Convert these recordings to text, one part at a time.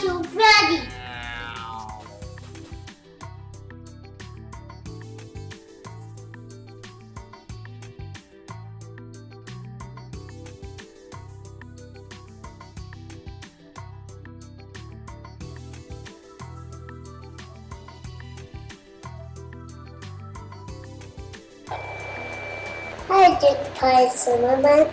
you ready? I did play Zimmerman.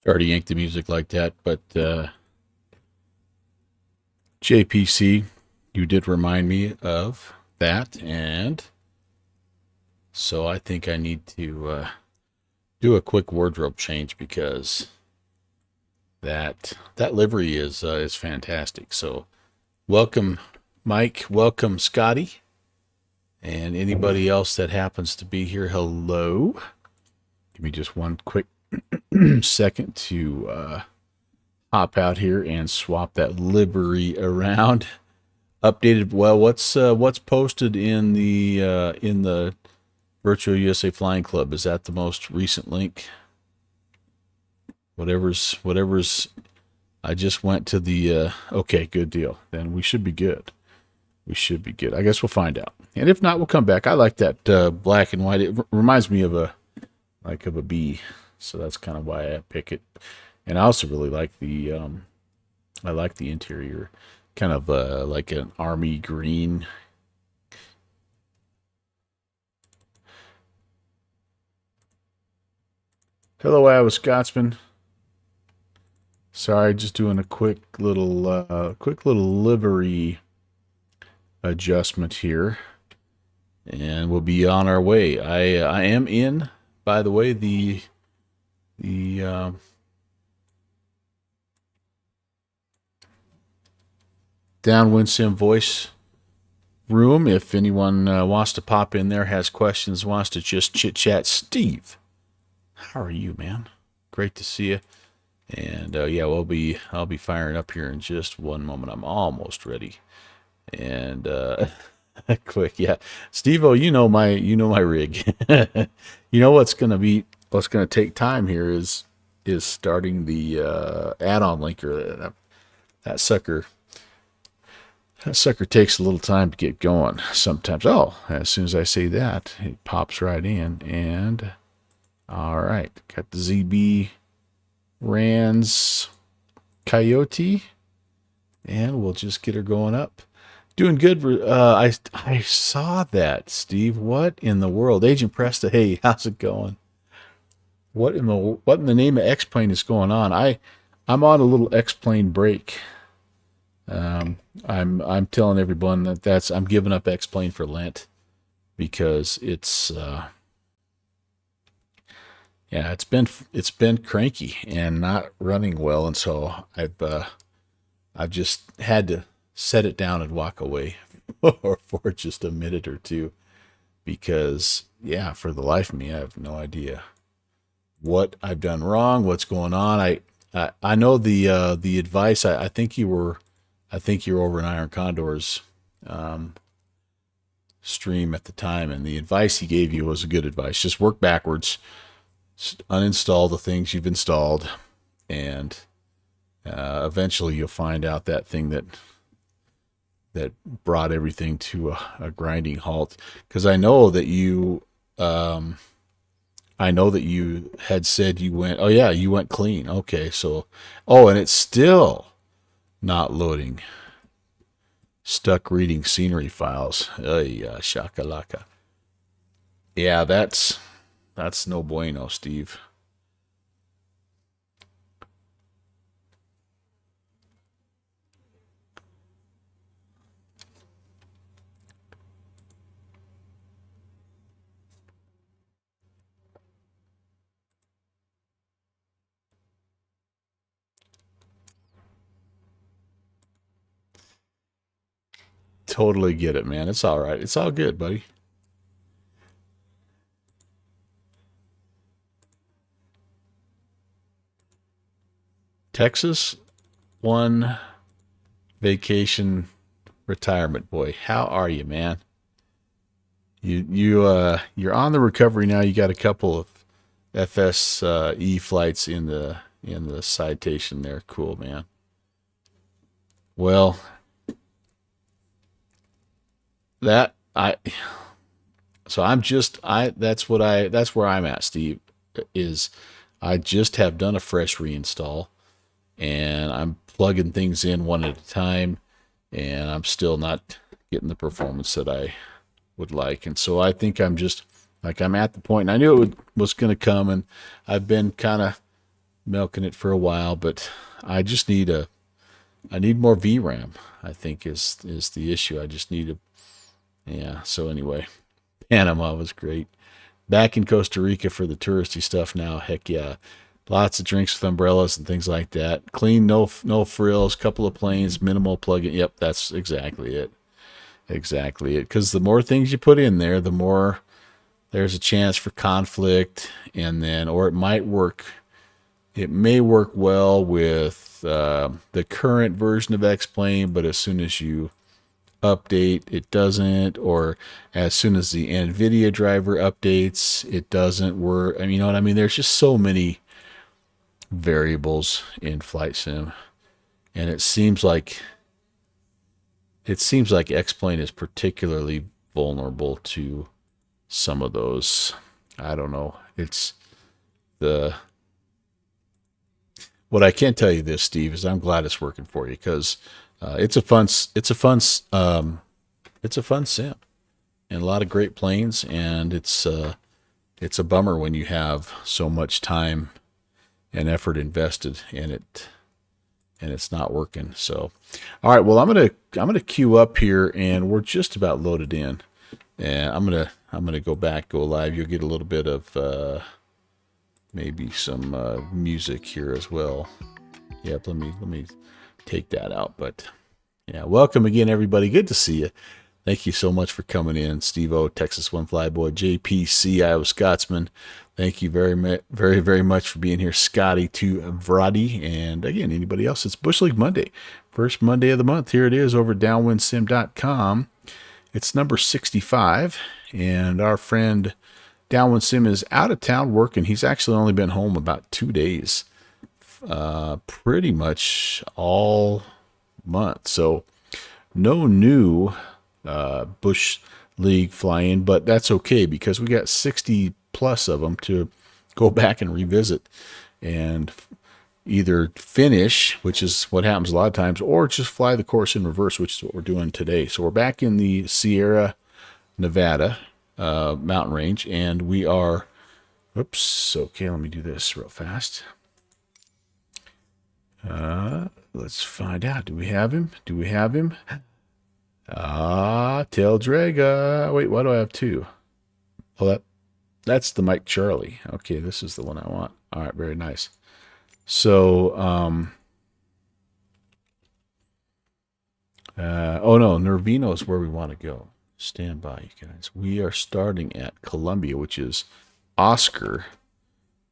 Already yanked the music like that, but JPC, you did remind me of that, and so I think I need to do a quick wardrobe change because that livery is fantastic. So, welcome, Mike. Welcome, Scotty, and anybody else that happens to be here. Hello. Give me just one quick second to hop out here and swap that livery around. Updated. Well, what's posted in the Virtual USA Flying Club? Is that the most recent link? Whatever's. I just went to the. Okay, good deal. Then we should be good. We should be good. I guess we'll find out. And if not, we'll come back. I like that black and white. It reminds me of a bee. So that's kind of why I pick it. And I also really like the interior, kind of like an army green. Hello, Iowa Scotsman. Sorry, just doing a quick little livery adjustment here, and we'll be on our way. I am in, by the way, the Downwind Sim voice room. If anyone wants to pop in there, has questions, wants to just chit chat. Steve, how are you, man? Great to see you. And yeah, I'll be firing up here in just one moment. I'm almost ready. And quick, yeah, Steve-O, you know my rig. You know what's gonna take time here is starting the add-on linker. That sucker takes a little time to get going sometimes. Oh, as soon as I say that, it pops right in. And all right, got the ZB Rands Coyote, and we'll just get her going up. Doing good. I saw that, Steve. What in the world? Agent Presta, hey, how's it going? What in the name of X-Plane is going on? I'm on a little X-Plane break. I'm telling everyone that I'm giving up X-Plane for Lent because it's yeah, it's been cranky and not running well, and so I've just had to set it down and walk away for just a minute or two because yeah, for the life of me, I have no idea what I've done wrong, what's going on. I know the advice. I think you were over in Iron Condor's stream at the time, and the advice he gave you was a good advice. Just work backwards, uninstall the things you've installed, and eventually you'll find out that thing that brought everything to a grinding halt. Because I know that you had said you went. Oh yeah, you went clean. Okay, so and it's still not loading. Stuck reading scenery files. Shakalaka. Yeah, that's no bueno, Steve. Totally get it, man. It's all right. It's all good, buddy. Texas, one vacation retirement boy. How are you, man? You're on the recovery now. You got a couple of FSE flights in the citation there. Cool, man. Well, that I so I'm just I that's where I'm at, Steve, is I just have done a fresh reinstall, and I'm plugging things in one at a time, and I'm still not getting the performance that I would like. And so I think I'm just like, I'm at the point, and I knew was going to come, and I've been kind of milking it for a while, but I just need I need more VRAM, I think is the issue. I just need yeah. So anyway, Panama was great. Back in Costa Rica for the touristy stuff now. Heck yeah. Lots of drinks with umbrellas and things like that. Clean, no frills, couple of planes, minimal plug-in. Yep, that's exactly it. Exactly it. Because the more things you put in there, the more there's a chance for conflict, and then, or it might work. It may work well with the current version of X-Plane, but as soon as you update, it doesn't, or as soon as the NVIDIA driver updates, it doesn't work. I mean, you know what I mean? There's just so many variables in flight sim, and it seems like X-Plane is particularly vulnerable to some of those. I don't know. It's what I can tell you this, Steve, is I'm glad it's working for you, because it's a fun sim, and a lot of great planes, and it's a bummer when you have so much time and effort invested in it and it's not working. So, all right, well, I'm gonna queue up here, and we're just about loaded in, and I'm gonna go live. You'll get a little bit of maybe some music here as well. Yep, let me take that out. But yeah, welcome again, everybody. Good to see you. Thank you so much for coming in. Steve O, Texas One Flyboy, JPC, Iowa Scotsman. Thank you very much for being here. Scotty to Vradi. And again, anybody else, it's Bush League Monday. First Monday of the month. Here it is over at downwindsim.com. It's number 65. And our friend Downwind Sim is out of town working. He's actually only been home about 2 days. Pretty much all month. So no new Bush League fly-in, but that's okay, because we got 60 plus of them to go back and revisit and either finish, which is what happens a lot of times, or just fly the course in reverse, which is what we're doing today. So we're back in the Sierra Nevada mountain range, and we are, oops, okay, let me do this real fast. Let's find out. Do we have him? Tail Draga. Wait, why do I have two? Oh, that's the Mike Charlie. Okay, this is the one I want. All right, very nice. So, oh no, Nervino is where we want to go. Stand by, you guys. We are starting at Columbia, which is Oscar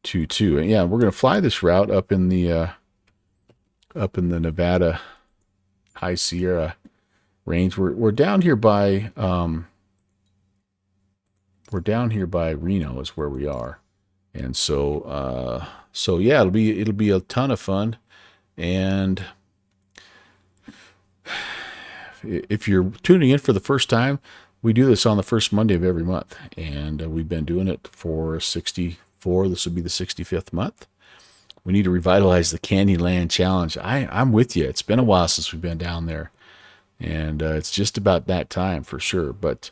22. And yeah, we're going to fly this route up in the up in the Nevada High Sierra range. We're down here by Reno is where we are, and so yeah, it'll be a ton of fun. And if you're tuning in for the first time, we do this on the first Monday of every month, and we've been doing it for 64. This will be the 65th month. We need to revitalize the Candyland Challenge. I'm with you. It's been a while since we've been down there, and it's just about that time for sure. But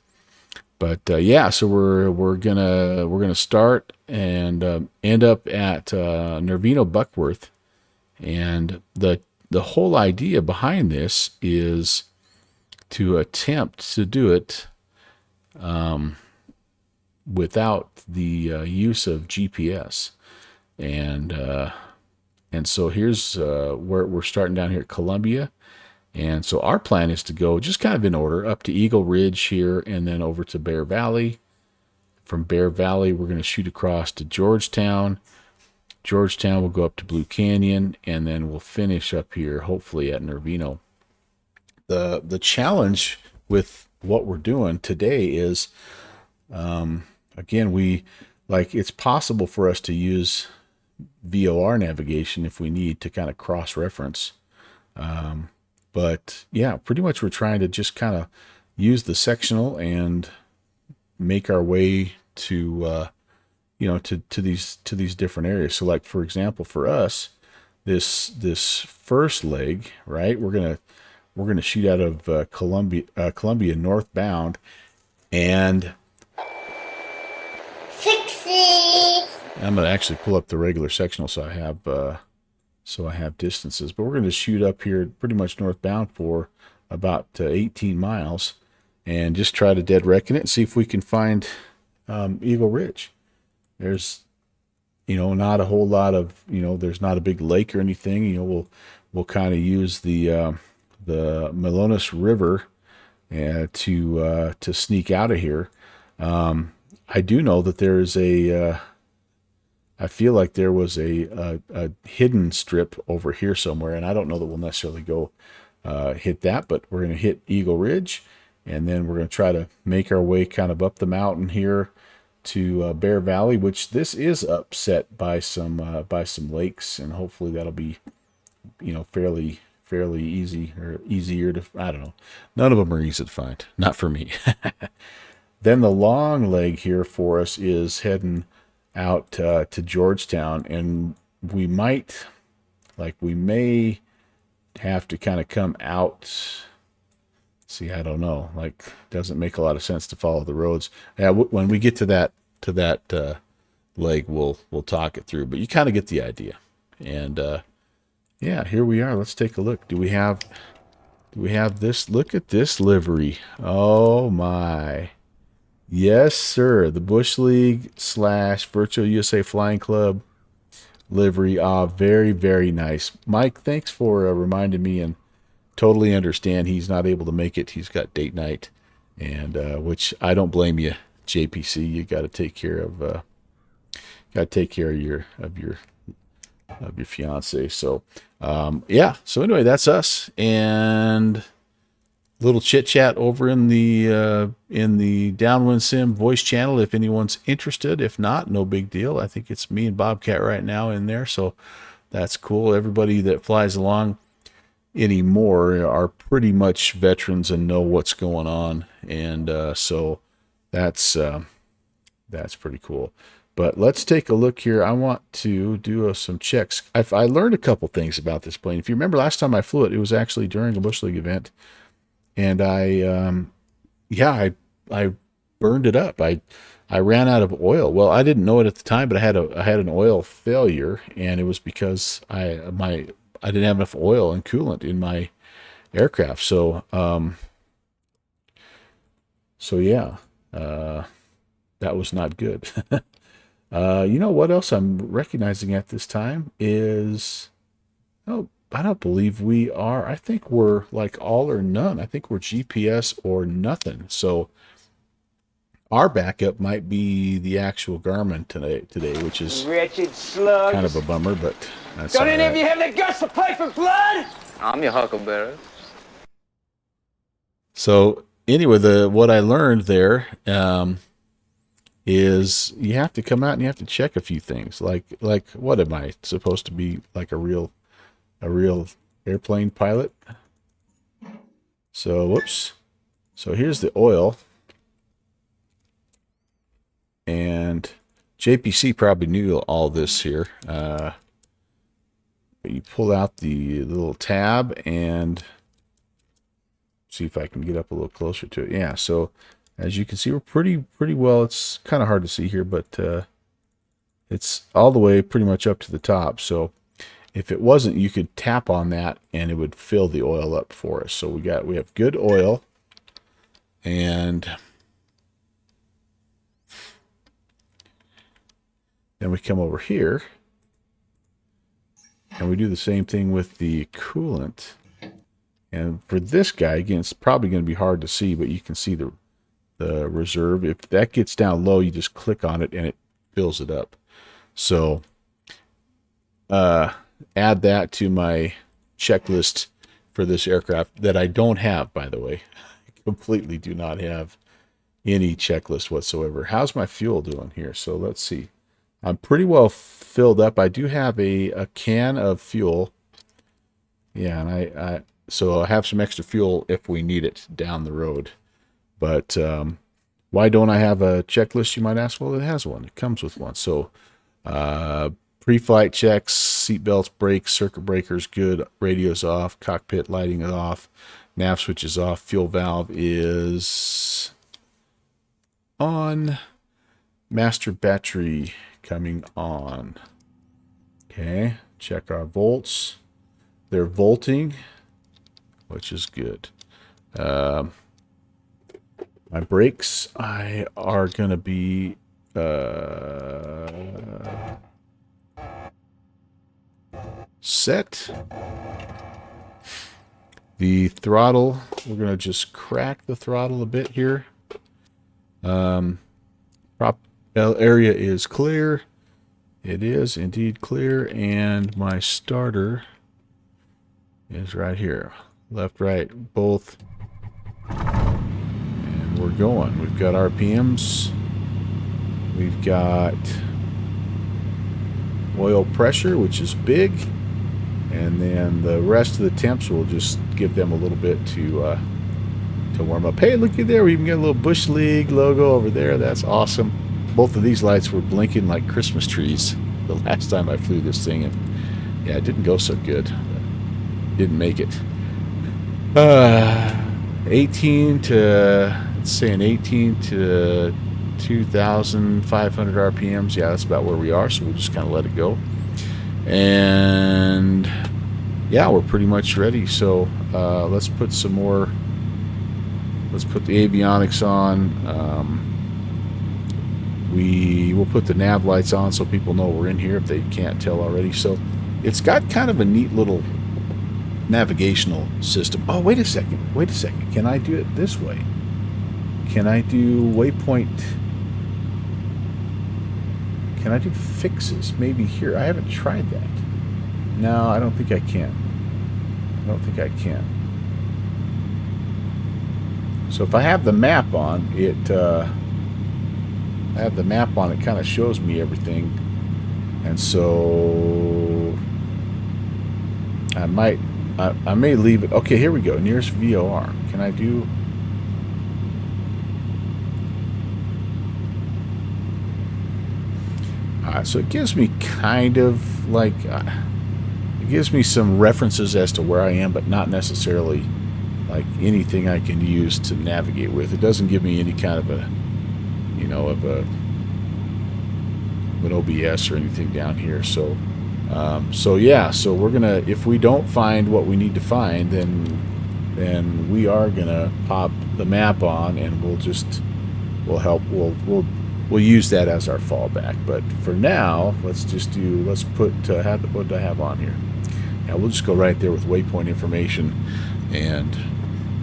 yeah, so we're gonna start and end up at Nervino Buckworth, and the whole idea behind this is to attempt to do it without the use of GPS. And so here's where we're starting down here at Columbia. And so our plan is to go just kind of in order up to Eagle Ridge here and then over to Bear Valley. From Bear Valley, we're going to shoot across to Georgetown. Georgetown will go up to Blue Canyon, and then we'll finish up here, hopefully at Nervino. The challenge with what we're doing today is, again, it's possible for us to use VOR navigation if we need to kind of cross-reference. But yeah, pretty much we're trying to just kind of use the sectional and make our way to to these different areas. So like, for example, for us, this first leg, right, we're gonna shoot out of Columbia northbound, and 60. I'm gonna actually pull up the regular sectional so I have distances. But we're gonna shoot up here pretty much northbound for about 18 miles, and just try to dead reckon it and see if we can find Eagle Ridge. There's not a whole lot of there's not a big lake or anything. We'll kind of use the Melones River to sneak out of here. I do know that there is I feel like there was a hidden strip over here somewhere, and I don't know that we'll necessarily go hit that, but we're going to hit Eagle Ridge, and then we're going to try to make our way kind of up the mountain here to Bear Valley, which this is upset by some lakes, and hopefully that'll be fairly easy, or easier to, I don't know. None of them are easy to find, not for me. Then the long leg here for us is heading out to Georgetown, and we may have to kind of come out. See, I don't know. Doesn't make a lot of sense to follow the roads. Yeah, when we get to that leg, we'll talk it through. But you kind of get the idea. And yeah, here we are. Let's take a look. Do we have this? Look at this livery. Oh my! Yes, sir. The Bush League / Virtual USA Flying Club livery. Very, very nice. Mike, thanks for reminding me, and totally understand he's not able to make it. He's got date night, and which I don't blame you, JPC. You got to take care of your fiance. So yeah. So anyway, that's us, and little chit chat over in the Downwind Sim voice channel if anyone's interested. If not, no big deal. I think it's me and Bobcat right now in there, so that's cool. Everybody that flies along anymore are pretty much veterans and know what's going on, and so that's pretty cool. But let's take a look here. I want to do some checks. I learned a couple things about this plane. If you remember last time I flew it, it was actually during a Bush League event, and I burned it up. I ran out of oil. Well, I didn't know it at the time, but I had an oil failure, and it was because I didn't have enough oil and coolant in my aircraft. So yeah, that was not good. You know what else I'm recognizing at this time is, I don't believe we are. I think we're like all or none. I think we're GPS or nothing. So our backup might be the actual Garmin today, which is Wretched slugs. kind of a bummer, but that's Don't all any of right. you have the guts to play for blood? I'm your huckleberry. So anyway, what I learned there is you have to come out and you have to check a few things. Like what am I supposed to be, like a real airplane pilot? So whoops. So here's the oil. And JPC probably knew all this here. But you pull out the little tab and see if I can get up a little closer to it. Yeah, so as you can see, we're pretty well. It's kind of hard to see here, but it's all the way pretty much up to the top. So if it wasn't, you could tap on that and it would fill the oil up for us. So we have good oil, and then we come over here and we do the same thing with the coolant. And for this guy, again, it's probably going to be hard to see, but you can see the reserve. If that gets down low, you just click on it and it fills it up. So add that to my checklist for this aircraft that I don't have, by the way. I completely do not have any checklist whatsoever. How's my fuel doing here? So let's see. I'm pretty well filled up. I do have a can of fuel. Yeah, and so I have some extra fuel if we need it down the road. But why don't I have a checklist, you might ask? Well, it has one. It comes with one. So pre-flight checks, seatbelts, brakes, circuit breakers, good, radio's off, cockpit lighting is off, nav switch is off, fuel valve is on, master battery coming on. Okay, check our volts. They're volting, which is good. My brakes are going to be set. The throttle, we're going to just crack the throttle a bit here. Prop area is clear. It is indeed clear, and my starter is right here. Left, right, both. And we're going. We've got RPMs. We've got oil pressure, which is big. And then the rest of the temps, we'll just give them a little bit to warm up. Hey, looky there. We even got a little Bush League logo over there. That's awesome. Both of these lights were blinking like Christmas trees the last time I flew this thing. And yeah, it didn't go so good. Didn't make it. 18 to, it's saying 18 to 2,500 RPMs. Yeah, that's about where we are. So we'll just kind of let it go. And yeah, we're pretty much ready. So let's put some more. Let's put the avionics on. We will put the nav lights on so people know we're in here if they can't tell already. So it's got kind of a neat little navigational system. Oh, wait a second. Wait a second. Can I do it this way? Can I do waypoint? Can I do fixes? Maybe here. I haven't tried that. No, I don't think I can. I don't think I can. So if I have the map on, it kind of shows me everything. And so I may leave it. Okay, here we go. Nearest VOR. Can I do? So it gives me kind of like, it gives me some references as to where I am, but not necessarily like anything I can use to navigate with. It doesn't give me any kind of a, you know, of an OBS or anything down here. So, yeah, so we're gonna, if we don't find what we need to find, then we are gonna pop the map on, and we'll use that as our fallback. But for now, let's put what do I have on here? Yeah, we'll just go right there with waypoint information, and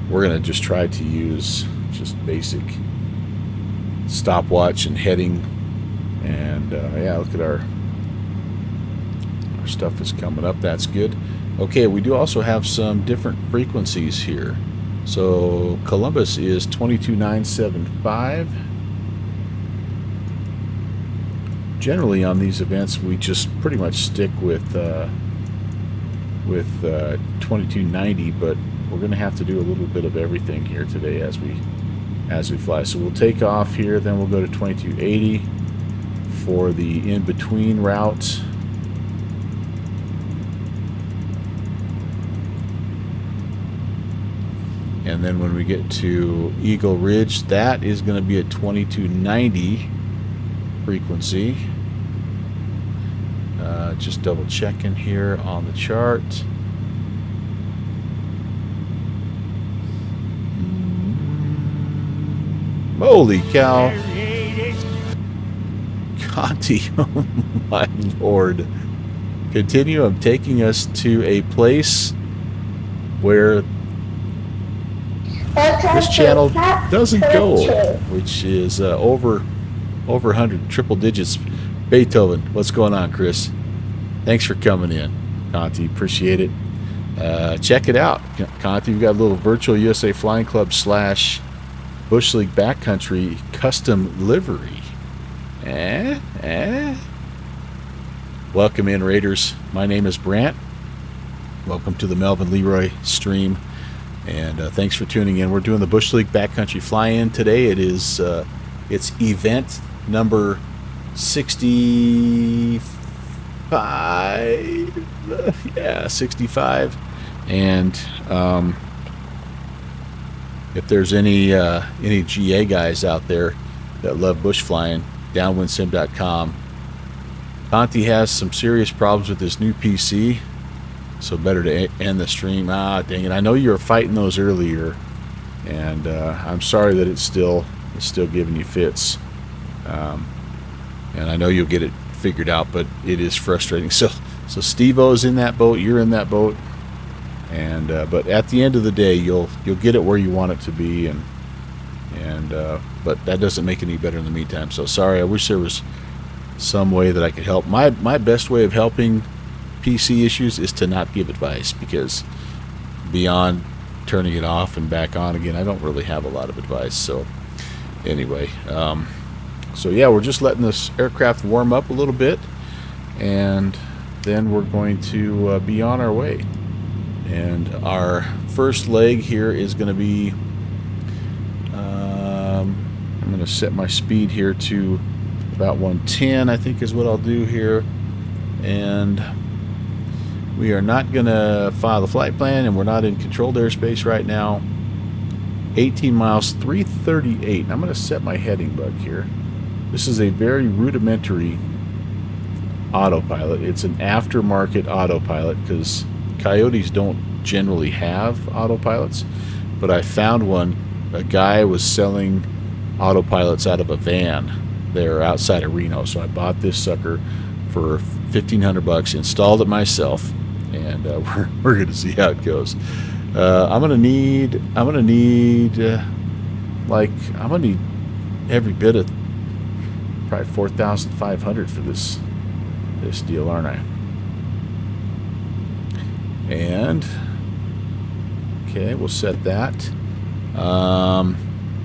we're gonna just try to use just basic stopwatch and heading. And yeah, look at our stuff is coming up. That's good. Okay, we do also have some different frequencies here. So Columbus is 22975. Generally on these events we just pretty much stick with 2290, but we're going to have to do a little bit of everything here today as we fly. So we'll take off here, then we'll go to 2280 for the in-between route. And then when we get to Eagle Ridge, that is going to be at 2290 frequency. Just double checking here on the chart. Holy cow. Conti, oh my lord. Continue, I'm taking us to a place where this channel doesn't go, which is over 100 triple digits. Beethoven, what's going on, Chris? Thanks for coming in, Conti. Appreciate it. Check it out, Conti. We've got a little virtual USA Flying Club / Bush League Backcountry custom livery. Welcome in, Raiders. My name is Brant. Welcome to the Melvin Leroy stream. And thanks for tuning in. We're doing the Bush League Backcountry Fly-In today. It is it's event number 65. Yeah, 65. And if there's any GA guys out there that love bush flying, downwindsim.com. Conti has some serious problems with his new PC. So better to end the stream. Dang it! I know you were fighting those earlier, and I'm sorry that it's still giving you fits. And I know you'll get it figured out, but it is frustrating. So Steve-O's in that boat. You're in that boat, and but at the end of the day, you'll get it where you want it to be, and but that doesn't make it any better in the meantime. So sorry. I wish there was some way that I could help. My best way of helping PC issues is to not give advice, because beyond turning it off and back on again, I don't really have a lot of advice. So anyway, so yeah, we're just letting this aircraft warm up a little bit, and then we're going to be on our way. And our first leg here is going to be I'm going to set my speed here to about 110, I think is what I'll do here. And we are not going to file the flight plan, and we're not in controlled airspace right now. 18 miles, 338. I'm going to set my heading bug here. This is a very rudimentary autopilot. It's an aftermarket autopilot, because Coyotes don't generally have autopilots. But I found one. A guy was selling autopilots out of a van there outside of Reno. So I bought this sucker for $1,500, installed it myself, and we're going to see how it goes. I'm gonna need every bit of probably 4,500 for this deal, aren't I? And okay, we'll set that.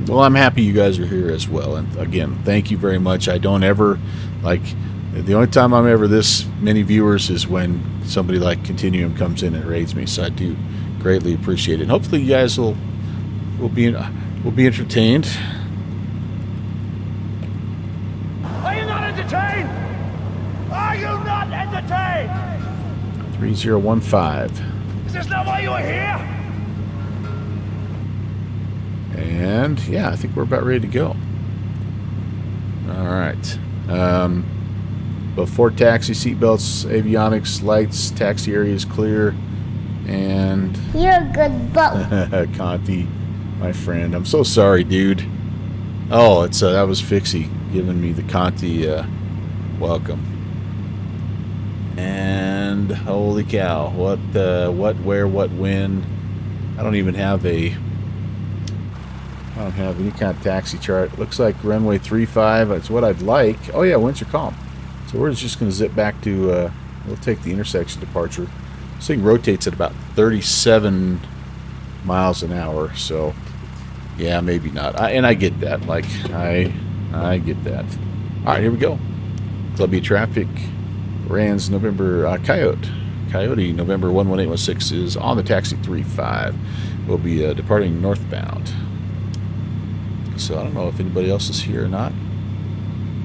Well, I'm happy you guys are here as well, and again, thank you very much. I don't ever the only time I'm ever this many viewers is when somebody like Continuum comes in and raids me, so I do greatly appreciate it. Hopefully you guys will be entertained. Are you not entertained? Are you not entertained? 3015. Is this not why you are here? And yeah, I think we're about ready to go. All right. Before taxi, seatbelts, avionics, lights, taxi area is clear. And You're a good boat. Conti, my friend, I'm so sorry, dude. Oh, it's that was Fixie giving me the Conti welcome. And holy cow, what, where, what, when? I don't even have a I don't have any kind of taxi chart. Looks like runway 35. That's what I'd like. Oh yeah, winds are calm. So we're just going to zip back to, we'll take the intersection departure. This thing rotates at about 37 miles an hour. So yeah, maybe not. And I get that. Like, I get that. All right, here we go. Columbia traffic. Rans November, Coyote November 11816 is on the taxi 35. We'll be departing northbound. So I don't know if anybody else is here or not.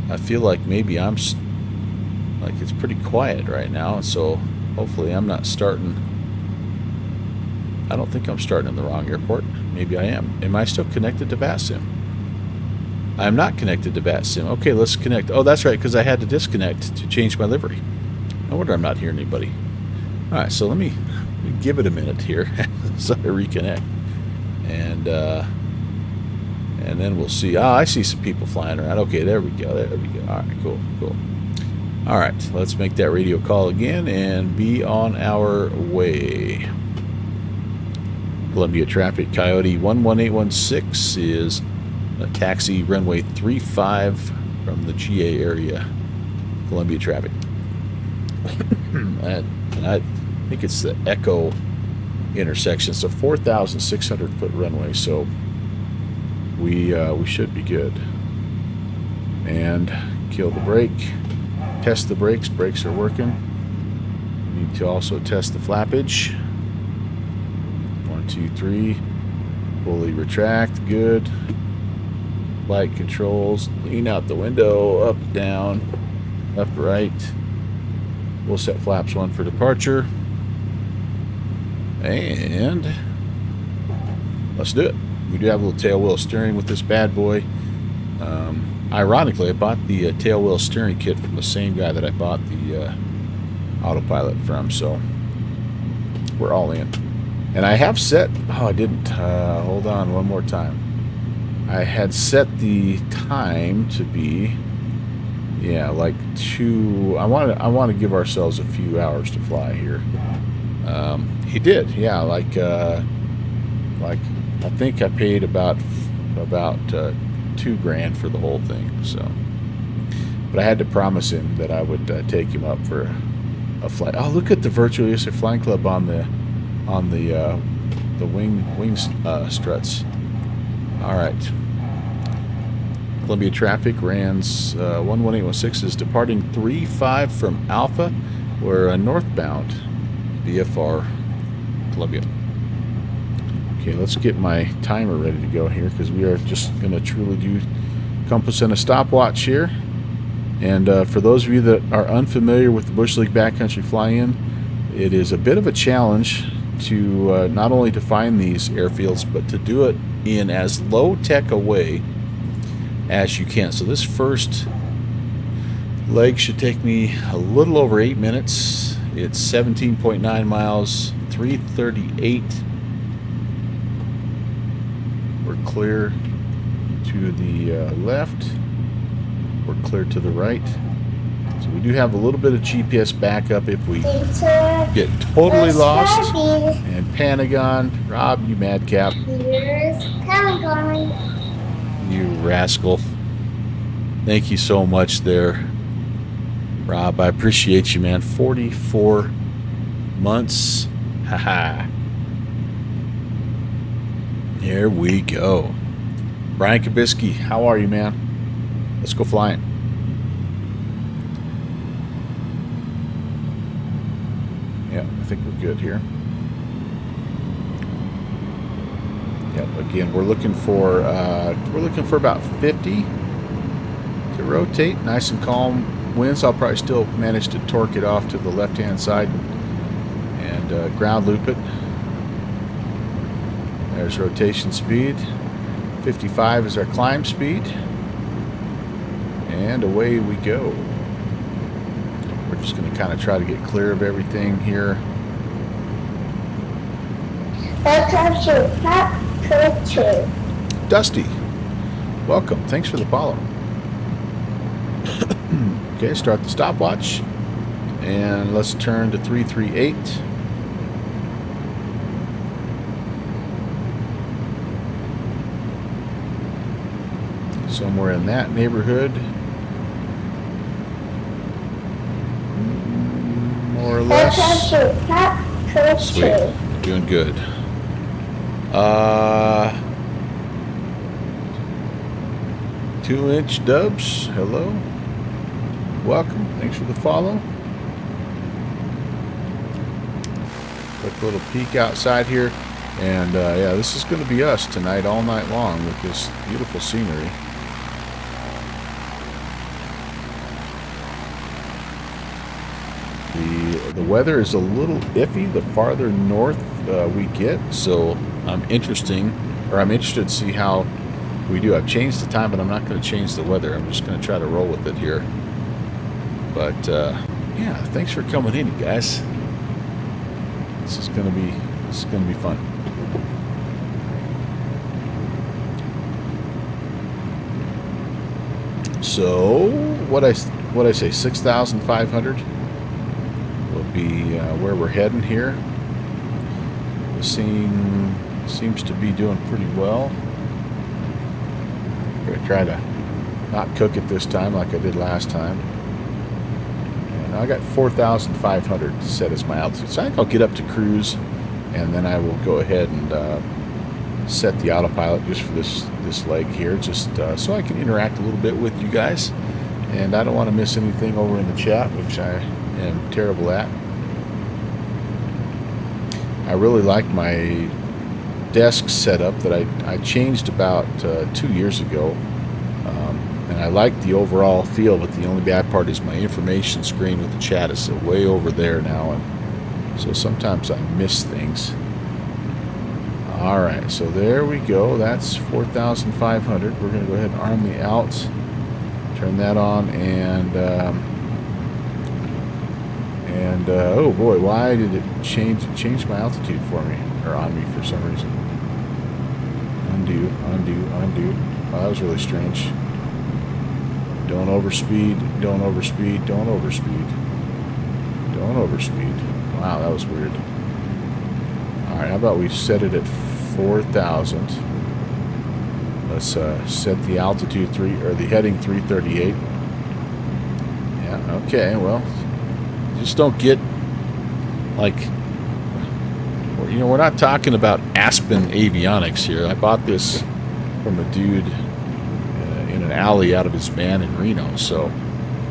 I feel like maybe I'm like it's pretty quiet right now, so hopefully I'm not starting. I don't think I'm starting in the wrong airport. Maybe I am. Am I still connected to VATSIM? I'm not connected to VATSIM. Okay, let's connect. Oh, that's right, because I had to disconnect to change my livery. No wonder I'm not hearing anybody. All right, so let me give it a minute here so I reconnect. And then we'll see. Ah, I see some people flying around. Okay, there we go. There we go. All right, cool, cool. All right, let's make that radio call again and be on our way. Columbia traffic, Coyote 11816 is a taxi runway 35 from the GA area. Columbia traffic. and I think it's the Echo intersection. It's a 4,600 foot runway, so we should be good. And kill the brake. Test the brakes. Brakes are working. Need to also test the flappage. 1, 2, 3. Fully retract. Good. Light controls. Lean out the window. Up, down, left, right. We'll set flaps 1 for departure. And let's do it. We do have a little tail wheel steering with this bad boy. Ironically, I bought the tail wheel steering kit from the same guy that I bought the autopilot from, so we're all in. And I have set, oh, I didn't, hold on one more time. I had set the time to be, yeah, like 2, I want to give ourselves a few hours to fly here. He did, yeah, like I think I paid about $2,000 for the whole thing. So, but I had to promise him that I would take him up for a flight. Oh, look at the Virtual USA Flying Club on the wing struts. All right. Columbia traffic, Rans 11816 is departing 35 from Alpha. We're northbound, VFR, Columbia. Okay, let's get my timer ready to go here because we are just going to truly do compass and a stopwatch here. And for those of you that are unfamiliar with the Bush League Backcountry Fly-In, it is a bit of a challenge to not only to find these airfields, but to do it in as low-tech a way as you can. So this first leg should take me a little over 8 minutes. It's 17.9 miles, 338. We're clear to the left. We're clear to the right. So we do have a little bit of GPS backup if we get totally lost. And Pentagon, Rob, you madcap. Here's Pentagon. You rascal. Thank you so much there, Rob. I appreciate you, man. 44 months. Haha. Here we go. Brian Kabisky, how are you, man? Let's go flying. Yeah, I think we're good here. Yep, again, we're looking for about 50 to rotate. Nice and calm winds. I'll probably still manage to torque it off to the left-hand side and ground loop it. There's rotation speed. 55 is our climb speed. And away we go. We're just going to kind of try to get clear of everything here. Dusty, welcome. Thanks for the follow. Okay, start the stopwatch. And let's turn to 338. somewhere in that neighborhood. More or less. Sweet. You're doing good. 2-inch dubs. Hello. Welcome. Thanks for the follow. Quick little peek outside here. And yeah, this is going to be us tonight all night long with this beautiful scenery. The weather is a little iffy the farther north we get, so I'm interested to see how we do. I've changed the time, but I'm not going to change the weather. I'm just going to try to roll with it here. But yeah, thanks for coming in, you guys. This is going to be fun. So what I say, 6,500 will be where we're heading here. The scene seems to be doing pretty well. I'm gonna try to not cook it this time like I did last time. And I got 4,500 set as my altitude. So I think I'll get up to cruise, and then I will go ahead and set the autopilot just for this leg here, just so I can interact a little bit with you guys. And I don't want to miss anything over in the chat, which I am terrible at. I really like my desk setup that I changed about 2 years ago. And I like the overall feel, but the only bad part is my information screen with the chat is way over there now, and so sometimes I miss things. Alright, so there we go. That's 4,500. We're going to go ahead and arm the out. Turn that on, and oh boy, why did it change my altitude for me, or on me for some reason? Undo. Oh, that was really strange. Don't overspeed. Wow, that was weird. Alright, how about we set it at 4,000. Let's set the altitude the heading 338. Yeah, okay, well, just don't get, like, you know, we're not talking about Aspen avionics here. I bought this from a dude in an alley out of his van in Reno, so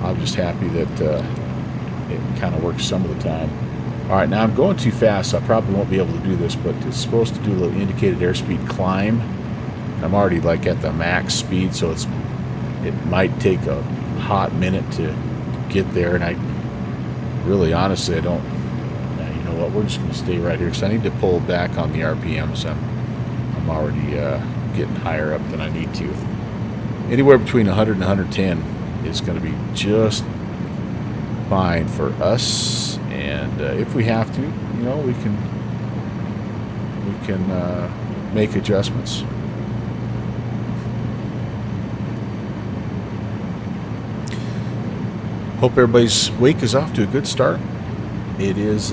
I'm just happy that it kind of works some of the time. Alright, now I'm going too fast, so I probably won't be able to do this, but it's supposed to do a little indicated airspeed climb. I'm already like at the max speed, so it might take a hot minute to get there, and I really, honestly, I don't, you know what, we're just going to stay right here, because I need to pull back on the RPMs. I'm already getting higher up than I need to. Anywhere between 100 and 110 is going to be just fine for us, and if we have to, you know, we can make adjustments. Hope everybody's week is off to a good start. It is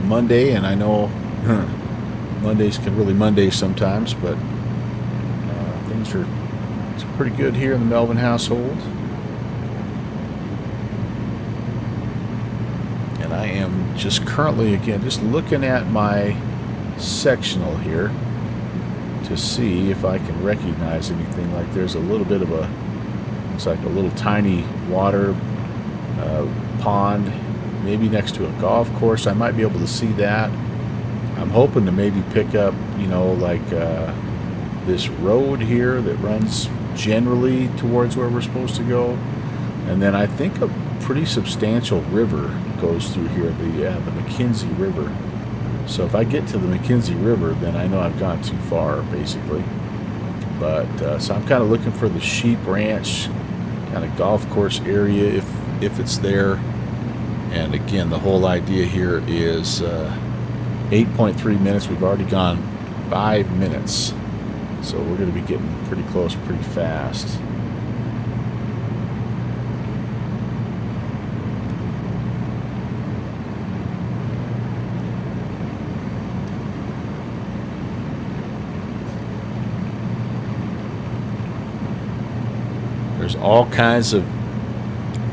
Monday, and I know Mondays can really Monday sometimes, but things are pretty good here in the Melvin household. And I am just currently, again, just looking at my sectional here to see if I can recognize anything. Like there's a little bit of it's like a little tiny water pond, maybe next to a golf course. I might be able to see that. I'm hoping to maybe pick up, you know, like this road here that runs generally towards where we're supposed to go, and then I think a pretty substantial river goes through here, the McKenzie River. So if I get to the McKenzie River, then I know I've gone too far, basically. But so I'm kind of looking for the sheep ranch, kind of golf course area, if it's there. And again, the whole idea here is 8.3 minutes. We've already gone 5 minutes, so we're going to be getting pretty close pretty fast. There's all kinds of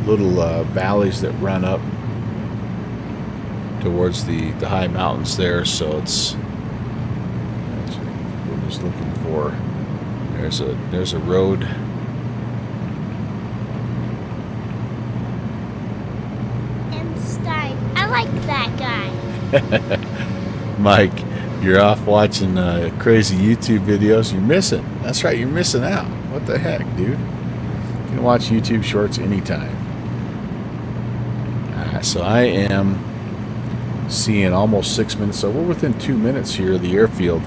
little valleys that run up towards the high mountains there, so it's we're just looking for. There's a road. Einstein. I like that guy. Mike, you're off watching crazy YouTube videos. You're missing. That's right, you're missing out. What the heck, dude? You can watch YouTube shorts anytime. So I am seeing almost 6 minutes. So we're within 2 minutes here of the airfield.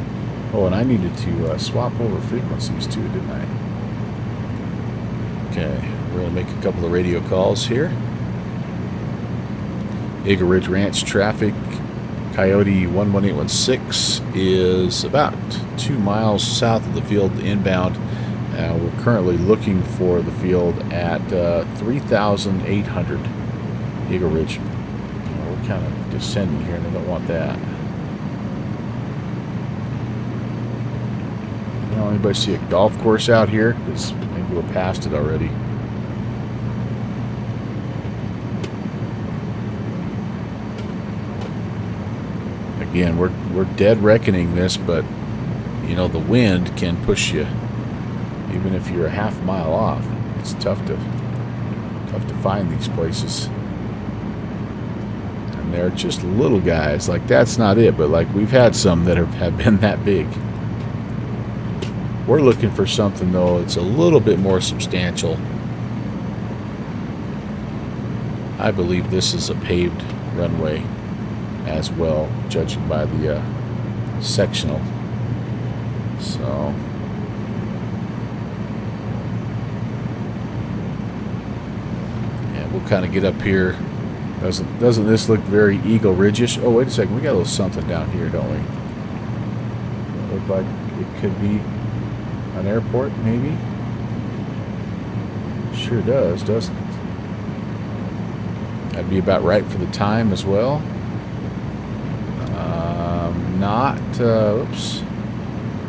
Oh, and I needed to swap over frequencies too, didn't I? Okay, we're going to make a couple of radio calls here. Eagle Ridge Ranch traffic. Coyote 11816 is about 2 miles south of the field inbound. We're currently looking for the field at 3,800 Eagle Ridge. We're kind of descending here and I don't want that. Anybody see a golf course out here? Because maybe we're past it already. Again, we're dead reckoning this, but the wind can push you even if you're a half mile off. It's tough to find these places. And they're just little guys. Like, that's not it, but like we've had some that have been that big. We're looking for something though it's a little bit more substantial. I believe this is a paved runway as well, judging by the sectional. So yeah, we'll kind of get up here. Doesn't this look very Eagle Ridge-ish? Oh, wait a second, we got a little something down here, don't we? Look like it could be an airport, maybe. Sure does, doesn't it? That'd be about right for the time as well. Oops.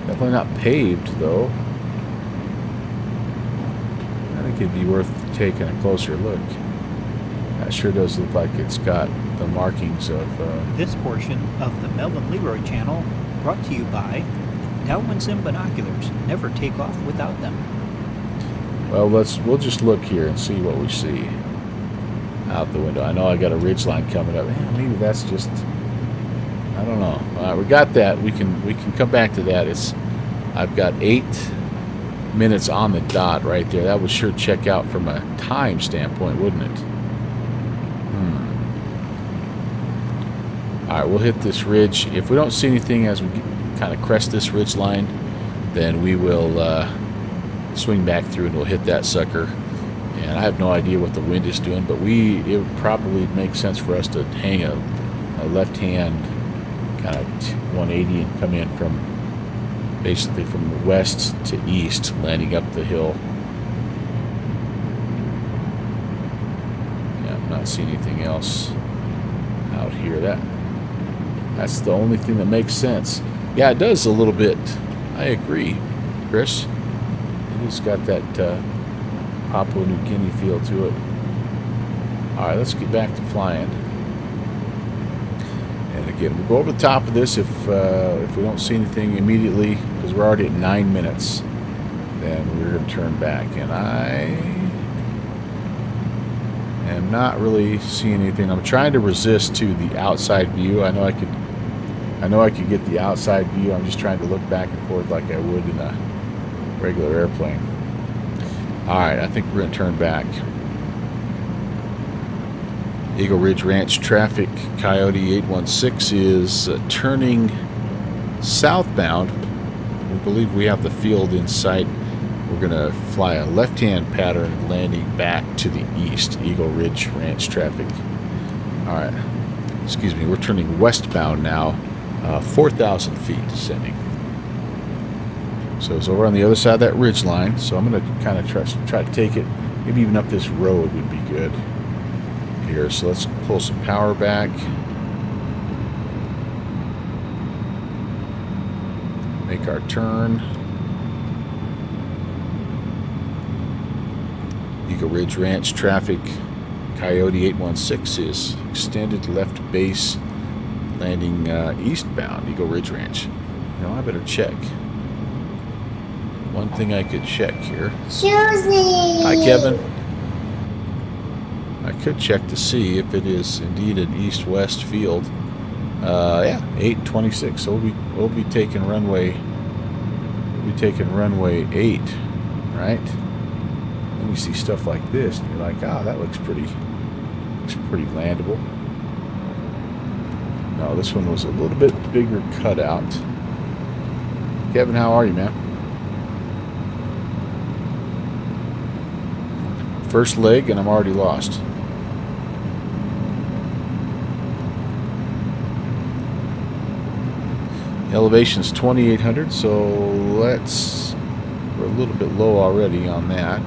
Definitely not paved, though. I think it'd be worth taking a closer look. That sure does look like it's got the markings of... This portion of the Melvin Leroy channel brought to you by VATSIM binoculars. Never take off without them. Well, we'll just look here and see what we see out the window. I know I got a ridge line coming up. Maybe that's just... I don't know. All right, we got that. We can come back to that. I've got 8 minutes on the dot right there. That would sure check out from a time standpoint, wouldn't it? All right, we'll hit this ridge. If we don't see anything as we kind of crest this ridge line, then we will swing back through and we'll hit that sucker. And I have no idea what the wind is doing, but it would probably make sense for us to hang a left hand kind of 180 and come in basically from west to east, landing up the hill. Yeah, I'm not seeing anything else out here. That's the only thing that makes sense. Yeah, it does a little bit. I agree, Chris. It's got that Papua New Guinea feel to it. All right, let's get back to flying. And again, we'll go over the top of this if we don't see anything immediately, because we're already at 9 minutes. Then we're going to turn back, and I am not really seeing anything. I'm trying to resist to the outside view. I know I could get the outside view. I'm just trying to look back and forth like I would in a regular airplane. All right, I think we're going to turn back. Eagle Ridge Ranch traffic, Coyote 816 is turning southbound. We believe we have the field in sight. We're going to fly a left-hand pattern landing back to the east, Eagle Ridge Ranch traffic. All right, excuse me, we're turning westbound now, 4,000 feet descending. So it's over on the other side of that ridge line, so I'm going to kind of try to take it, maybe even up this road would be good here. So let's pull some power back. Make our turn. Eagle Ridge Ranch traffic. Coyote 816 is extended left base, landing eastbound Eagle Ridge Ranch. You know, I better check. One thing I could check here. Susie! Hi, Kevin. I could check to see if it is indeed an east-west field. Yeah, 826. So we'll be taking runway. We'll be taking runway 8, right? Then you see stuff like this, and you're like, "Ah, that looks pretty landable." No, this one was a little bit bigger cutout. Kevin, how are you, man? First leg, and I'm already lost. Elevation's 2,800, so we're a little bit low already on that.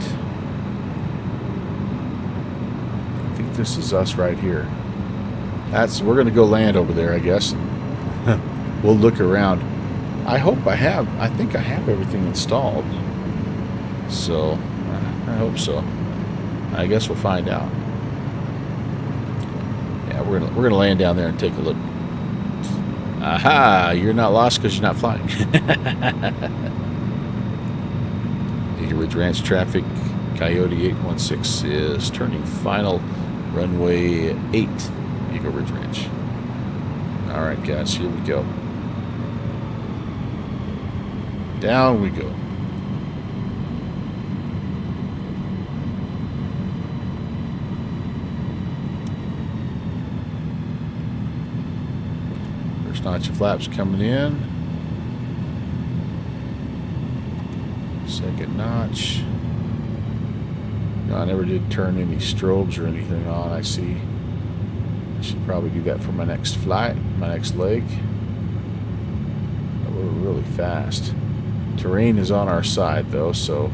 I think this is us right here. We're gonna go land over there, I guess. We'll look around. I think I have everything installed. So, I hope so. I guess we'll find out. Yeah, we're gonna land down there and take a look. Aha! You're not lost because you're not flying. Eagle Ridge Ranch traffic. Coyote 816 is turning final runway 8. Eagle Ridge Ranch. All right, guys, here we go. Down we go. First notch of flaps coming in. Second notch. No, I never did turn any strobes or anything on. I see. I should probably do that for my next flight, my next leg. But we're really fast. Terrain is on our side, though, so.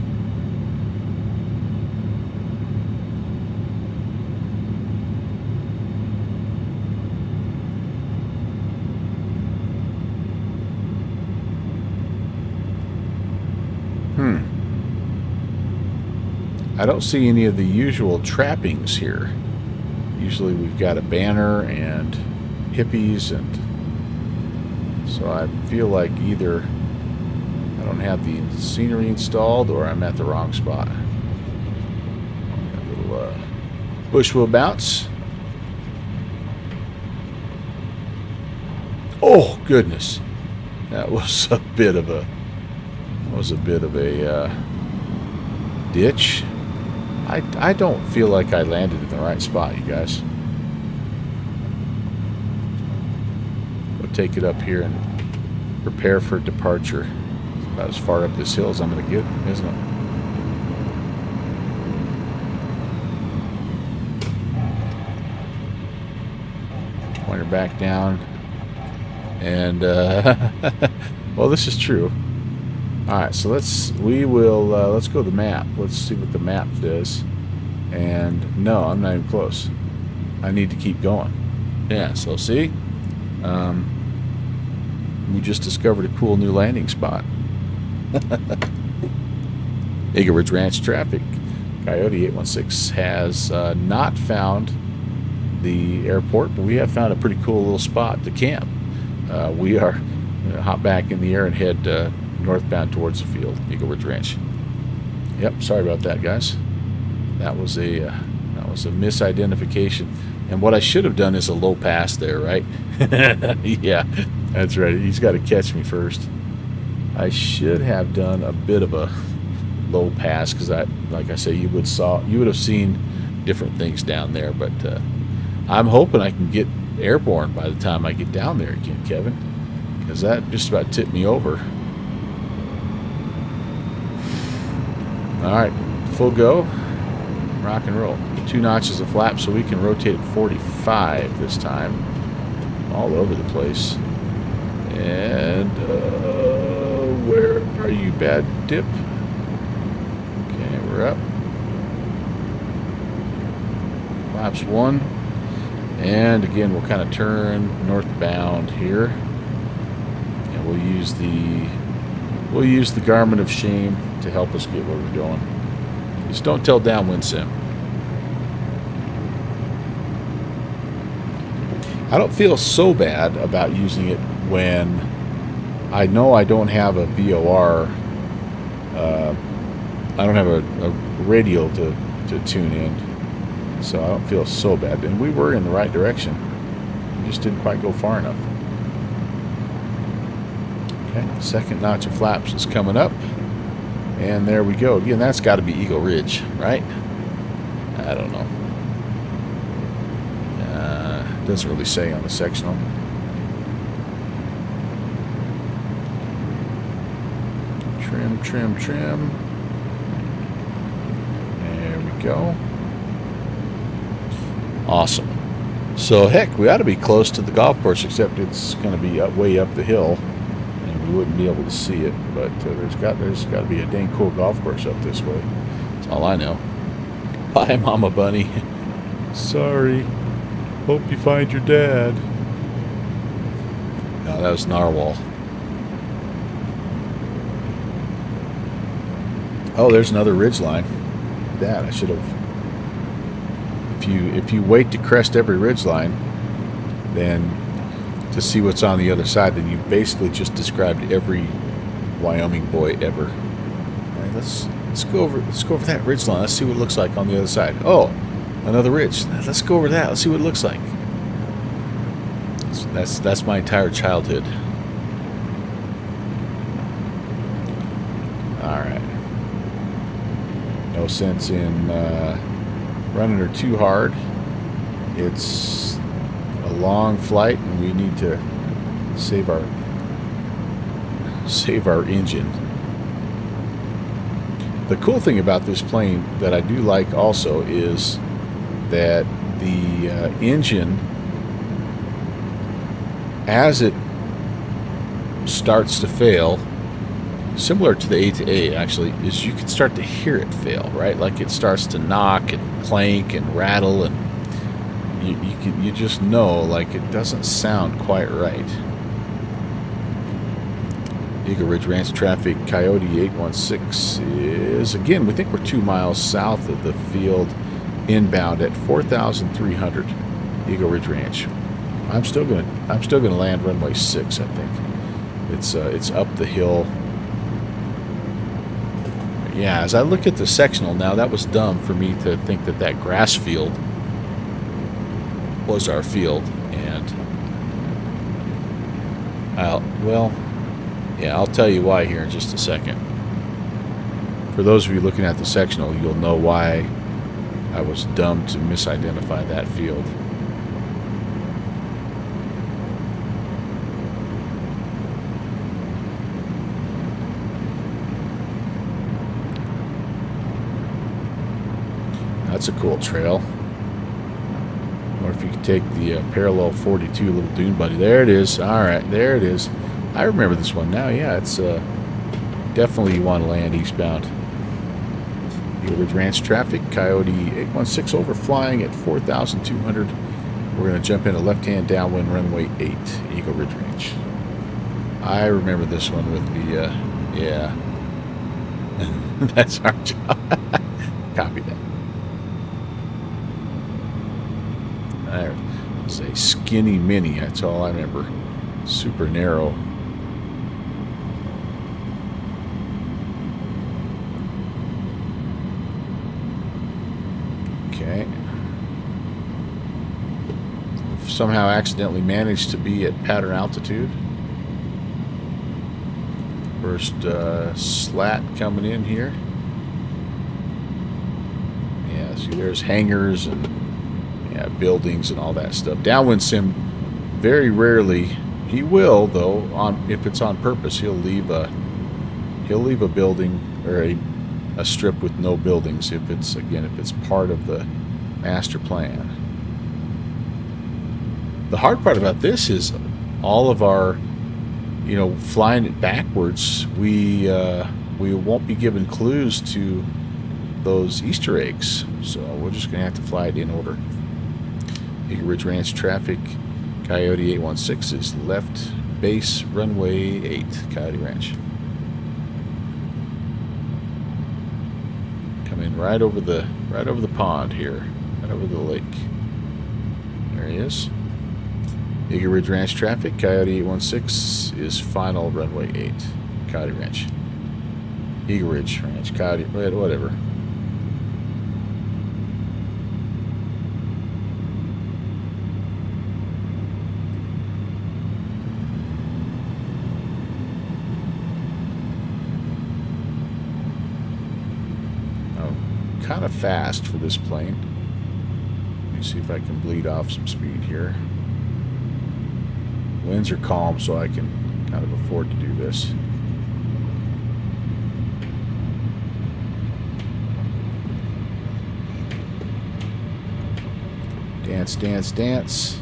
I don't see any of the usual trappings here. Usually we've got a banner and hippies, and so I feel like either I don't have the scenery installed or I'm at the wrong spot. A little bush wheel bounce. Oh goodness, that was a bit of a ditch. I don't feel like I landed in the right spot, you guys. We'll take it up here and prepare for departure. It's about as far up this hill as I'm going to get, isn't it? Pointer back down. And, well, this is true. Alright, so let's go to the map. Let's see what the map does. And no, I'm not even close. I need to keep going. Yeah, so see? We just discovered a cool new landing spot. Eagle Ridge Ranch traffic. Coyote 816 has not found the airport, but we have found a pretty cool little spot to camp. We are hop back in the air and head northbound towards the field, Eagle Ridge Ranch. Yep, sorry about that, guys. That was a misidentification. And what I should have done is a low pass there, right? Yeah, that's right. He's got to catch me first. I should have done a bit of a low pass because, like I say, you would have seen different things down there. But I'm hoping I can get airborne by the time I get down there again, Kevin, because that just about tipped me over. All right, full go, rock and roll. 2 notches of flap so we can rotate at 45 this time, all over the place. And where are you, bad dip? Okay, we're up. Flaps 1, and again we'll kind of turn northbound here, and we'll use the garment of shame to help us get where we're going. Just don't tell Downwind Sim. I don't feel so bad about using it when I know I don't have a VOR. I don't have a radio to tune in, so I don't feel so bad. And we were in the right direction. We just didn't quite go far enough. Okay, second notch of flaps is coming up. And there we go. Again, that's got to be Eagle Ridge, right? I don't know. Doesn't really say on the sectional. Trim, trim, trim. There we go. Awesome. So, heck, we ought to be close to the golf course, except it's going to be way up the hill, and we wouldn't be able to see it. But there's got to be a dang cool golf course up this way. That's all I know. Bye, Mama Bunny. Sorry. Hope you find your dad. No, that was Narwhal. Oh, there's another ridge line. That I should have. If you wait to crest every ridge line, then to see what's on the other side, then you basically just described every Wyoming boy ever. All right, let's go over that ridge line. Let's see what it looks like on the other side. Oh, another ridge. Let's go over that. Let's see what it looks like. That's my entire childhood. All right. No sense in running her too hard. It's a long flight, and we need to save our engine. The cool thing about this plane that I do like also is that the engine, as it starts to fail, similar to the A-to-A actually, is you can start to hear it fail, right? Like it starts to knock and clank and rattle, and you just know, like, it doesn't sound quite right. Eagle Ridge Ranch traffic, Coyote 816 is, again, we think we're 2 miles south of the field, inbound at 4,300. Eagle Ridge Ranch. I'm still gonna land runway 6. I think it's up the hill. Yeah, as I look at the sectional now, that was dumb for me to think that grass field was our field, and I'll tell you why here in just a second. For those of you looking at the sectional, you'll know why I was dumb to misidentify that field. That's a cool trail. Or if you could take the parallel 42 little dune buddy. There it is. All right, there it is. I remember this one now. Yeah, it's definitely you want to land eastbound. Eagle Ridge Ranch traffic, Coyote 816 overflying at 4,200. We're going to jump into left-hand downwind runway 8, Eagle Ridge Ranch. I remember this one with the, yeah. That's our job. Copy that. There was a skinny mini, that's all I remember. Super narrow. Okay. Somehow accidentally managed to be at pattern altitude. First slat coming in here. Yeah, see there's hangars and buildings and all that stuff. Downwind Sim, very rarely, he will though, if it's on purpose, he'll leave a building or a strip with no buildings if it's part of the master plan. The hard part about this is all of our, flying it backwards, we won't be given clues to those Easter eggs, so we're just gonna have to fly it in order. Eagle Ridge Ranch traffic, Coyote 816 is left base runway 8, Coyote Ranch. Come in right over the pond here, right over the lake. There he is. Eagle Ridge Ranch traffic. Coyote 816 is final runway 8. Coyote Ranch. Eagle Ridge Ranch. Coyote, whatever. Kind of fast for this plane. Let me see if I can bleed off some speed here. Winds are calm, so I can kind of afford to do this. Dance, dance, dance.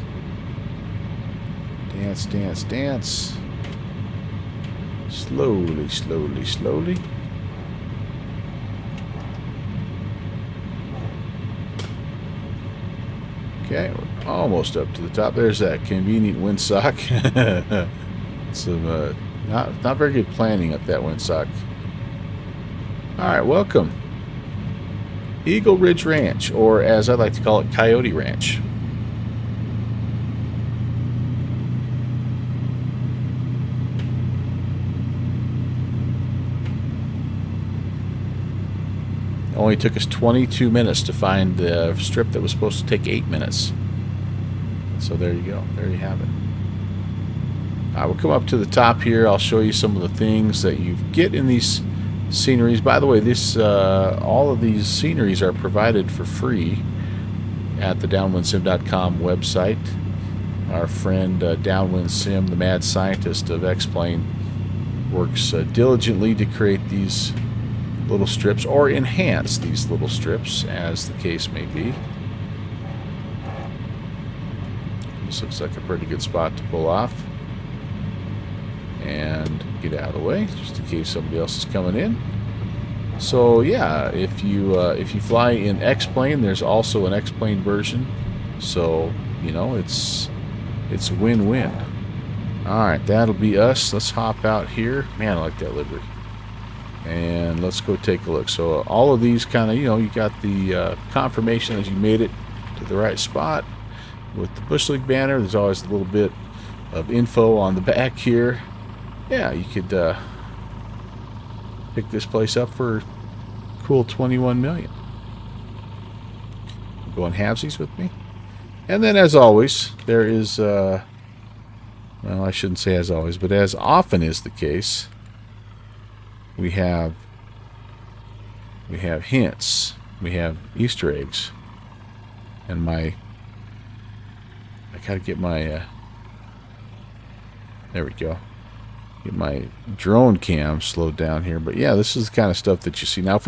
Dance, dance, dance. Slowly, slowly, slowly. Okay, we're almost up to the top. There's that convenient windsock. Some not very good planning up that windsock. All right, welcome, Eagle Ridge Ranch, or as I like to call it, Coyote Ranch. Only took us 22 minutes to find the strip that was supposed to take 8 minutes. So there you go. There you have it. We'll come up to the top here. I'll show you some of the things that you get in these sceneries. By the way, all of these sceneries are provided for free at the downwindsim.com website. Our friend Downwind Sim, the mad scientist of X-Plane, works diligently to create these little strips, or enhance these little strips, as the case may be. This looks like a pretty good spot to pull off and get out of the way, just in case somebody else is coming in. So yeah, if you fly in X-Plane, there's also an X-Plane version, so you know it's win-win. All right, that'll be us. Let's hop out here. Man, I like that livery. And let's go take a look. So all of these kind of, you got the confirmation that you made it to the right spot. With the Bush League banner, there's always a little bit of info on the back here. Yeah, you could pick this place up for a cool $21 million. Going halvesies with me. And then, as always, there is, well, I shouldn't say as always, but as often is the case, we have hints, we have Easter eggs, and I gotta get my there we go, get my drone cam slowed down here. But yeah, this is the kind of stuff that you see. Now, if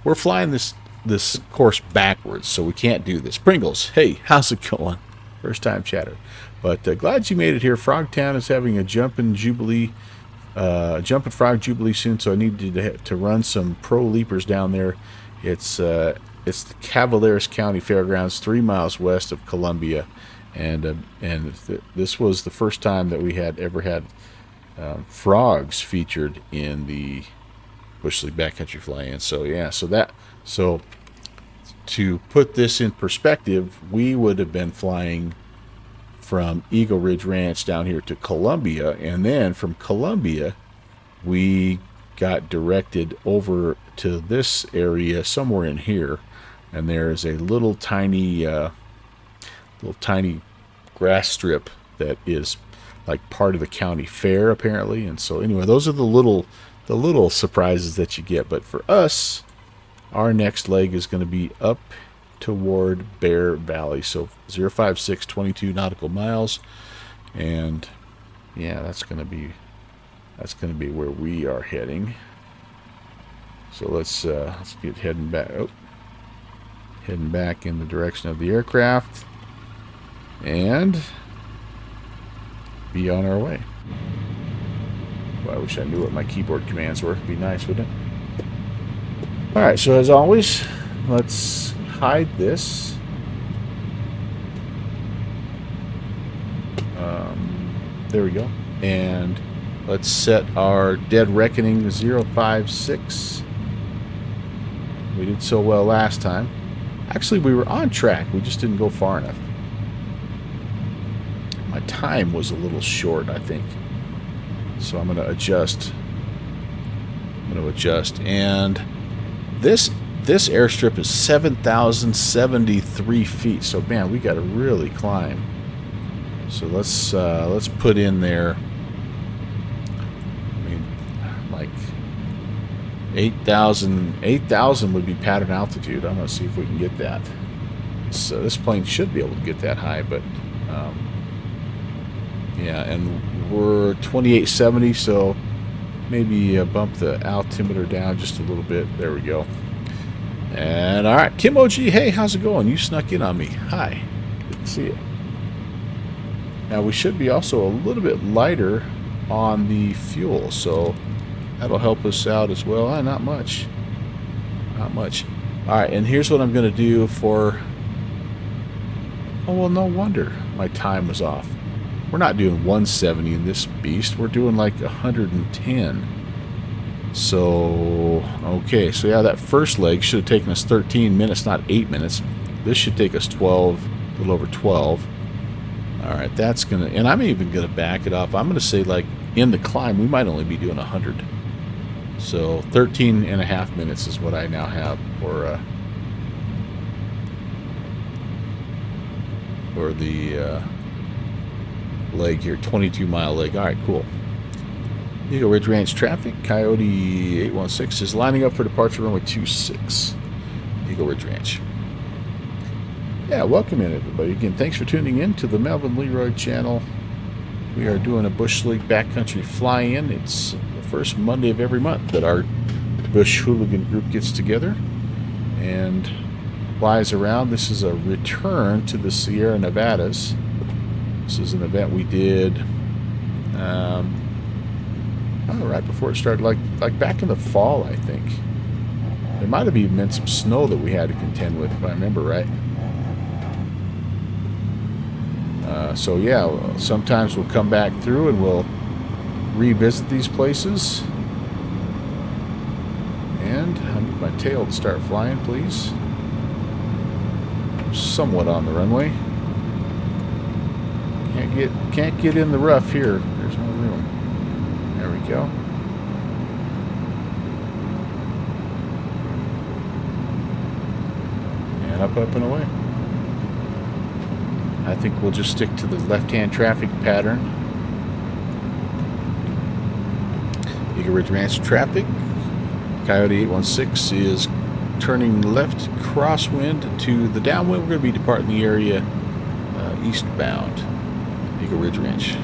we're flying this course backwards, so we can't do this. Pringles, hey, how's it going? First time chatter, but glad you made it here. Frogtown is having a jumping frog jubilee soon, so I needed to run some pro leapers down there. It's the Cavaliers County Fairgrounds, 3 miles west of Columbia, and this was the first time that we had ever had frogs featured in the Bush League Backcountry Fly-In. So yeah, so to put this in perspective, we would have been flying from Eagle Ridge Ranch down here to Columbia, and then from Columbia we got directed over to this area somewhere in here, and there is a little tiny grass strip that is like part of the county fair apparently. And so anyway, those are the little surprises that you get. But for us, our next leg is going to be up toward Bear Valley, so 056, 22 nautical miles, and yeah, that's going to be where we are heading. So let's get heading back in the direction of the aircraft and be on our way. Well, I wish I knew what my keyboard commands were. It'd be nice, wouldn't it? All right, so as always, let's hide this. There we go. And let's set our Dead Reckoning 056 We did so well last time. Actually, we were on track. We just didn't go far enough. My time was a little short, I think. So I'm going to adjust. And this airstrip is 7,073 feet. So, man, we got to really climb. So let's put in there. I mean, like 8,000 would be pattern altitude. I'm going to see if we can get that. So this plane should be able to get that high, but yeah, and we're 2870, so maybe bump the altimeter down just a little bit. There we go. And all right, Kim OG, hey, how's it going? You snuck in on me. Hi, good to see you. Now we should be also a little bit lighter on the fuel, so that'll help us out as well. Not much. Not much. All right, and here's what I'm going to do for... Oh, well, no wonder my time was off. We're not doing 170 in this beast. We're doing like 110. So, okay. So, yeah, that first leg should have taken us 13 minutes, not 8 minutes. This should take us 12, a little over 12. All right, that's going to... And I'm even going to back it off. I'm going to say, like, in the climb, we might only be doing 100. So 13 and a half minutes is what I now have for the leg here, 22-mile leg. All right, cool. Eagle Ridge Ranch traffic. Coyote 816 is lining up for departure runway 26. Eagle Ridge Ranch. Yeah, welcome in, everybody. Again, thanks for tuning in to the Melvin Leroy channel. We are doing a Bush League backcountry fly-in. It's the first Monday of every month that our Bush Hooligan group gets together and flies around. This is a return to the Sierra Nevadas. This is an event we did right before it started, like back in the fall, I think. There might have even been some snow that we had to contend with, if I remember right. So yeah, sometimes we'll come back through and we'll revisit these places. And I need my tail to start flying, please. Somewhat on the runway. Can't get in the rough here. There's no room. There we go. And up and away. I think we'll just stick to the left-hand traffic pattern. Eagle Ridge Ranch traffic. Coyote 816 is turning left crosswind to the downwind. We're going to be departing the area eastbound. Eagle Ridge Ranch.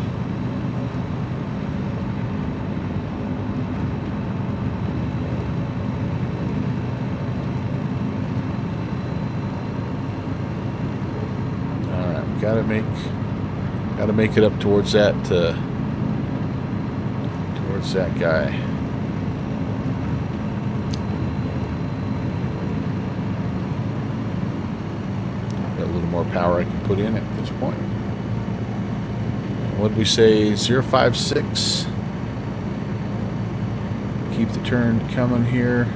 Gotta make it up towards that guy. Got a little more power I can put in at this point. What did we say? 056. Keep the turn coming here.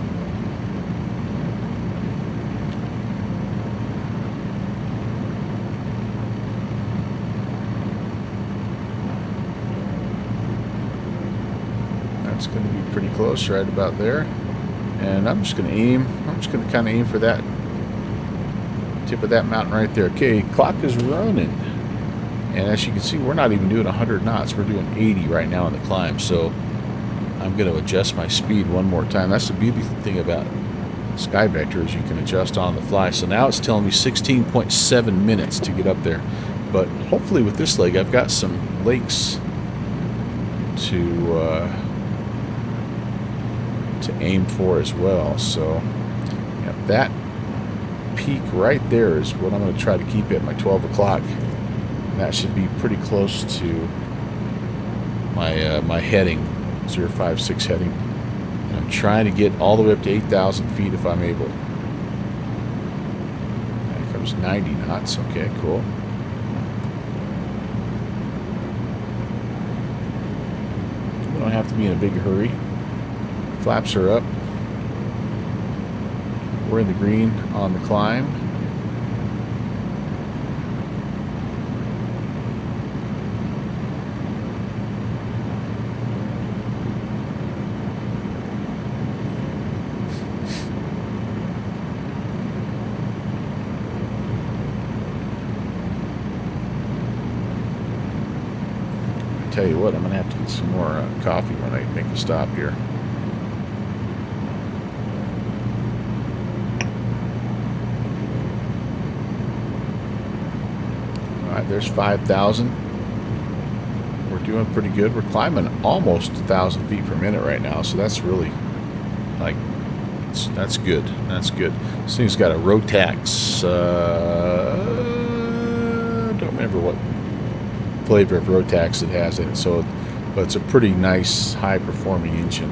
It's going to be pretty close, right about there. And I'm just going to aim. I'm just going to kind of aim for that tip of that mountain right there. Okay, clock is running. And as you can see, we're not even doing 100 knots. We're doing 80 right now on the climb. So I'm going to adjust my speed one more time. That's the beauty thing about Sky Vector is you can adjust on the fly. So now it's telling me 16.7 minutes to get up there. But hopefully with this leg, I've got some lakes to aim for as well. So yeah, that peak right there is what I'm going to try to keep at my 12 o'clock. That should be pretty close to my heading, 056 heading. And I'm trying to get all the way up to 8,000 feet if I'm able. That comes 90 knots. Okay, cool. We don't have to be in a big hurry. Flaps are up. we're in the green on the climb. Tell you what, I'm gonna have to get some more coffee when I make a stop here. All right, there's 5,000. We're doing pretty good. We're climbing almost 1,000 feet per minute right now, so that's really like that's good. That's good. This thing's got a Rotax. Don't remember what flavor of Rotax it has in it, so but it's a pretty nice high performing engine.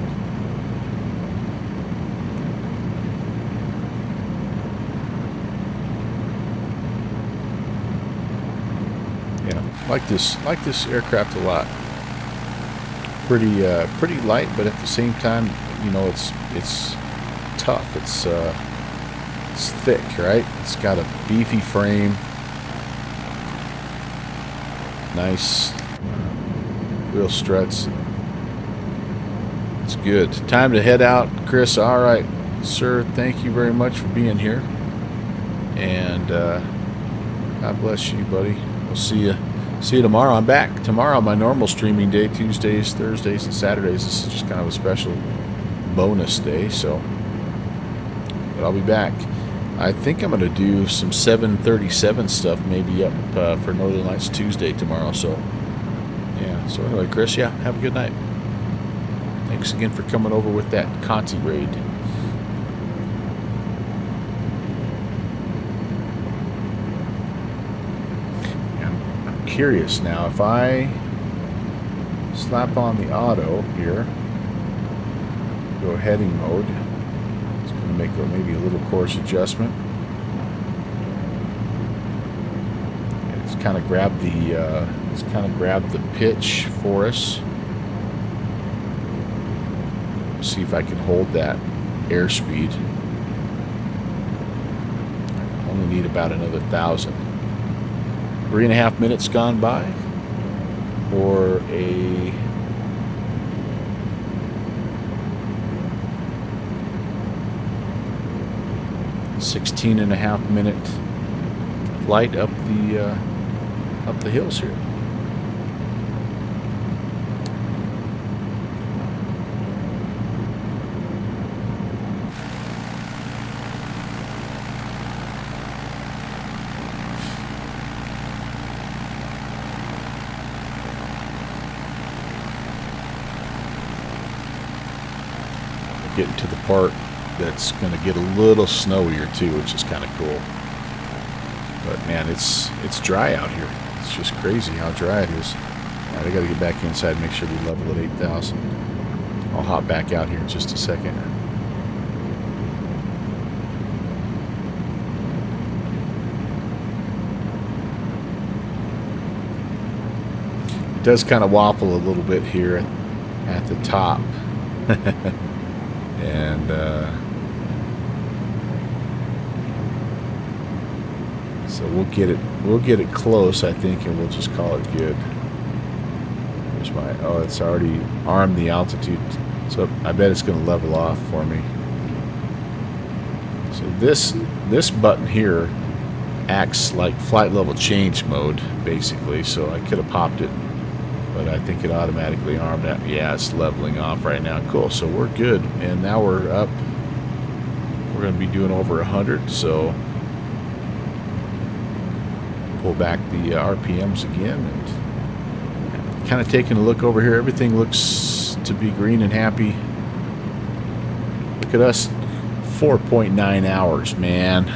Yeah, like this aircraft a lot. Pretty light, but at the same time, you know, it's tough. It's thick, right? It's got a beefy frame. Nice wheel struts. It's good. Time to head out, Chris. All right, sir. Thank you very much for being here, and God bless you, buddy. We'll see you tomorrow. I'm back tomorrow on my normal streaming day, Tuesdays, Thursdays, and Saturdays. This is just kind of a special bonus day, so but I'll be back. I think I'm going to do some 737 stuff maybe up for Northern Lights Tuesday tomorrow. So, yeah. So anyway, Chris, yeah, have a good night. Thanks again for coming over with that Conti raid. I'm curious now, if I slap on the auto here, go heading mode, make maybe a little course adjustment. And it's kind of grabbed the pitch for us. See if I can hold that airspeed. I only need about another 1,000. 3.5 minutes gone by, or a 16.5 minute flight up the hills here. Getting to the part that's going to get a little snowier too, which is kind of cool. But man, it's dry out here. It's just crazy how dry it is. All right, I got to get back inside and make sure we level at 8,000. I'll hop back out here in just a second. It does kind of waffle a little bit here at the top. And so we'll get it close, I think, and we'll just call it good. There's my, oh, it's already armed the altitude, so I bet it's going to level off for me. So this button here acts like flight level change mode, basically, so I could have popped it, but I think it automatically armed that. Yeah, it's leveling off right now. Cool, so we're good, and now we're up. We're going to be doing over 100, so pull back the RPMs again, and kind of taking a look over here. Everything looks to be green and happy. Look at us, 4.9 hours, man.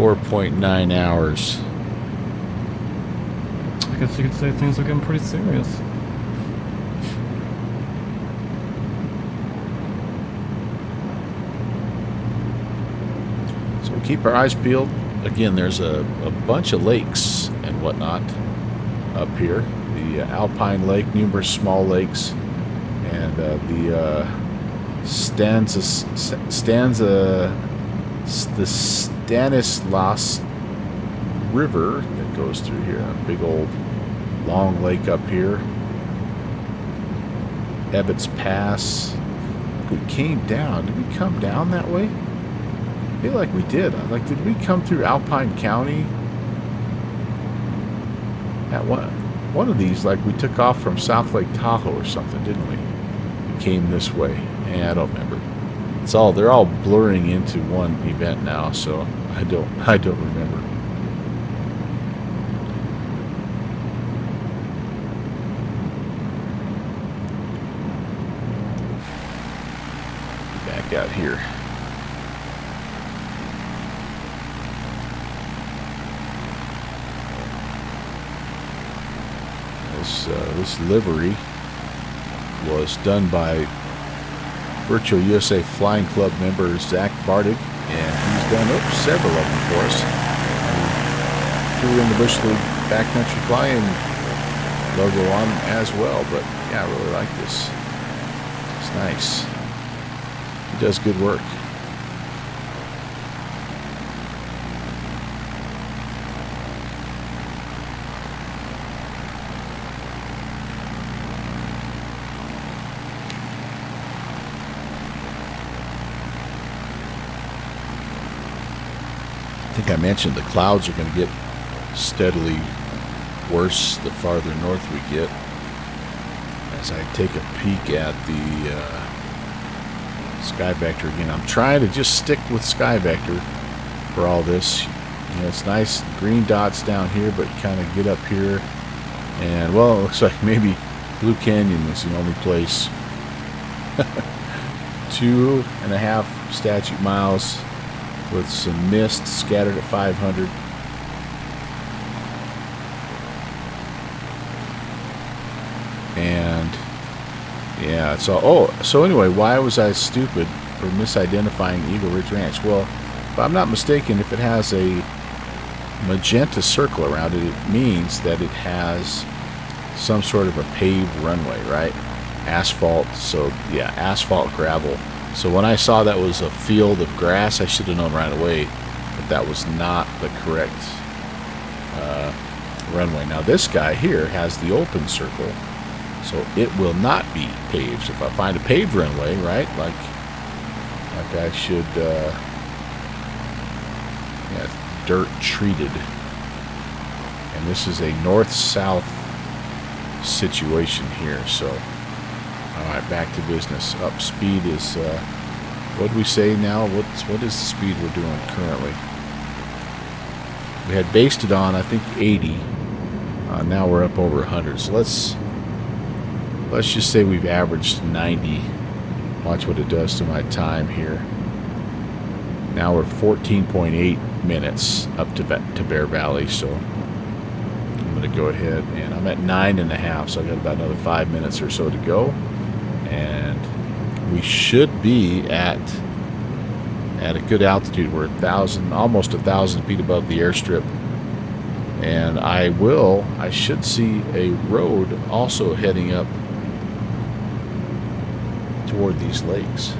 .9 hours. I guess you could say things are getting pretty serious. So we keep our eyes peeled. Again, there's a bunch of lakes and whatnot up here. the Alpine Lake, numerous small lakes, and the Stanislaus River that goes through here. A big old long lake up here. Ebbets Pass. We came down. Did we come down that way? I feel like we did. Like, did we come through Alpine County? At one of these, like we took off from South Lake Tahoe or something, didn't we? We came this way. I don't remember. They're all blurring into one event now, so I don't remember. Back out here. This livery was done by Virtual USA Flying Club member Zach Bartig, and he's done several of them for us. Threw in the Bush League Backcountry Flying logo on as well, but yeah, I really like this. It's nice. He does good work. I think I mentioned the clouds are going to get steadily worse the farther north we get. As I take a peek at the Sky Vector again, I'm trying to just stick with Sky Vector for all this. You know, it's nice green dots down here, but kind of get up here, and well, it looks like maybe Blue Canyon is the only place. 2.5 statute miles. With some mist scattered at 500. And yeah, so anyway, why was I stupid for misidentifying Eagle Ridge Ranch? Well, if I'm not mistaken, if it has a magenta circle around it, it means that it has some sort of a paved runway, right? Asphalt, so yeah, asphalt gravel. So when I saw that was a field of grass, I should have known right away that that was not the correct runway. Now this guy here has the open circle, so it will not be paved. So if I find a paved runway, right, like I should, yeah, dirt treated. And this is a north-south situation here, so. Alright, back to business. Up speed is, what do we say now? What is the speed we're doing currently? We had based it on, I think, 80. Now we're up over 100. So let's just say we've averaged 90. Watch what it does to my time here. Now we're 14.8 minutes up to Bear Valley, so I'm going to go ahead, and I'm at 9.5, so I've got about another 5 minutes or so to go. And we should be at a good altitude. We're almost 1,000 feet above the airstrip, and I should see a road also heading up toward these lakes.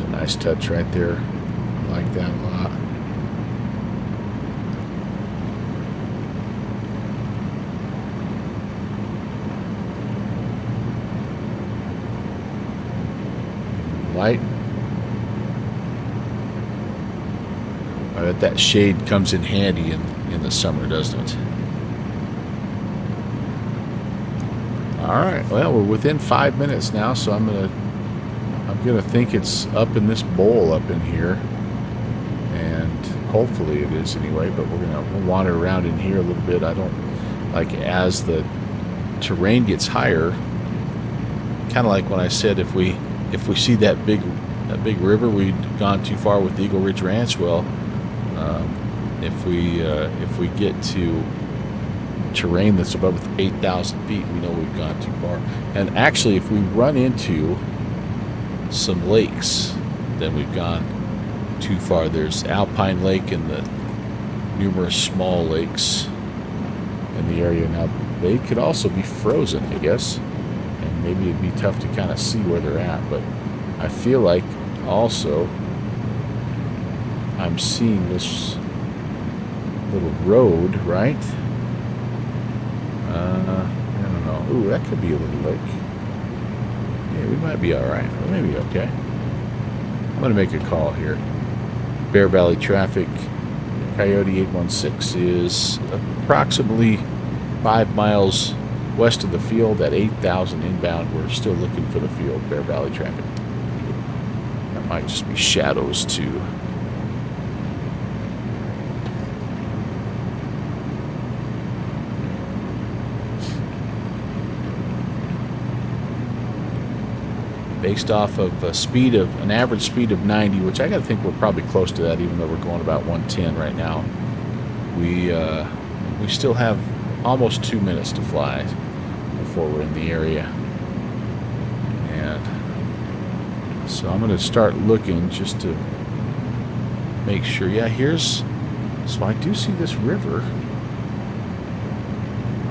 Nice touch right there. I like that a lot. Light. I bet that shade comes in handy in the summer, doesn't it? Alright, well, we're within 5 minutes now, so I'm gonna think it's up in this bowl up in here, and hopefully it is anyway, but we'll wander around in here a little bit. I don't like, as the terrain gets higher, kind of like when I said if we see that big that big river. We'd gone too far with Eagle Ridge Ranch. Well, if we get to terrain that's above 8,000 feet, we know we've gone too far. And actually, if we run into some lakes, then we've gone too far. There's Alpine Lake and the numerous small lakes in the area. Now, they could also be frozen, I guess, and maybe it'd be tough to kind of see where they're at, but I feel like also I'm seeing this little road, right? I don't know. Ooh, that could be a little lake. Yeah, we might be all right. We may be okay. I'm going to make a call here. Bear Valley traffic, Coyote 816 is approximately 5 miles west of the field at 8,000 inbound. We're still looking for the field, Bear Valley traffic. That might just be shadows too. Based off of an average speed of 90, which I gotta think we're probably close to that, even though we're going about 110 right now. We still have almost 2 minutes to fly before we're in the area, and so I'm gonna start looking just to make sure. Yeah, so I do see this river.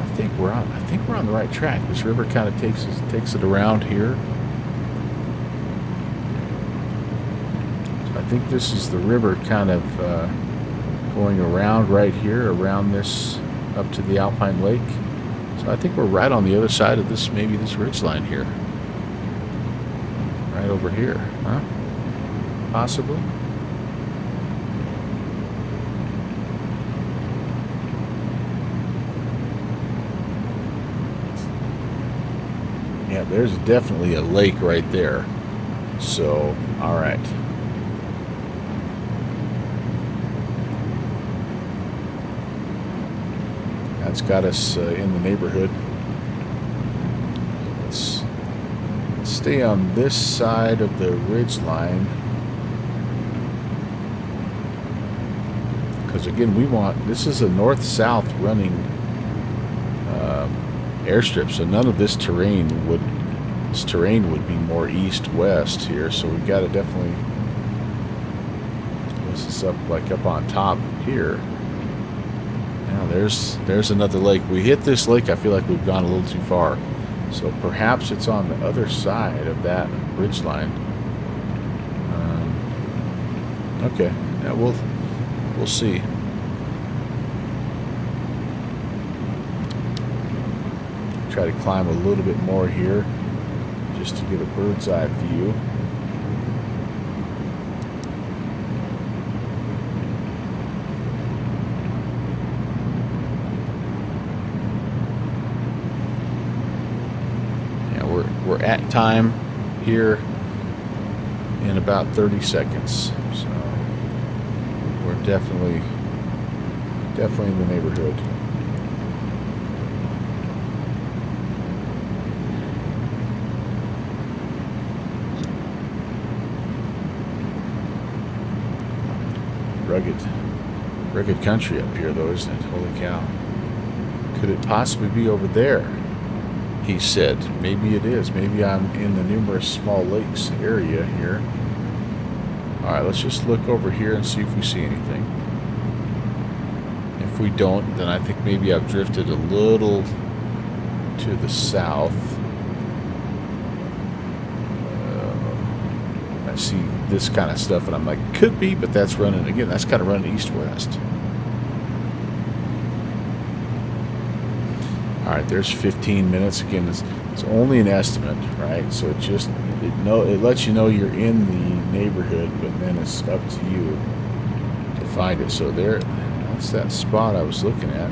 I think we're on the right track. This river kind of takes it around here. I think this is the river kind of going around right here, around this, up to the Alpine Lake. So I think we're right on the other side of this, maybe this ridgeline here. Right over here, huh? Possibly. Yeah, there's definitely a lake right there. So, all right. That's got us in the neighborhood. Let's stay on this side of the ridge line, because again, this is a north-south running airstrip, so none of this terrain would be more east-west here. So we've got to definitely, this is up on top here. Now there's another lake. We hit this lake, I feel like we've gone a little too far. So perhaps it's on the other side of that ridge line. Okay, yeah, we'll see. Try to climb a little bit more here just to get a bird's eye view. We're at time here in about 30 seconds, so we're definitely in the neighborhood. Rugged country up here, though, isn't it? Holy cow! Could it possibly be over there? He said, maybe it is. Maybe I'm in the numerous small lakes area here. Alright, let's just look over here and see if we see anything. If we don't, then I think maybe I've drifted a little to the south. I see this kind of stuff and I'm like, could be, but that's running, again, that's kind of running east-west. All right, there's 15 minutes. Again, it's only an estimate, right? So it lets you know you're in the neighborhood, but then it's up to you to find it. So that's that spot I was looking at.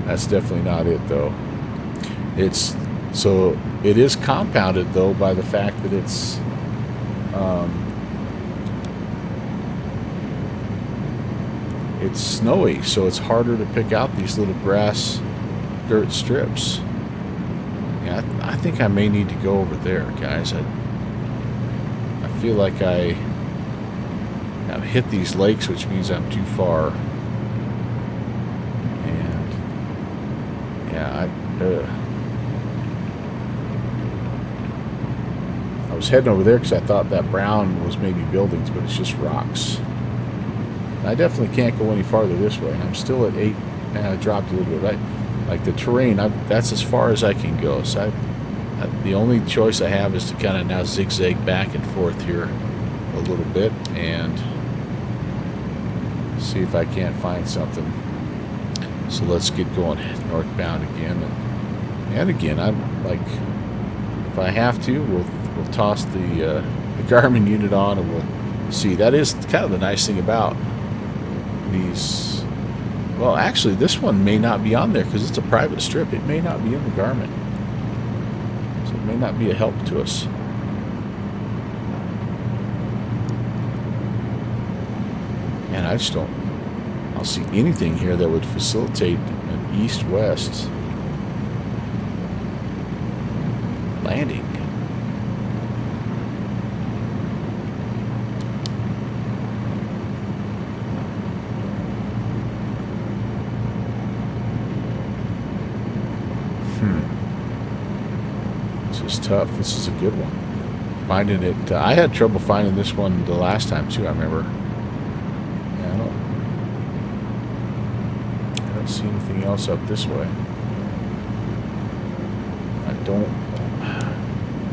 That's definitely not it, though. It is compounded, though, by the fact that it's snowy, so it's harder to pick out these little grass dirt strips. Yeah, I think I may need to go over there, guys. I feel like I have hit these lakes, which means I'm too far. And yeah, I was heading over there because I thought that brown was maybe buildings, but it's just rocks. I definitely can't go any farther this way. I'm still at 8, and I dropped a little bit. Like the terrain, that's as far as I can go. So the only choice I have is to kind of now zigzag back and forth here a little bit and see if I can't find something. So let's get going northbound again. And again, I'm like, if I have to, we'll toss the Garmin unit on and we'll see. That is kind of the nice thing about these. Well, actually, this one may not be on there because it's a private strip. It may not be in the Garmin. So it may not be a help to us. And I just don't see anything here that would facilitate an east-west landing. This is tough. This is a good one. Finding it, I had trouble finding this one the last time too, I remember. Yeah, I don't see anything else up this way.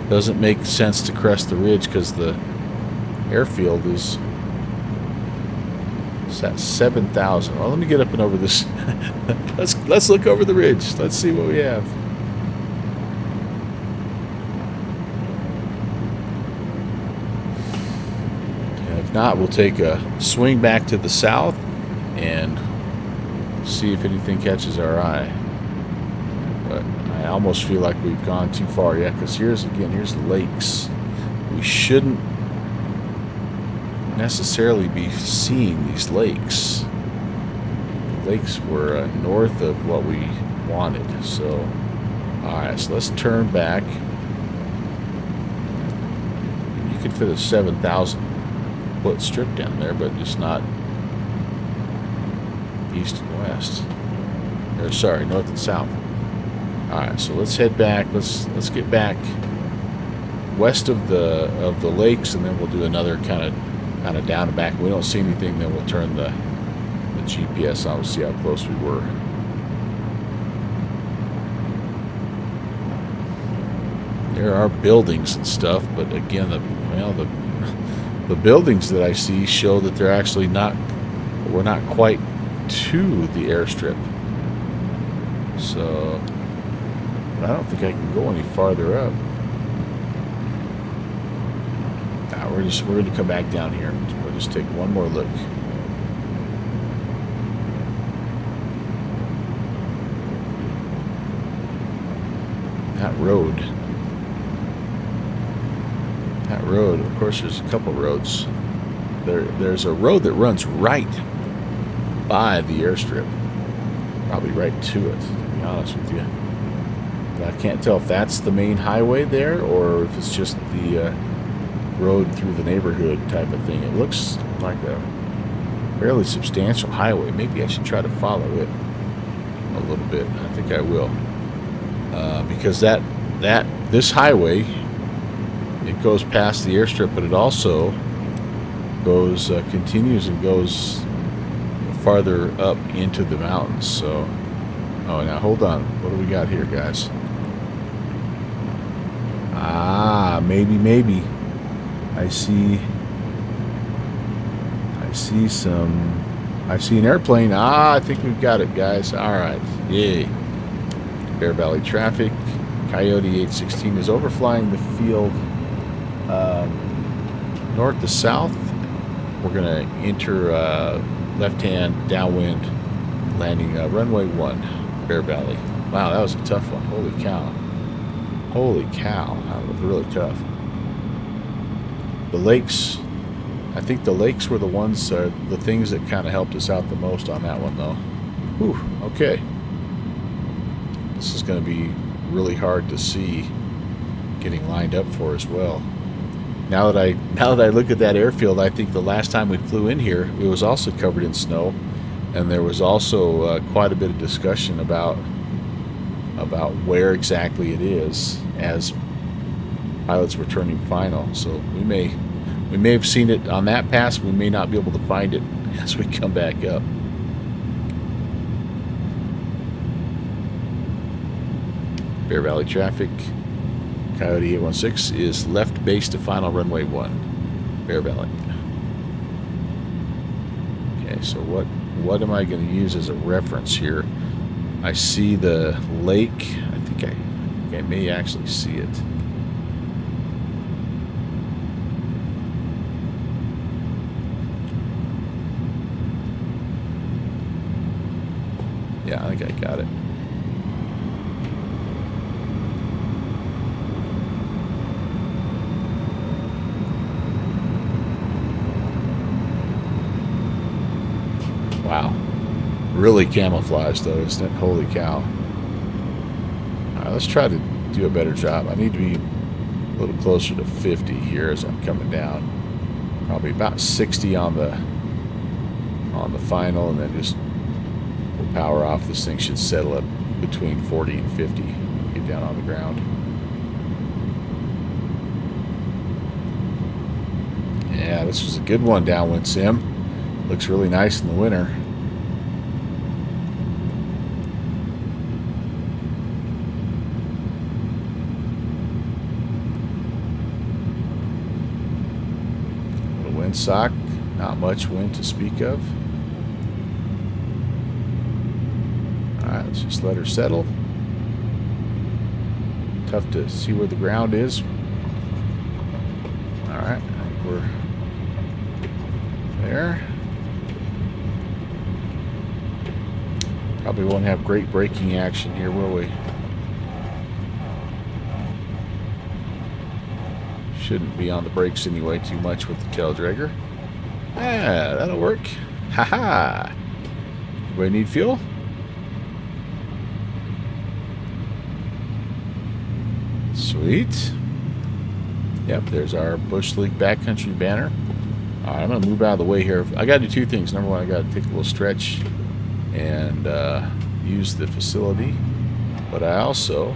Doesn't make sense to crest the ridge because the airfield is at 7,000. Well, let me get up and over this. let's look over the ridge. Let's see what we have. And if not, we'll take a swing back to the south and see if anything catches our eye. But I almost feel like we've gone too far yet, because here's the lakes. We shouldn't necessarily be seeing these lakes. The lakes were north of what we wanted. So, alright, so let's turn back. You could fit a 7,000 foot strip down there, but just not east and west. Or sorry, north and south. Alright, so let's head back. Let's get back west of the lakes, and then we'll do another kind of down and back. If we don't see anything, then we'll turn the GPS on. We'll see how close we were. There are buildings and stuff, but again, the buildings that I see show that they're actually we're not quite to the airstrip. So I don't think I can go any farther up. We're going to come back down here. We'll just take one more look. That road, of course, there's a couple roads. There's a road that runs right by the airstrip. Probably right to it, to be honest with you. But I can't tell if that's the main highway there or if it's just the road through the neighborhood type of thing. It looks like a fairly substantial highway. Maybe I should try to follow it a little bit. I think I will, because this highway, it goes past the airstrip, but it also goes continues and goes farther up into the mountains. So, oh, now hold on. What do we got here, guys? Maybe. I see an airplane. I think we've got it, guys. All right. Yay. Bear Valley traffic. Coyote 816 is overflying the field north to south. We're going to enter left-hand downwind landing runway 1, Bear Valley. Wow, that was a tough one. Holy cow. That was really tough. The lakes, I think the lakes were the things that kind of helped us out the most on that one, though. Whew, okay. This is going to be really hard to see getting lined up for as well. Now that I look at that airfield, I think the last time we flew in here, it was also covered in snow, and there was also quite a bit of discussion about where exactly it is as pilots were turning final. So we may have seen it on that pass. We may not be able to find it as we come back up. Bear Valley traffic. Coyote 816 is left base to final runway 1. Bear Valley. Okay, so what am I going to use as a reference here? I see the lake. I think I may actually see it. Yeah, I think I got it. Wow. Really camouflaged though, isn't it? Holy cow. Alright, let's try to do a better job. I need to be a little closer to 50 here as I'm coming down. Probably about 60 on the final, and then just we'll power off. This thing should settle up between 40 and 50. Get down on the ground. Yeah, this was a good one, downwind sim. Looks really nice in the winter. Little windsock, not much wind to speak of. Alright, let's just let her settle. Tough to see where the ground is. Alright, I think we're there. Probably won't have great braking action here, will we? Shouldn't be on the brakes anyway too much with the tail dragger. Yeah, that'll work. Haha. Anybody need fuel? Sweet. Yep, there's our Bush League backcountry banner. Alright, I'm gonna move out of the way here. I gotta do two things. Number one, I gotta take a little stretch and use the facility, but I also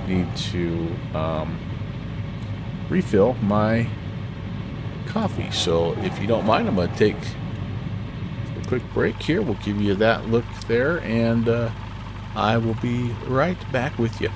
need to refill my coffee. So if you don't mind, I'm going to take a quick break here. We'll give you that look there, and I will be right back with you.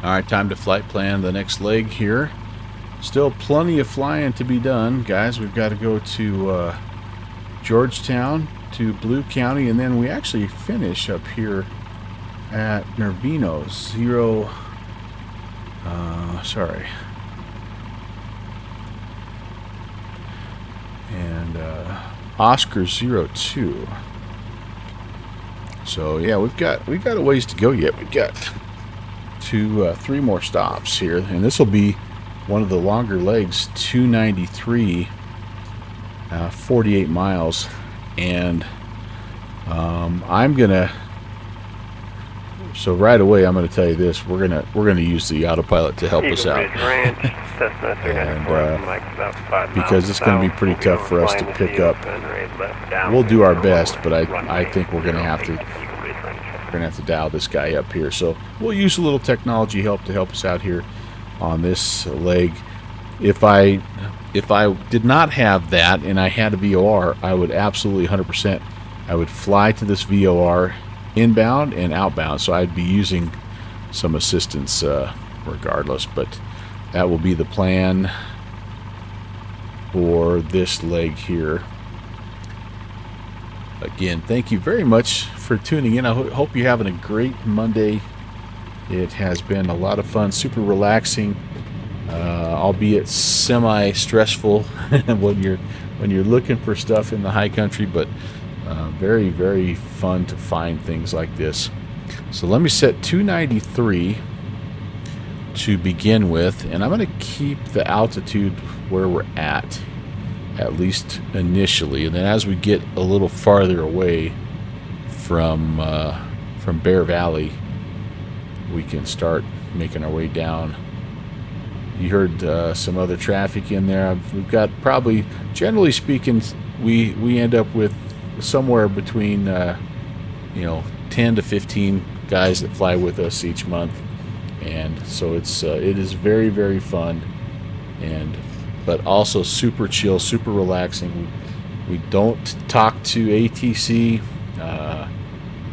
All right, time to flight plan the next leg here. Still plenty of flying to be done, guys. We've got to go to Georgetown, to Blue County, and then we actually finish up here at Nervino, and Oscar 02. So yeah, we've got a ways to go yet. We've got three more stops here, and this will be one of the longer legs, 293, 48 miles, and I'm gonna. So right away, I'm going to tell you this: we're gonna use the autopilot to help us out, and because it's going to be pretty tough for us to pick up. We'll do our best, but I think we're going to have to dial this guy up here. So we'll use a little technology help to help us out here on this leg. If I did not have that and I had a VOR, I would absolutely 100%. I would fly to this VOR inbound and outbound, so I'd be using some assistance regardless, but that will be the plan for this leg here. Again, thank you very much for tuning in. I hope you're having a great Monday. It has been a lot of fun, super relaxing, albeit semi-stressful when you're looking for stuff in the high country, but very, very fun to find things like this. So let me set 293 to begin with, and I'm going to keep the altitude where we're at least initially, and then as we get a little farther away from Bear Valley, we can start making our way down. You heard some other traffic in there. We've got probably, generally speaking, we end up with somewhere between 10 to 15 guys that fly with us each month, and so it is very, very fun, but also super chill, super relaxing. We don't talk to ATC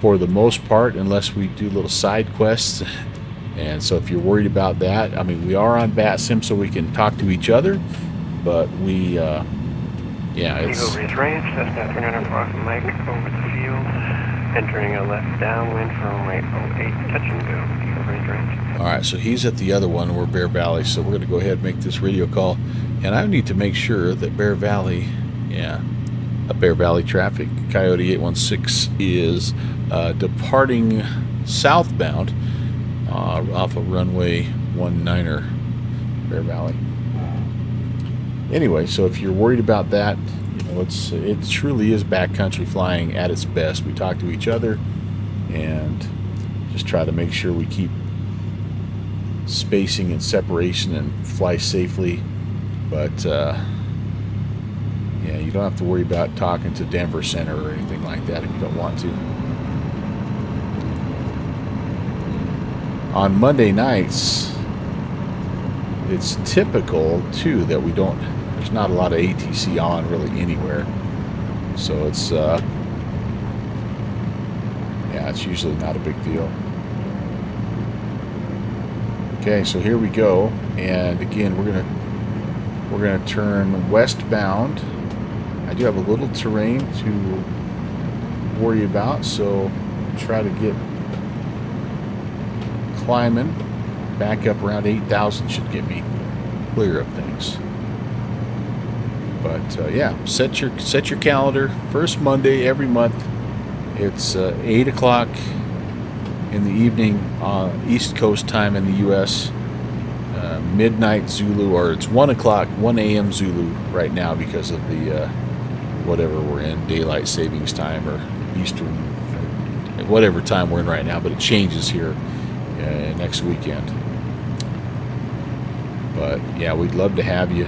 for the most part unless we do little side quests, and so if you're worried about that, I mean, we are on VATSIM so we can talk to each other, but we yeah, it's Eagle Ridge Ranch, that's now 300 across Mike over the field, entering a left downwind for runway 08, touch and go, Eagle Ridge Ranch. Alright, so he's at the other one, we're Bear Valley, so we're going to go ahead and make this radio call, and I need to make sure that Bear Valley, Bear Valley traffic, Coyote 816 is departing southbound off of runway 19er, Bear Valley. Anyway, so if you're worried about that, it truly is backcountry flying at its best. We talk to each other and just try to make sure we keep spacing and separation and fly safely. But you don't have to worry about talking to Denver Center or anything like that if you don't want to. On Monday nights, it's typical too that there's not a lot of ATC on really anywhere, so it's it's usually not a big deal. Okay, so here we go, and again we're gonna turn westbound. I do have a little terrain to worry about, so try to get climbing back up around 8,000 should get me clear of things. But set your calendar. First Monday every month. It's 8 o'clock in the evening East Coast time in the U.S. Midnight Zulu, or it's 1 a.m. Zulu right now because of the whatever we're in, daylight savings time or Eastern, whatever time we're in right now. But it changes here next weekend. But yeah, we'd love to have you.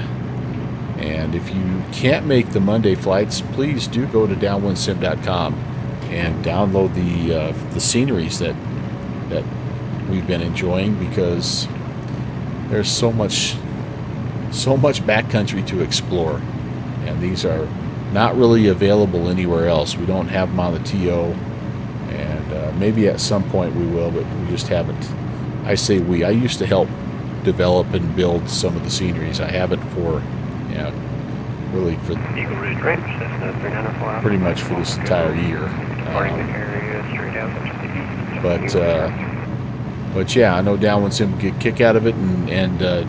And if you can't make the Monday flights, please do go to downwindsim.com and download the sceneries that we've been enjoying, because there's so much backcountry to explore, and these are not really available anywhere else. We don't have them on the TO, and maybe at some point we will, but we just haven't I say we. I used to help develop and build some of the sceneries. I haven't for, really for Eagle Ridge Range, Cessna 394. pretty much for this entire year. Departing the area straight out to the east. But yeah, I know Downwind Sim would get a kick out of it, and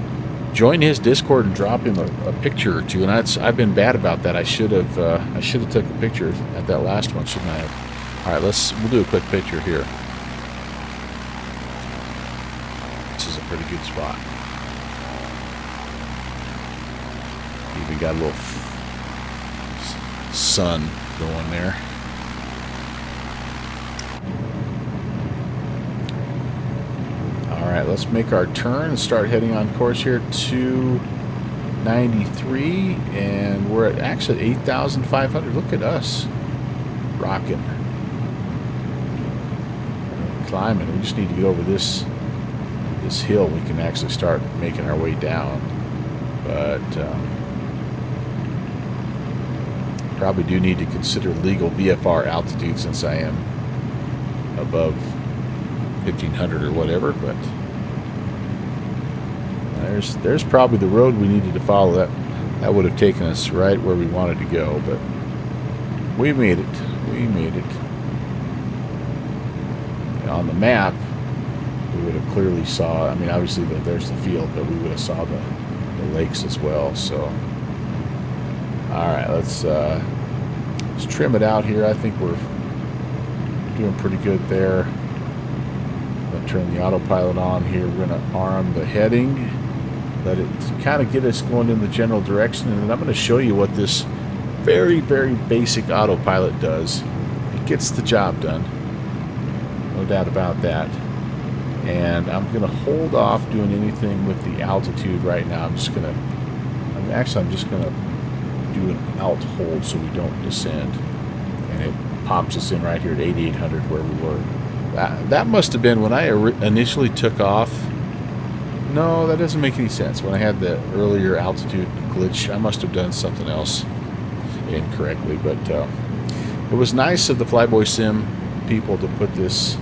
join his Discord and drop him a picture or two. And I've been bad about that. I should have took a picture at that last one, shouldn't I have? All right, we'll do a quick picture here. This is a pretty good spot. Even got a little sun going there. All right, let's make our turn and start heading on course here to 93, and we're at actually 8,500. Look at us rocking, climbing. We just need to get over this hill. We can actually start making our way down, but probably do need to consider legal VFR altitude since I am above 1,500 or whatever. But there's probably the road we needed to follow. That would have taken us right where we wanted to go, but we made it. We made it. And on the map, we would have clearly saw, I mean, obviously there's the field, but we would have saw the lakes as well. So all right, let's trim it out here. I think we're doing pretty good there. I'll turn the autopilot on here. We're going to arm the heading, let it kind of get us going in the general direction, and then I'm going to show you what this very, very basic autopilot does. It gets the job done, no doubt about that. And I'm going to hold off doing anything with the altitude right now. I'm just going to do an alt hold so we don't descend, and it pops us in right here at 8,800 where we were. That must have been when I initially took off. No, that doesn't make any sense. When I had the earlier altitude glitch, I must have done something else incorrectly, but it was nice of the Flyboy Sim people to put this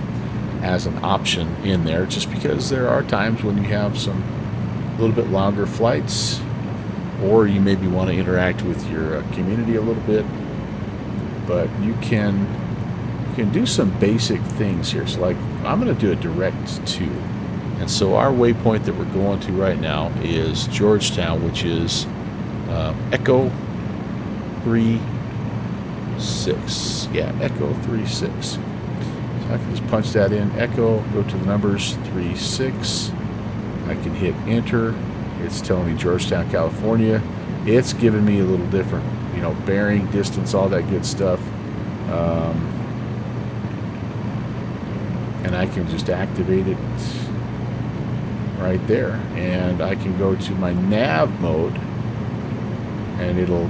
as an option in there, just because there are times when you have some little bit longer flights, or you maybe want to interact with your community a little bit, but you can do some basic things here. So like, I'm going to do a direct to, and so our waypoint that we're going to right now is Georgetown, which is Echo 36. Yeah, Echo 36. So I can just punch that in, Echo, go to the numbers 36. I can hit enter. It's telling me Georgetown, California. It's giving me a little different, bearing, distance, all that good stuff. And I can just activate it right there. And I can go to my nav mode, and it'll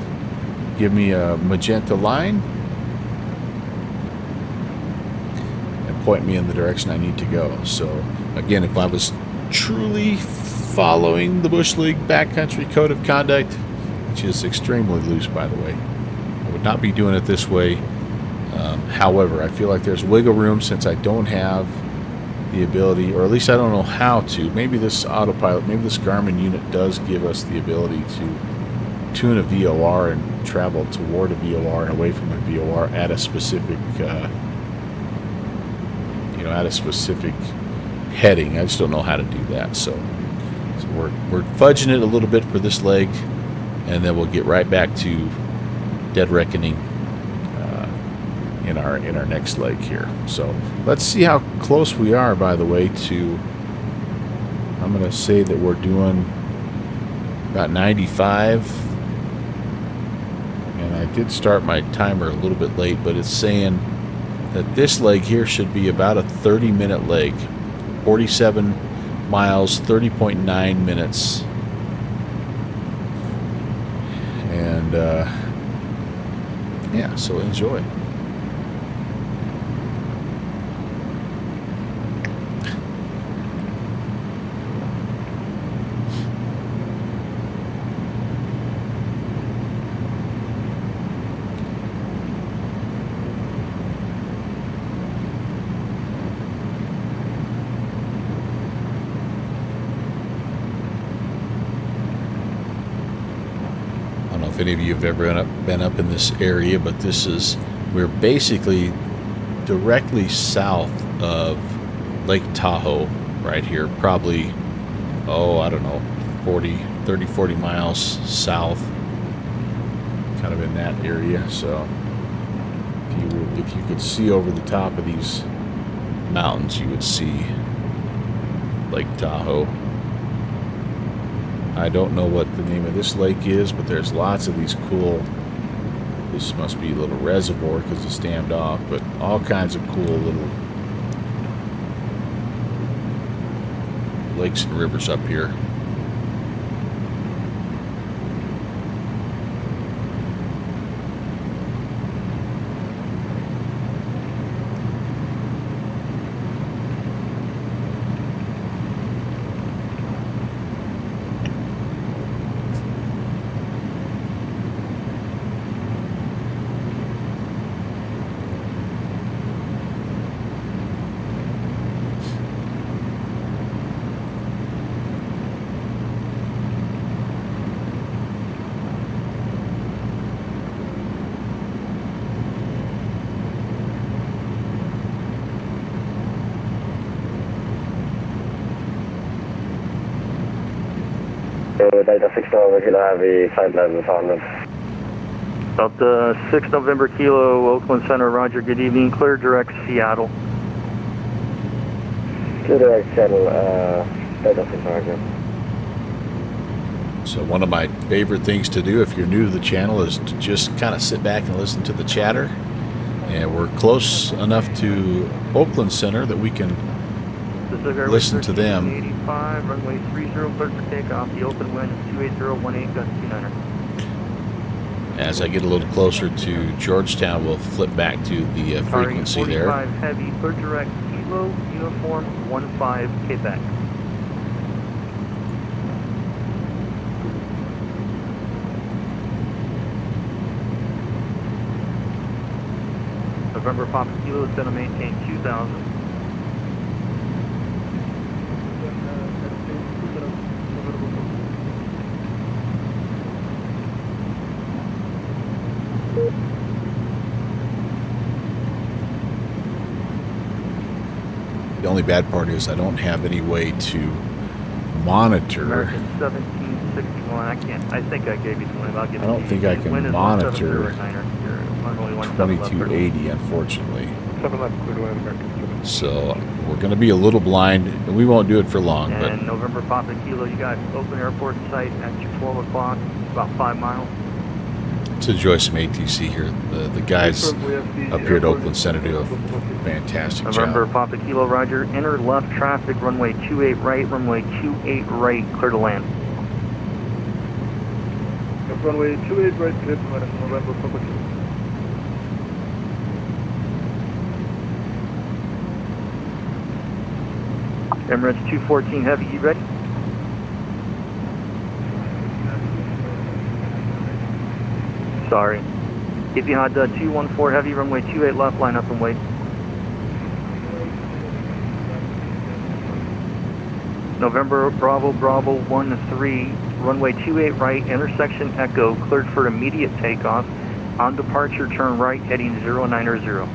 give me a magenta line and point me in the direction I need to go. So again, if I was truly following the Bush League Backcountry Code of Conduct, which is extremely loose, by the way, I would not be doing it this way. However, I feel like there's wiggle room since I don't have the ability, or at least I don't know how to. Maybe this autopilot, maybe this Garmin unit does give us the ability to tune a VOR and travel toward a VOR and away from a VOR at a specific, at a specific heading. I just don't know how to do that. So we're fudging it a little bit for this leg, and then we'll get right back to Dead Reckoning in our next leg here. So let's see how close we are, by the way, to, I'm going to say that we're doing about 95, and I did start my timer a little bit late, but it's saying that this leg here should be about a 30-minute leg, 47 miles, 30.9 minutes, and yeah, so enjoy. any of you have ever been up in this area, but we're basically directly south of Lake Tahoe right here. Probably, I don't know, 30, 40 miles south, kind of in that area. So if you could see over the top of these mountains, you would see Lake Tahoe. I don't know what the name of this lake is, but there's lots of these cool, this must be a little reservoir because it's dammed off, but all kinds of cool little lakes and rivers up here. Delta 6 November Kilo Heavy, side level autonomous. Delta 6 November Kilo, Oakland Center, roger, good evening, clear direct Seattle. Clear direct Seattle, Delta 6 roger. So one of my favorite things to do if you're new to the channel is to just kind of sit back and listen to the chatter. And we're close enough to Oakland Center that we can listen to them. 85, runway 30, clear for takeoff. The open wind is 28018, gust 29er. As I get a little closer to Georgetown, we'll flip back to the frequency there. 45 heavy, clear direct, Kilo, uniform 15, Quebec. November Papa Kilo is going to maintain 2000. The only bad part is I don't have any way to monitor. American 1761. I think I gave you the one. I'll give it to you. I don't think I can monitor 2280, unfortunately. So we're going to be a little blind, and we won't do it for long. And but November Papa Kilo, you got Oakland Airport site at 12 o'clock, about 5 miles. to enjoy some ATC here. The guys up here at Oakland Center do a fantastic November job. Papa Kilo, roger. Enter left traffic, runway 28 right, runway 28 right, clear to land. Runway 28 right, clear to land, November Papa Kilo. Emirates 214 Heavy, you ready? Sorry. Etihad 214 Heavy, runway 28 left, line up and wait. November Bravo 13, runway 28 right, intersection Echo, cleared for immediate takeoff. On departure, turn right, heading 090.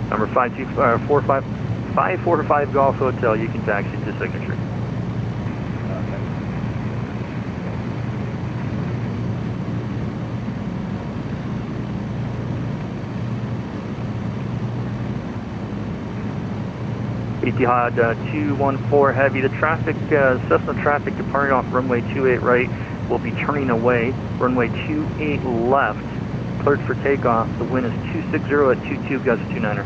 Number 545 Golf Hotel, you can taxi to signature. Etihad 214 Heavy, the traffic, Cessna traffic departing off runway 28 right will be turning away. Runway 28 left, cleared for takeoff. The wind is 260 at 22, gust 29er.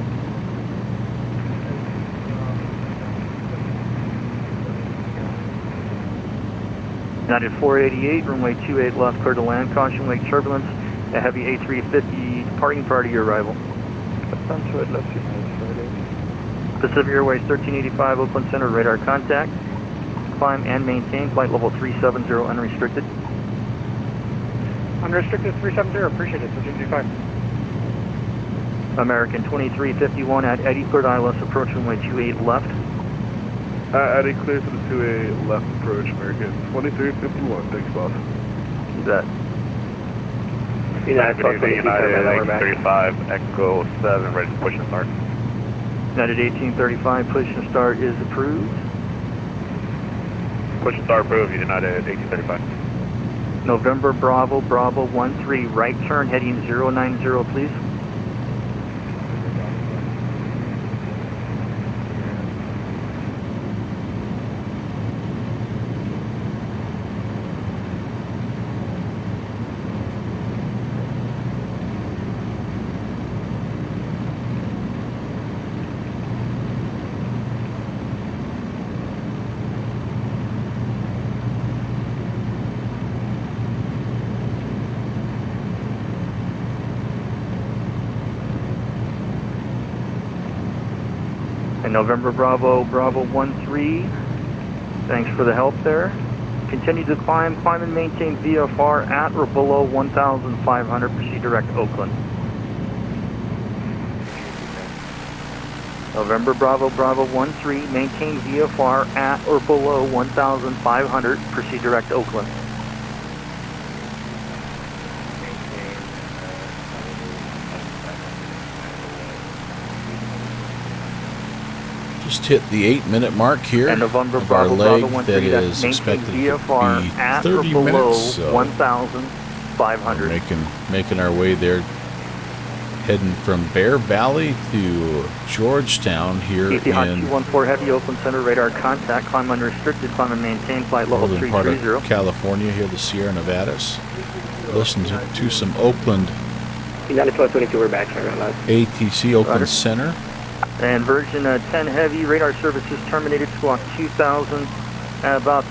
United 488, runway 28 left, clear to land. Caution wake turbulence. A heavy A350 departing prior to your arrival. Pacific Airways 1385, Oakland Center, radar contact. Climb and maintain, flight level 370 unrestricted. Unrestricted 370, appreciate it, 225. American 2351 at Eddie, cleared ILS approach runway 28 left. Eddie, clear to the 28 left approach, American 2351, thanks, boss. You bet. United 1835, Echo 7, ready to push and start. United 1835, push and start is approved. Push and start approved, United 1835. November Bravo, Bravo 13, right turn heading 090, please. And November Bravo, Bravo 13, thanks for the help there. Continue to climb and maintain VFR at or below 1,500, proceed direct Oakland. November Bravo, Bravo 13, maintain VFR at or below 1,500, proceed direct Oakland. Just hit the 8-minute mark here And November of our Bravo, leg Bravo 13, that that's is maintain expected VFR to be at or 30 below minutes. So 1,500. making our way there, heading from Bear Valley to Georgetown here KT in Hot 214 Heavy, Oakland Center, radar contact, climb unrestricted, climb and maintain, flight level northern part of 330. California, here the Sierra Nevadas. Listen to some Oakland United 1222, we're back, sorry about that. ATC Oakland Roger. Center. And version 10 Heavy, radar services terminated, squawk 2000, about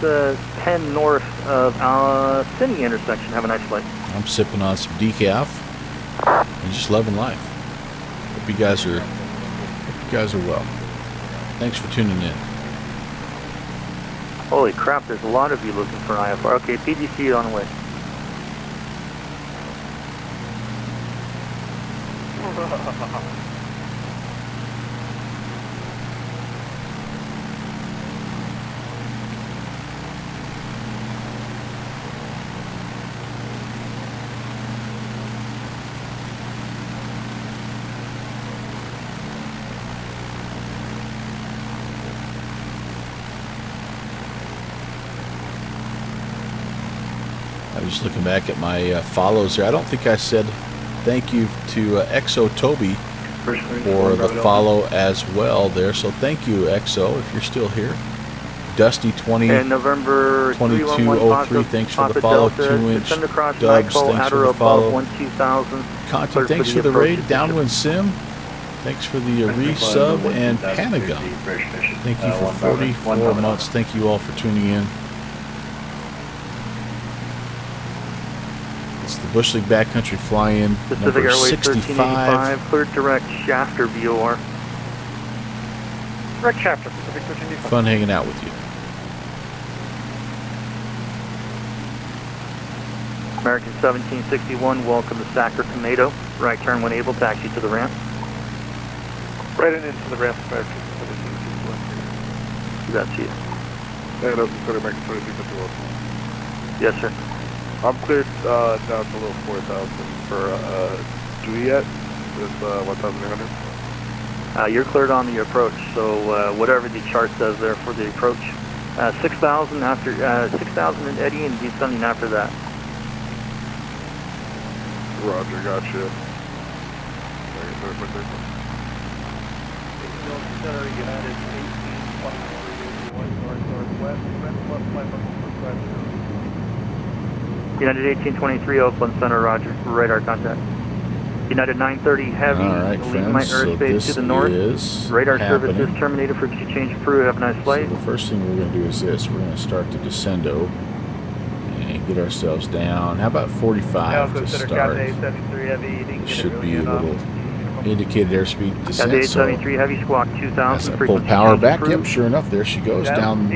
10 north of Finney intersection. Have a nice flight. I'm sipping on some decaf and just loving life. Hope you guys are well. Thanks for tuning in. Holy crap, there's a lot of you looking for an IFR. Okay, PDC on the way. I was looking back at my follows there. I don't think I said thank you to Exo Toby for the follow as well there. So thank you, Exo, if you're still here. Dusty 20 And November 2203, thanks for the follow. 2-inch Dubs, thanks for the follow. 2000. Content, thanks for the raid. Downwind Sim, thanks for the resub. And Panagon, thank you for 44 months. Thank you all for tuning in. It's the Bush League Backcountry Fly-In, Pacific number Airways 65. 1385, cleared direct Shafter VOR. Direct Chapter, Pacific 1385. Fun hanging out with you. American 1761, welcome to Sacker Tomato. Right turn when able, taxi to the ramp. Right into the ramp, American 1761. That's you. And that's the American 2351. Yes, sir. I'm cleared down below 4,000 for Juliet with 1,800. You're cleared on the approach, so whatever the chart says there for the approach. 6,000 after 6,000 in Eddie and descending after that. Roger, gotcha. United 1823, Oakland Center, roger. Radar contact. United 930 Heavy, All right, leaving my friends, so airspace this to the north. is Radar happening. services terminated, frequency change approved. Have a nice So flight. the first thing we're going to do is this. We're going to start the descendo and get ourselves down. How about 45 to start? Should be a little indicated airspeed United descent. So 873 Heavy, squawk 2000. as I pull frequency power change back, approved. yep, sure enough, there she goes down the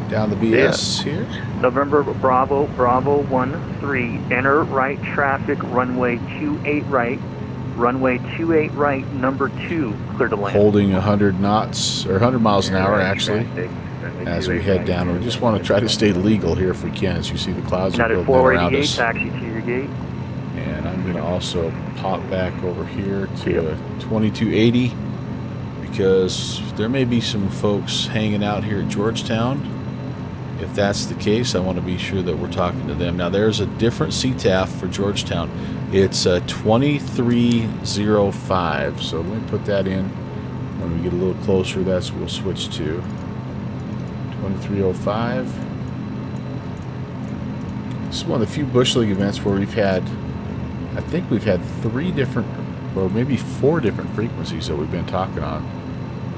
down the BS here. November Bravo 13, enter right traffic, runway 28 right, runway 28 right, number 2, clear to land. Holding 100 knots, or 100 miles an hour actually, as we head down. We just want to try to stay legal here if we can. As you see, the clouds are United building around 488, us. taxi to your gate. And I'm going to also pop back over here to a 2280 because there may be some folks hanging out here at Georgetown. If that's the case, I want to be sure that we're talking to them. Now, there's a different CTAF for Georgetown. It's 2305. So let me put that in. When we get a little closer, that's what we'll switch to. 2305. This is one of the few Bush League events where we've had, I think we've had 3 different, or maybe 4 different frequencies that we've been talking on.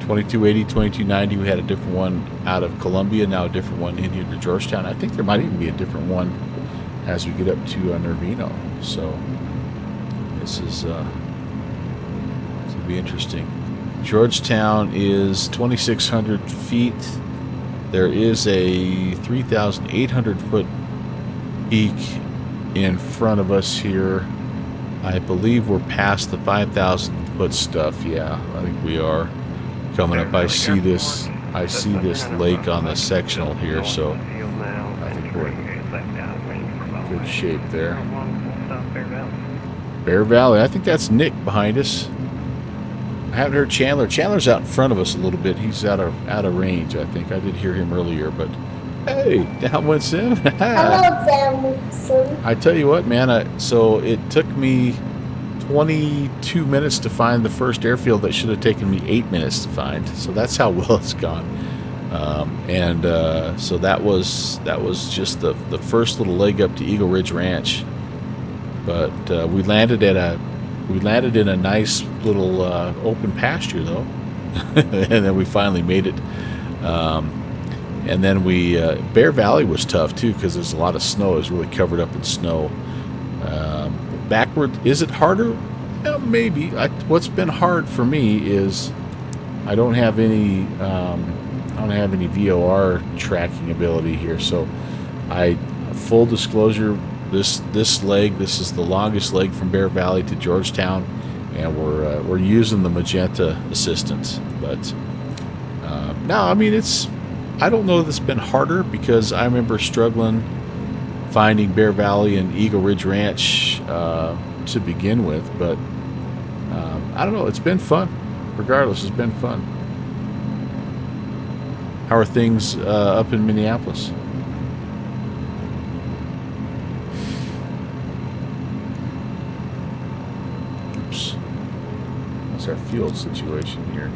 2280, 2290, we had a different one out of Columbia, now a different one in here to Georgetown. I think there might even be a different one as we get up to Nervino. So this is going to be interesting. Georgetown is 2,600 feet. There is a 3,800 foot peak in front of us here. I believe we're past the 5,000 foot stuff. Yeah, I think we are coming up. I see this lake on the sectional here, so I think we're in good shape there. Bear Valley. I think that's Nick behind us. I haven't heard Chandler. Chandler's out in front of us a little bit. He's out of range, I think. I did hear him earlier, but hey, downwind sim. Hello, Sam. I tell you what, man. So it took me 22 minutes to find the first airfield that should have taken me 8 minutes to find. So that's how well it's gone. So that was just the first little leg up to Eagle Ridge Ranch. But we landed in a nice little open pasture though, and then we finally made it. And then Bear Valley was tough too because there's a lot of snow. It was really covered up in snow. Backward, is it harder? Well, maybe. What's been hard for me is I don't have any VOR tracking ability here. So full disclosure, this leg, this is the longest leg from Bear Valley to Georgetown, and we're using the Magenta assistance. But no, I mean I don't know that it's been harder because I remember struggling finding Bear Valley and Eagle Ridge Ranch to begin with, but I don't know. It's been fun. Regardless, it's been fun. How are things up in Minneapolis? Oops. What's our fuel situation here?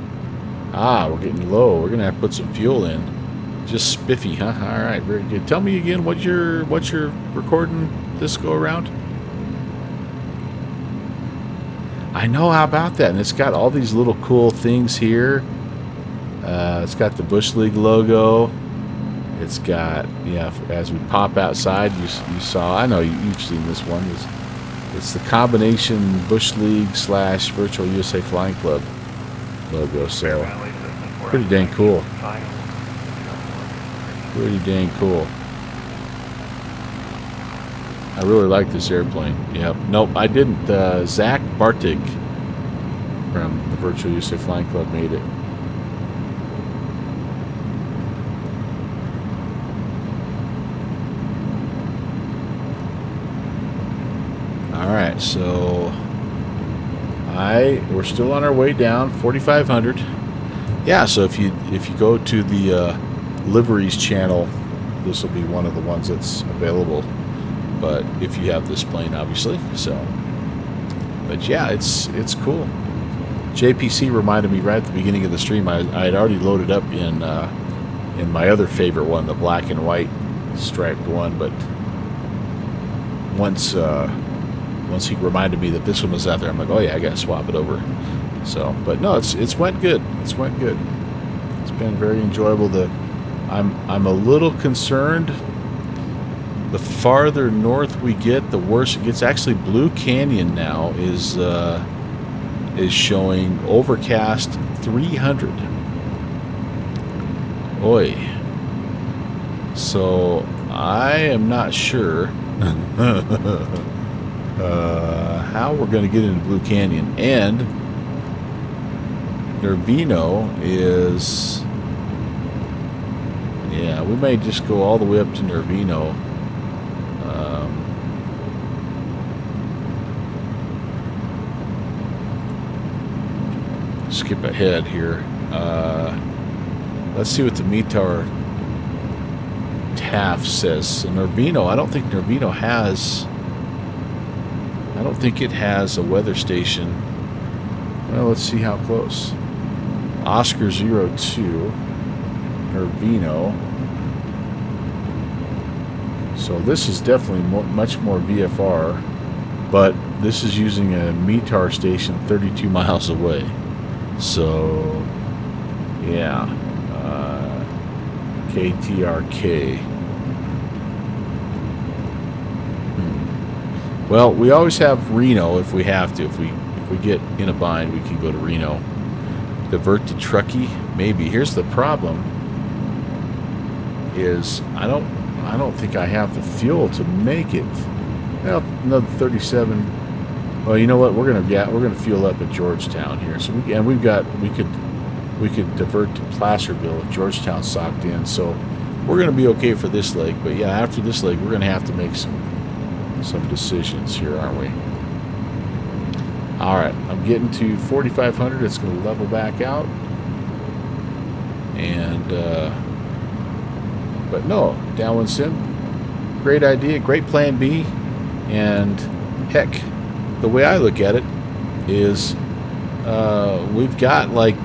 We're getting low. We're gonna have to put some fuel in. Just spiffy, huh? All right, very good. Tell me again what you're recording this go around. I know, how about that? And it's got all these little cool things here. It's got the Bush League logo. It's got, yeah, as we pop outside, you saw, I know you've seen this one. It's the combination Bush League / Virtual USA Flying Club logo. So pretty dang cool. Pretty dang cool. I really like this airplane. Yep. Nope, I didn't. Zach Bartig from the Virtual USA Flying Club made it. Alright, so we're still on our way down, 4,500. Yeah, so if you go to the liveries channel, this will be one of the ones that's available. But if you have this plane, obviously. So, but yeah, it's cool. JPC reminded me right at the beginning of the stream. I had already loaded up in my other favorite one, the black and white striped one. But once he reminded me that this one was out there, I'm like, oh yeah, I gotta swap it over. So, but no, it's went good. It's went good. It's been very enjoyable. I'm a little concerned. The farther north we get, the worse it gets. Actually, Blue Canyon now is showing overcast 300. Oi. So I am not sure how we're going to get into Blue Canyon. And Nervino is, yeah, we may just go all the way up to Nervino. Skip ahead here. Let's see what the METAR TAF says. So Nervino, I don't think Nervino has, I don't think it has a weather station. Well, let's see how close. Oscar 02, Nervino. So this is definitely much more VFR, but this is using a METAR station 32 miles away. So, yeah, KTRK. Well, we always have Reno if we have to. If we get in a bind, we can go to Reno. Divert to Truckee, maybe. Here's the problem: is I don't think I have the fuel to make it. Well, another 37. Well, you know what? We're gonna fuel up at Georgetown here. So we could divert to Placerville if Georgetown's socked in. So we're gonna be okay for this leg. But yeah, after this leg, we're gonna have to make some decisions here, aren't we? All right, I'm getting to 4,500. It's gonna level back out. And but no, downwind sim, great idea, great plan B, and heck, the way I look at it is we've got like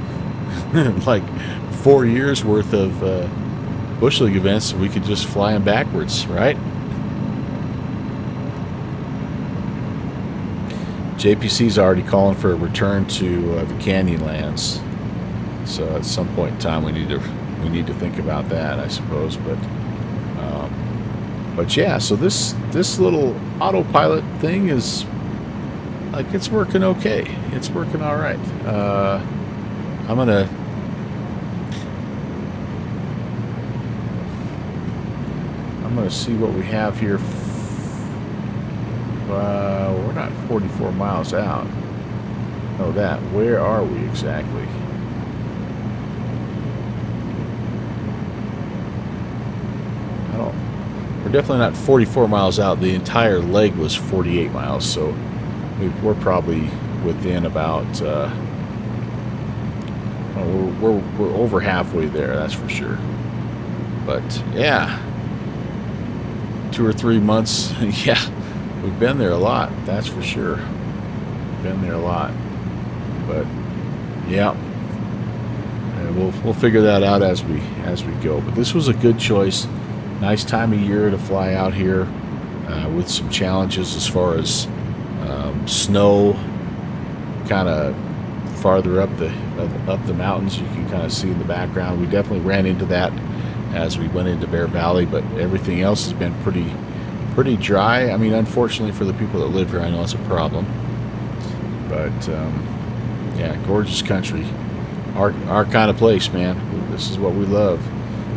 4 years worth of Bush League events. We could just fly them backwards, right? JPC's already calling for a return to the Canyonlands. So at some point in time, we need to think about that, I suppose. But yeah, so this little autopilot thing is like, it's working okay. It's working all right. I'm gonna see what we have here. We're not 44 miles out. Oh, that. Where are we exactly? We're definitely not 44 miles out. The entire leg was 48 miles, so we're probably within about. We're over halfway there. That's for sure. But yeah, 2 or 3 months. Yeah, we've been there a lot. That's for sure. Been there a lot. But yeah, and we'll figure that out as we go. But this was a good choice. Nice time of year to fly out here with some challenges as far as snow, kind of farther up the mountains. You can kind of see in the background. We definitely ran into that as we went into Bear Valley, but everything else has been pretty dry. I mean, unfortunately for the people that live here, I know it's a problem. But yeah, gorgeous country, our kind of place, man. This is what we love.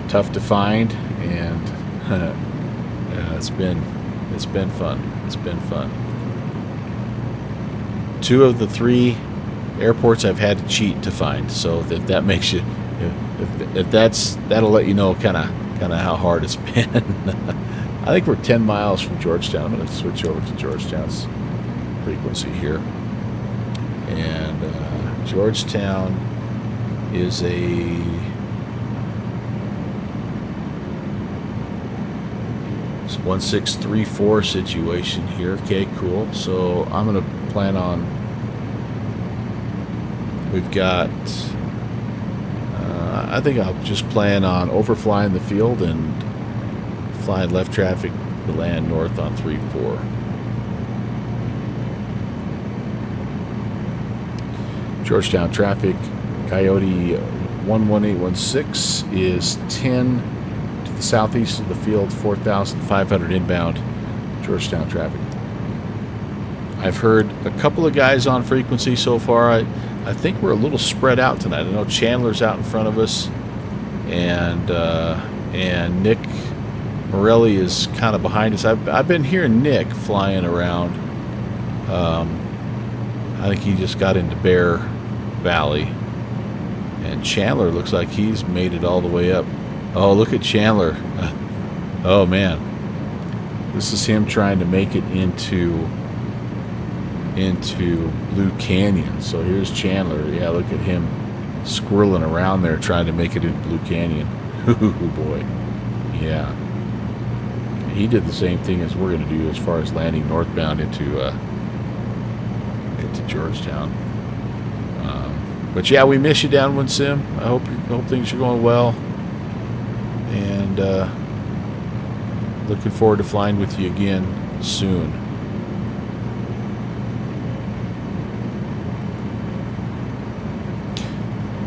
Tough to find, and yeah, it's been fun. It's been fun. 2 of the 3 airports I've had to cheat to find. So if that makes you, if that'll let you know kind of how hard it's been. I think we're 10 miles from Georgetown. I'm going to switch over to Georgetown's frequency here, and Georgetown is a 1634 situation here. Okay, cool. So I'm going to plan on, we've got, I think I'll just plan on overflying the field and flying left traffic to land north on 34. Georgetown traffic, Coyote 11816 is 10 to the southeast of the field, 4,500 inbound Georgetown traffic. I've heard a couple of guys on frequency so far. I think we're a little spread out tonight. I know Chandler's out in front of us, and Nick Morelli is kind of behind us. I've been hearing Nick flying around. I think he just got into Bear Valley. And Chandler looks like he's made it all the way up. Oh, look at Chandler. Oh, man. This is him trying to make it into Blue Canyon. So here's Chandler. Yeah, look at him squirreling around there trying to make it into Blue Canyon. Ooh, boy. Yeah. He did the same thing as we're going to do as far as landing northbound into Georgetown. But yeah, we miss you, Downwind Sim. I hope things are going well, and looking forward to flying with you again soon.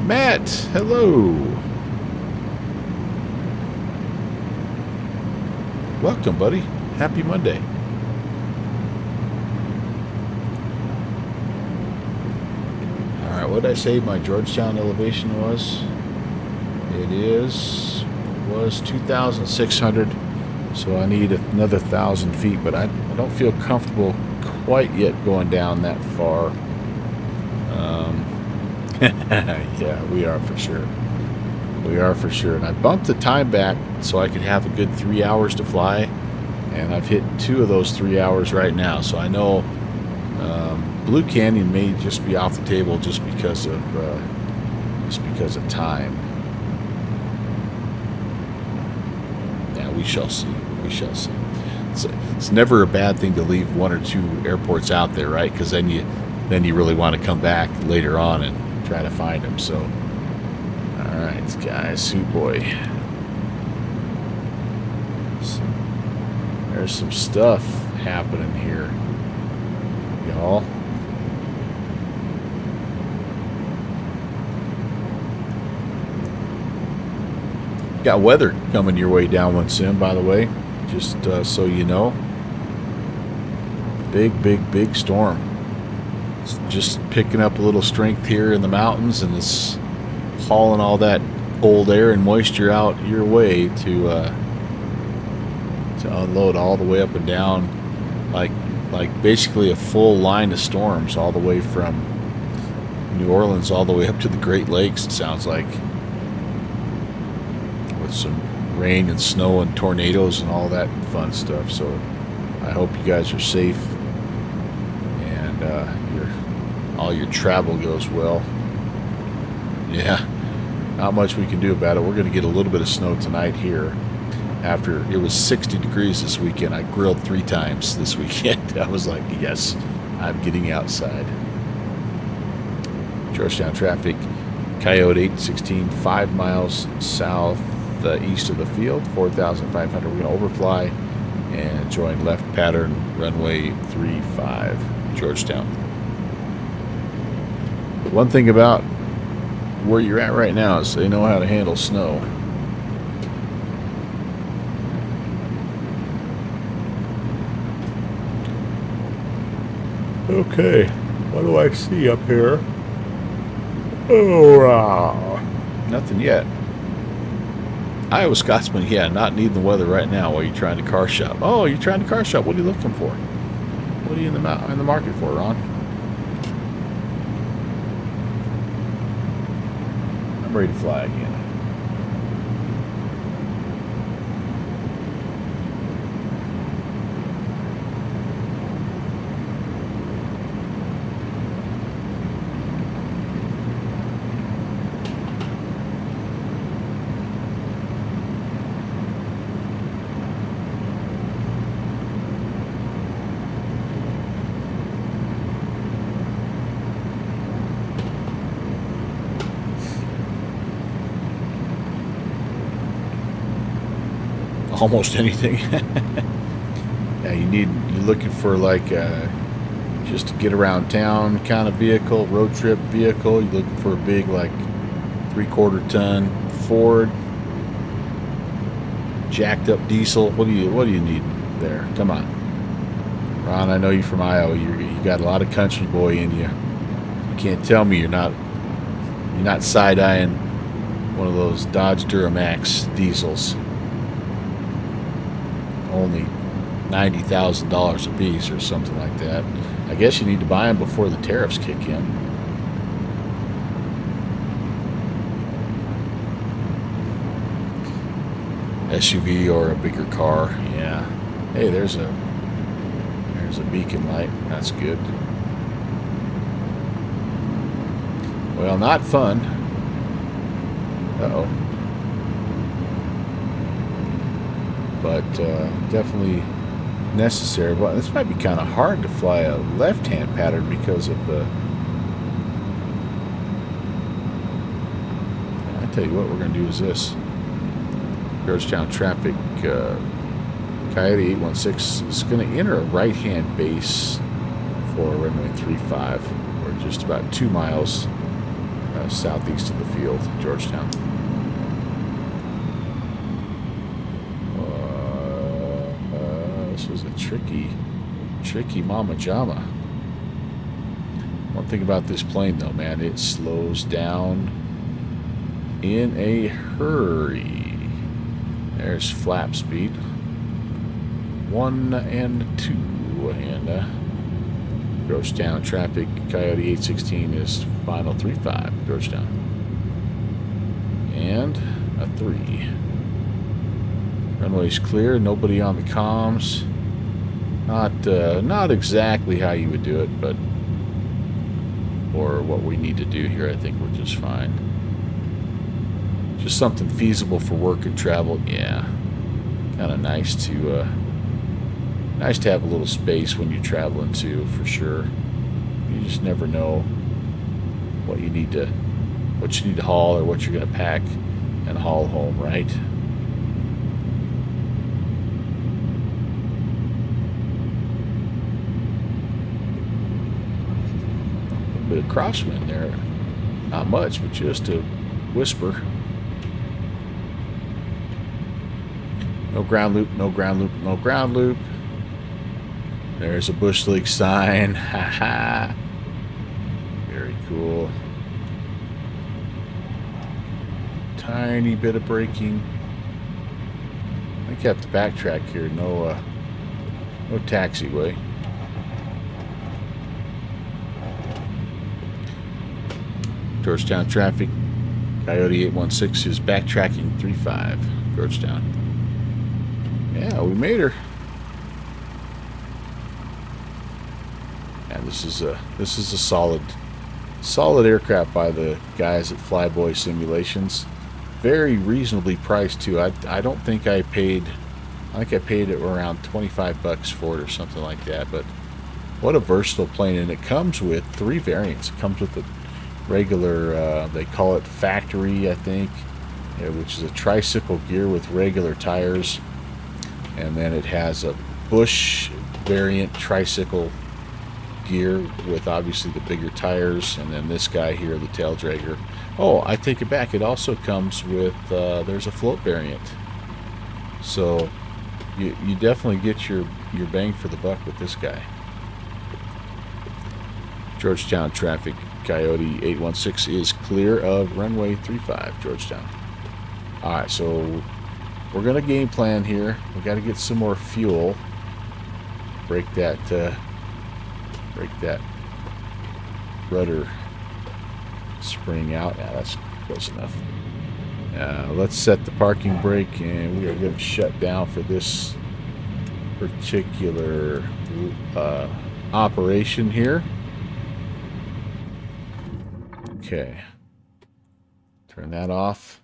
Matt, hello. Welcome, buddy. Happy Monday. Alright, what did I say my Georgetown elevation was? It was 2,600, so I need another 1,000 feet, but I don't feel comfortable quite yet going down that far. Yeah, we are for sure. We are for sure. And I bumped the time back so I could have a good 3 hours to fly, and I've hit 2 of those 3 hours right now. So I know Blue Canyon may just be off the table just because of time. Yeah, we shall see. We shall see. It's never a bad thing to leave 1 or 2 airports out there, right? Because then you really want to come back later on and try to find them. So, all right, guys. Oh boy. There's some stuff happening here, y'all. Got weather coming your way, Downwind Sim, by the way, just so you know. Big storm. It's just picking up a little strength here in the mountains, and it's hauling all that cold air and moisture out your way to unload all the way up and down, like basically a full line of storms all the way from New Orleans all the way up to the Great Lakes, it sounds like, with some rain and snow and tornadoes and all that fun stuff. So I hope you guys are safe, and all your travel goes well. Yeah, not much we can do about it. We're going to get a little bit of snow tonight here. After it was 60 degrees this weekend, I grilled 3 times this weekend. I was like, yes, I'm getting outside. Georgetown traffic, Coyote 816, 5 miles south east of the field, 4,500. We're going to overfly and join left pattern, runway 35, Georgetown. One thing about where you're at right now is they know how to handle snow. Okay, what do I see up here? Oh, nothing yet. Iowa Scotsman, yeah, not needing the weather right now while you're trying to car shop. Oh, you're trying to car shop. What are you looking for? What are you in the market for, Ron? I'm ready to fly again. Almost anything. Yeah, you're looking for like just to get around town kind of vehicle, road trip vehicle. You're looking for a big like 3/4 ton Ford, jacked up diesel. What do you need there? Come on, Ron. I know you're from Iowa. You got a lot of country boy in you. You can't tell me you're not side-eyeing one of those Dodge Duramax diesels. only $90,000 a piece or something like that. I guess you need to buy them before the tariffs kick in. SUV or a bigger car, yeah. Hey, there's a beacon light. That's good. Well, not fun. Uh-oh. But definitely necessary. Well, this might be kind of hard to fly a left-hand pattern because of the... I tell you what we're going to do is this. Georgetown traffic, Coyote 816 is going to enter a right-hand base for runway 35. We're just about 2 miles southeast of the field, Georgetown. This was a tricky mama jama. One thing about this plane, though, man, it slows down in a hurry. There's flap speed 1 and 2, and Georgetown traffic, Coyote 816 is final 35, Georgetown, and a 3. Runway's clear, nobody on the comms. Not exactly how you would do it, but for what we need to do here, I think we're just fine. Just something feasible for work and travel. Yeah, kind of nice to have a little space when you're traveling too, for sure. You just never know what you need to haul or what you're going to pack and haul home, right? A bit of crosswind there, not much, but just a whisper. No ground loop, no ground loop, no ground loop. There's a bush league sign. Haha. Very cool. Tiny bit of braking. I think you have to backtrack here. No taxiway. Georgetown traffic. Coyote 816 is backtracking 35. Georgetown. Yeah, we made her. And this is a solid aircraft by the guys at Flyboy Simulations. Very reasonably priced too. I don't think I paid. I think I paid it around $25 for it or something like that. But what a versatile plane! And it comes with 3 variants. It comes with the regular. They call it factory, I think, which is a tricycle gear with regular tires. And then it has a Bush variant tricycle gear with obviously the bigger tires, and then this guy here, the tail dragger. Oh, I take it back. It also comes with there's a float variant. So you definitely get your bang for the buck with this guy. Georgetown traffic, Coyote 816 is clear of runway 35, Georgetown. All right, so we're going to game plan here. We got to get some more fuel. Break that rudder spring out. Yeah, that's close enough. Let's set the parking brake, and we are going to shut down for this particular operation here. Okay. Turn that off.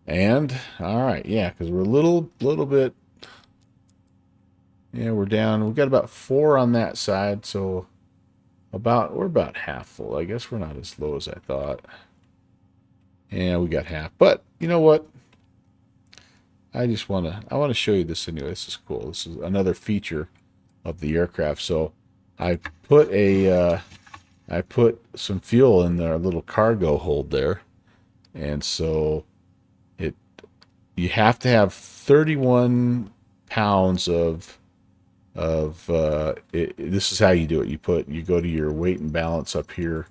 And all right, yeah, because we're a little bit, yeah, we're down. We've got about 4 on that side, so we're about half full. I guess we're not as low as I thought. Yeah, we got half. But you know what? I want to show you this anyway. This is cool. This is another feature of the aircraft. So I put some fuel in our little cargo hold there, and so you have to have 31 pounds of this is how you do it. You go to your weight and balance up here,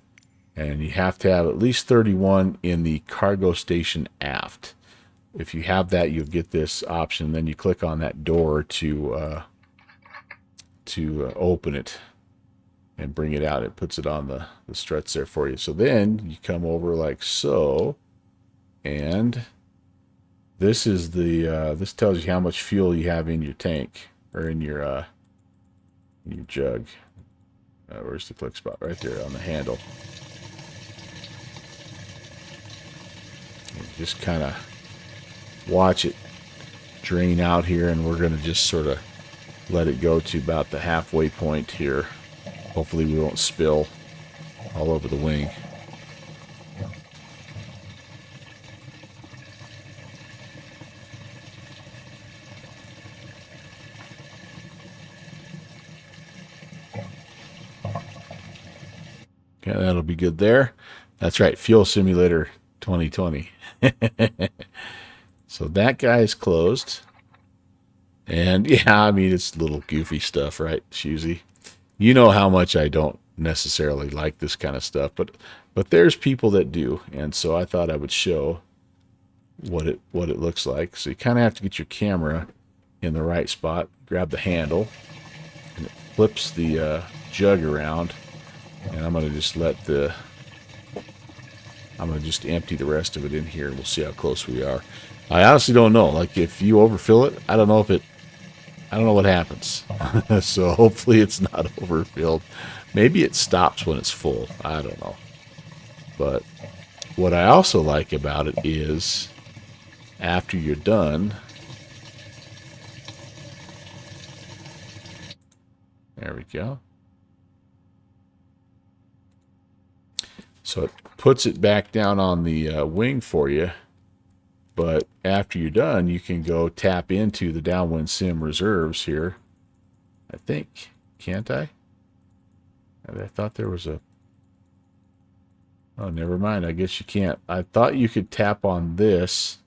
and you have to have at least 31 in the cargo station aft. if you have that, you'll get this option. Then you click on that door to open it and bring it out. It puts it on the struts there for you. So then you come over like so, and this is the this tells you how much fuel you have in your tank or in your jug. Where's the click spot? Right there on the handle. And just kind of watch it drain out here, and we're going to just sort of let it go to about the halfway point here. Hopefully we won't spill all over the wing. Okay, that'll be good there. That's right, Fuel Simulator 2020. So that guy is closed. And yeah, I mean, it's little goofy stuff, right? Choosy. You know how much I don't necessarily like this kind of stuff, but there's people that do, and so I thought I would show what it looks like. So you kind of have to get your camera in the right spot, grab the handle, and it flips the jug around, and I'm going to just empty the rest of it in here, and we'll see how close we are. I honestly don't know. Like, if you overfill it, I don't know what happens. So hopefully it's not overfilled. Maybe it stops when it's full. I don't know. But what I also like about it is after you're done, there we go. So it puts it back down on the wing for you. But after you're done, you can go tap into the Downwind Sim reserves here. I think. Can't I? I thought there was a... Oh, never mind. I guess you can't. I thought you could tap on this.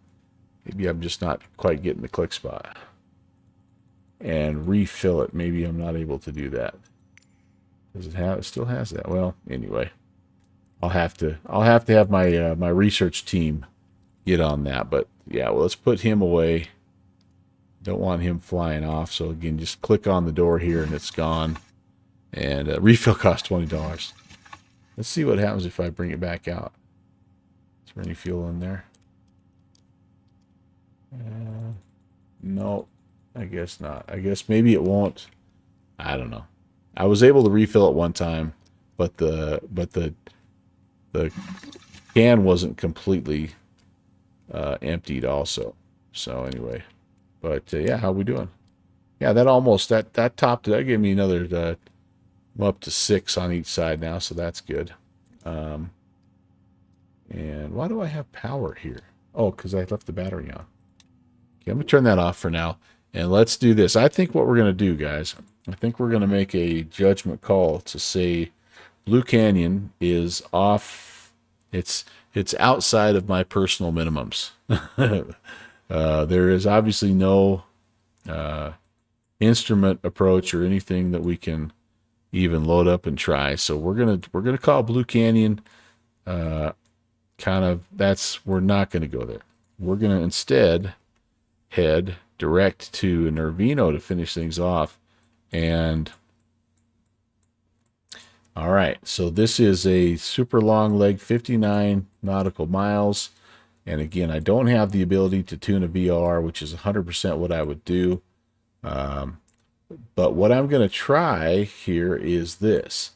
Maybe I'm just not quite getting the click spot. And refill it. Maybe I'm not able to do that. Does it have... It still has that. Well, anyway. I'll have to have my my research team get on that. But yeah, well, let's put him away. Don't want him flying off. So again, just click on the door here and it's gone. And refill costs $20. Let's see what happens if I bring it back out. Is there any fuel in there? No, I guess not. I guess maybe it won't. I don't know. I was able to refill it one time, but the can wasn't completely emptied also. So anyway, but yeah, how we doing? Yeah, that topped it. That gave me another I'm up to 6 on each side now, so that's good. And why do I have power here? Oh, because I left the battery on. Okay, I'm gonna turn that off for now, and let's do this. I think what we're gonna do, guys, I think we're gonna make a judgment call to say Blue Canyon is off. It's outside of my personal minimums. There is obviously no instrument approach or anything that we can even load up and try. So we're gonna call Blue Canyon. We're not gonna go there. We're gonna instead head direct to Nervino to finish things off. And all right, so this is a super long leg, 59 nautical miles. And again, I don't have the ability to tune a VOR, which is 100% what I would do. But what I'm going to try here is this.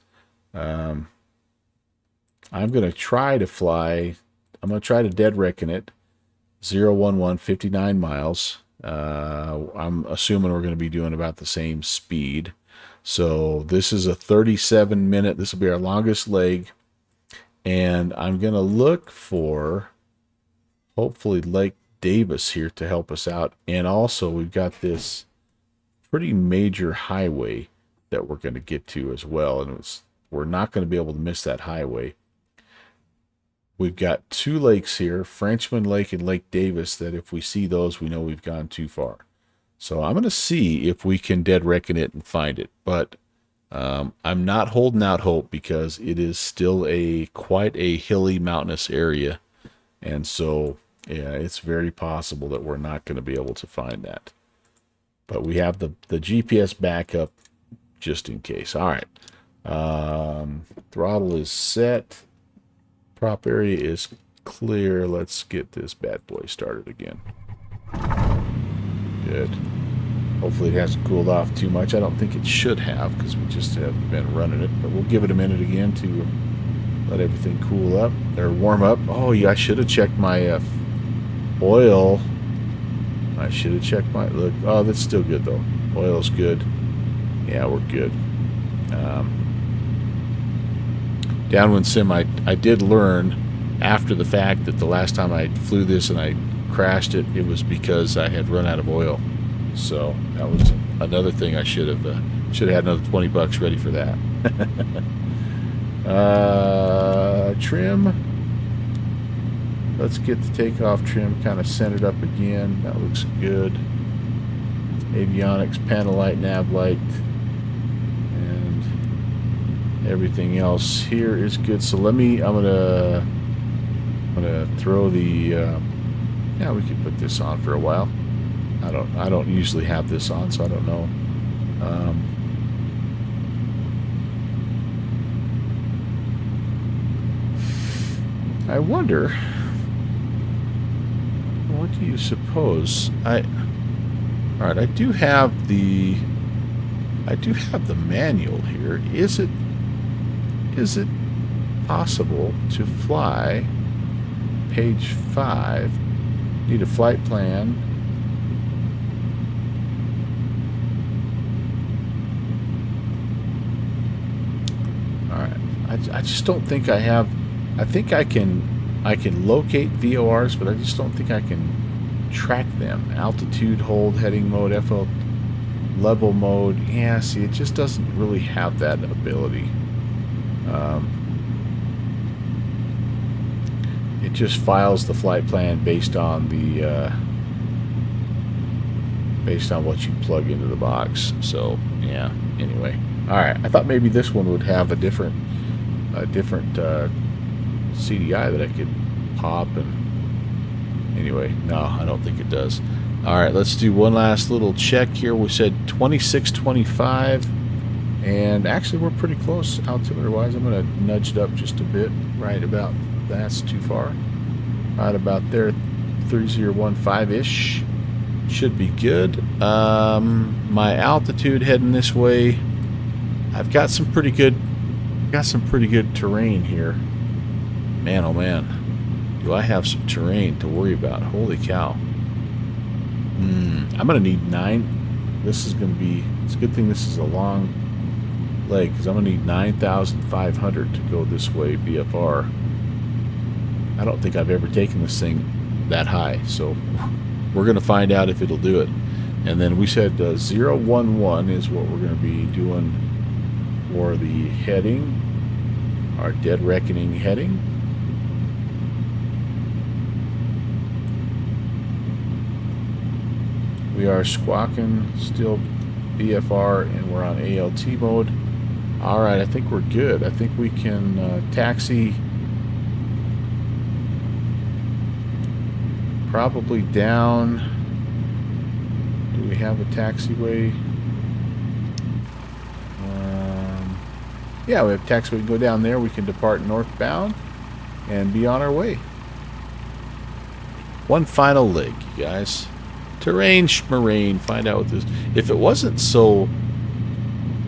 I'm going to try to fly. I'm going to try to dead reckon it. 011, 59 miles. I'm assuming we're going to be doing about the same speed. So this is a 37-minute. This will be our longest leg. And I'm going to look for, hopefully, Lake Davis here to help us out. And also, we've got this pretty major highway that we're going to get to as well. And we're not going to be able to miss that highway. We've got 2 lakes here, Frenchman Lake and Lake Davis, that if we see those, we know we've gone too far. So I'm going to see if we can dead reckon it and find it. But I'm not holding out hope because it is still quite a hilly, mountainous area. And so Yeah, it's very possible that we're not going to be able to find that. But we have the GPS backup just in case. All right. Throttle is set. Prop area is clear. Let's get this bad boy started again. Good. Hopefully it hasn't cooled off too much. I don't think it should have because we just have been running it. But we'll give it a minute again to let everything cool up or warm up. Oh, yeah, I should have checked my oil. I should have checked my... Look, oh, that's still good, though. Oil's good. Yeah, we're good. Downwind Sim, I did learn after the fact that the last time I flew this and I crashed it, it was because I had run out of oil. So that was another thing I should have had another $20 ready for that. Trim. Let's get the takeoff trim kind of centered up again. That looks good. Avionics, panel light, nav light, and everything else here is good. So let me. I'm gonna throw the. Yeah, we could put this on for a while. I don't usually have this on, so I don't know. I wonder. What do you suppose? All right, I do have the manual here. Is it possible to fly page 5? Need a flight plan. All right, I just don't think I have. I think I can locate VORs, but I just don't think I can track them. Altitude, hold, heading mode, FL level mode. Yeah, see, it just doesn't really have that ability. It just files the flight plan based on the based on what you plug into the box. So yeah. Anyway, all right. I thought maybe this one would have a different CDI that I could pop, and anyway, no, I don't think it does. All right, let's do one last little check here. We said 2625, and actually we're pretty close altimeter wise. I'm going to nudge it up just a bit, right about, that's too far, right about there, 3015-ish should be good. My altitude heading this way, I've got some pretty good terrain here. Man, oh man, do I have some terrain to worry about. Holy cow. I'm going to need 9. This is going to be, it's a good thing this is a long leg, because I'm going to need 9,500 to go this way VFR. I don't think I've ever taken this thing that high, so we're going to find out if it'll do it. And then we said 011 is what we're going to be doing for the heading, our Dead Reckoning heading. We are squawking still VFR, and we're on ALT mode. All right, I think we're good. I think we can taxi probably down. Do we have a taxiway? Yeah, we have a taxiway. We can go down there. We can depart northbound and be on our way. One final leg, you guys. Terrain, schmarrain, find out what this... If it wasn't so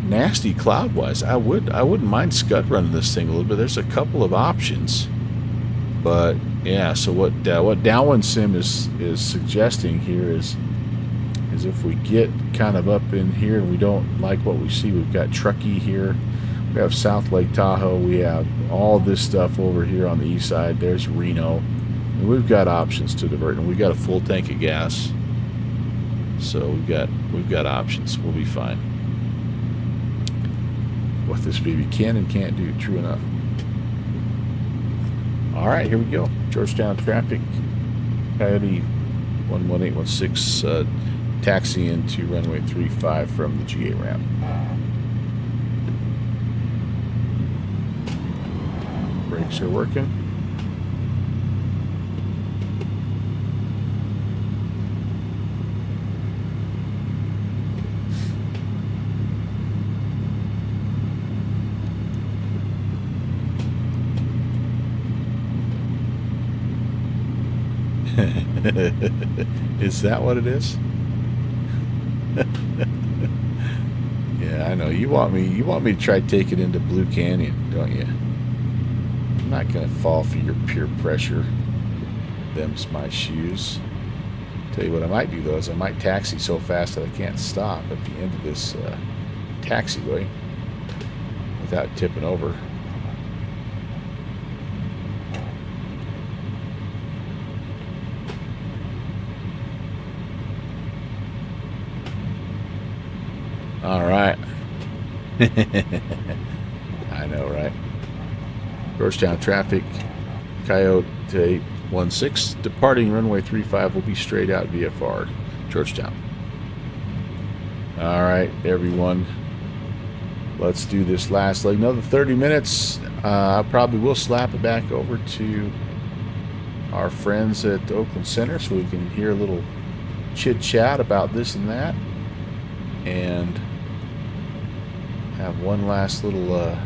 nasty cloud-wise, I wouldn't mind scud running this thing a little bit. There's a couple of options. But, yeah, so what Downwind Sim is suggesting here is if we get kind of up in here and we don't like what we see, we've got Truckee here. We have South Lake Tahoe. We have all this stuff over here on the east side. There's Reno. And we've got options to divert. And we've got a full tank of gas. So we've got options. We'll be fine. What this baby can and can't do, true enough. All right, here we go. Georgetown traffic. Coyote 11816 taxi into runway 35 from the GA ramp. Brakes are working. Is that what it is? Yeah, I know. You want me to try taking into Blue Canyon, don't you? I'm not gonna fall for your peer pressure. Them's my shoes. Tell you what I might do though is I might taxi so fast that I can't stop at the end of this taxiway without tipping over. All right. I know, right? Georgetown traffic, Coyote 816, departing runway 35 will be straight out VFR, Georgetown. All right, everyone. Let's do this last leg. Another 30 minutes. I probably will slap it back over to our friends at Oakland Center so we can hear a little chit-chat about this and that. And have one last little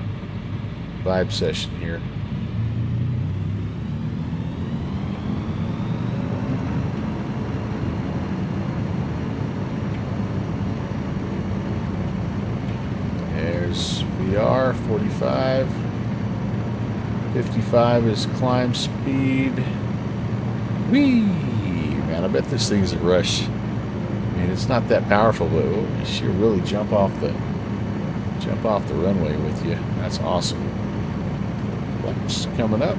vibe session here. There's VR 45. 55 is climb speed. Whee! Man, I bet this thing's a rush. I mean, it's not that powerful, but she'll really jump off the runway with you. That's awesome. Flaps coming up.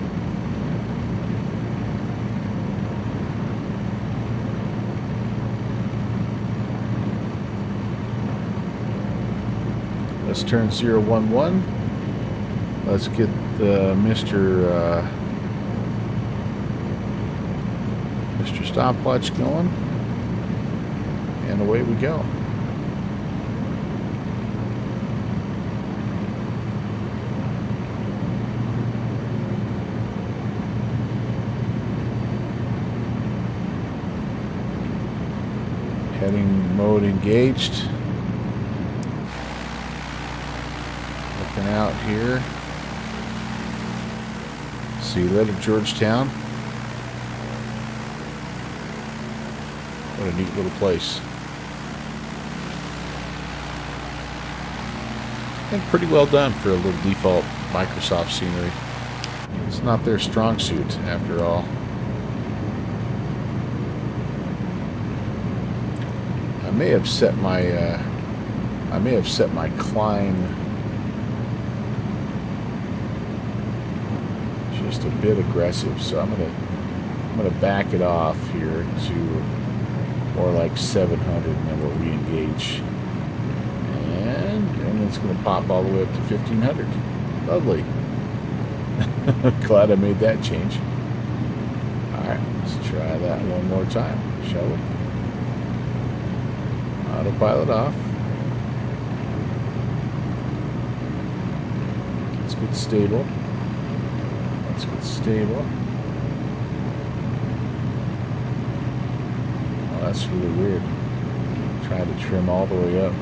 Let's turn 011. Let's get Mr. Stopwatch going. And away we go. Heading mode engaged. Looking out here. See you later, Georgetown. What a neat little place. I think pretty well done for a little default Microsoft scenery. It's not their strong suit, after all. I may have set my climb just a bit aggressive, so I'm gonna back it off here to more like 700, and then we'll re-engage, and it's gonna pop all the way up to 1500. Lovely. Glad I made that change. All right, let's try that one more time, shall we? Autopilot off. Let's get stable. Let's get stable. Oh, that's really weird. Try to trim all the way up.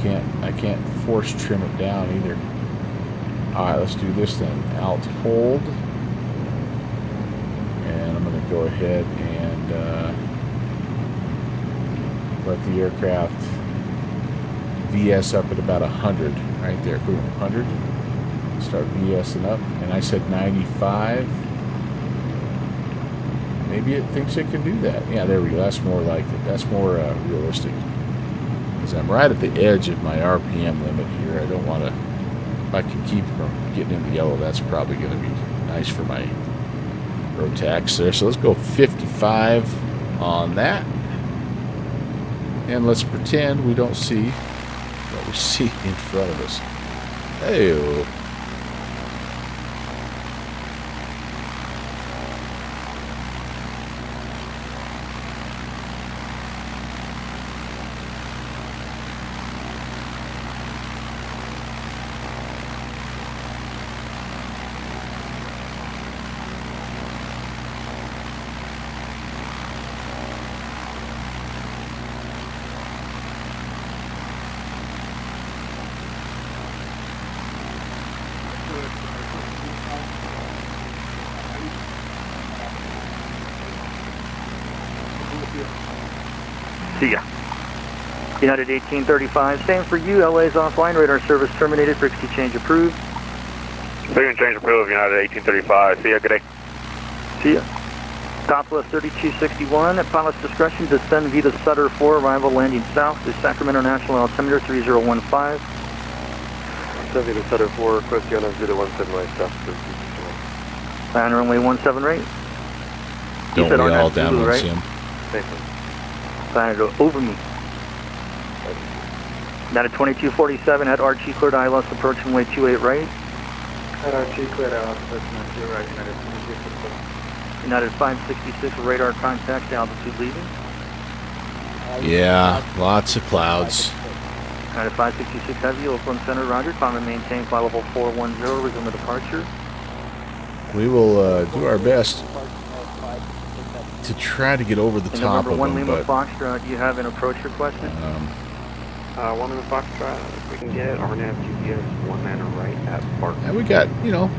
Can I can't force trim it down either. Alright, let's do this then. Alt hold. And I'm gonna go ahead and let the aircraft VS up at about 100, right there. Boom, 100. Start VSing up, and I said 95. Maybe it thinks it can do that. Yeah, there we go. That's more like it. That's more realistic. Because I'm right at the edge of my RPM limit here. I don't want to. If I can keep from getting into yellow, that's probably going to be nice for my Rotax there. So let's go 55 on that. And let's pretend we don't see what we see in front of us. Hey-o. See ya. United 1835, same for you. LA's offline, radar service terminated, frequency change approved. Frequency change approved, United 1835. See ya, good day. See ya. Southwest 3261, at pilot's discretion, descend via the Sutter 4, arrival landing south to Sacramento National altimeter 3015. Descend via the Sutter 4, request you on 017 right south. Plan runway 17 right. Don't said we on all that Zulu, downwind right? sim? Thank you. Plan it over me. United 2247, at RG cleared ILS, approach runway 28 right. At RG cleared ILS, approach runway 28 right, United 2247. United 566, radar contact, altitude leaving. Yeah, lots of clouds. United 566 Heavy, Oakland Center, roger. Climb and maintain flight level 410, resume the departure. We will do our best to try to get over the And top November of 1 them, Lima but Foxtrot, do you have an approach requested? 1 Lima Foxtrot, if we can get RNAV GPS 19 right at Bark. yeah, we got, you know,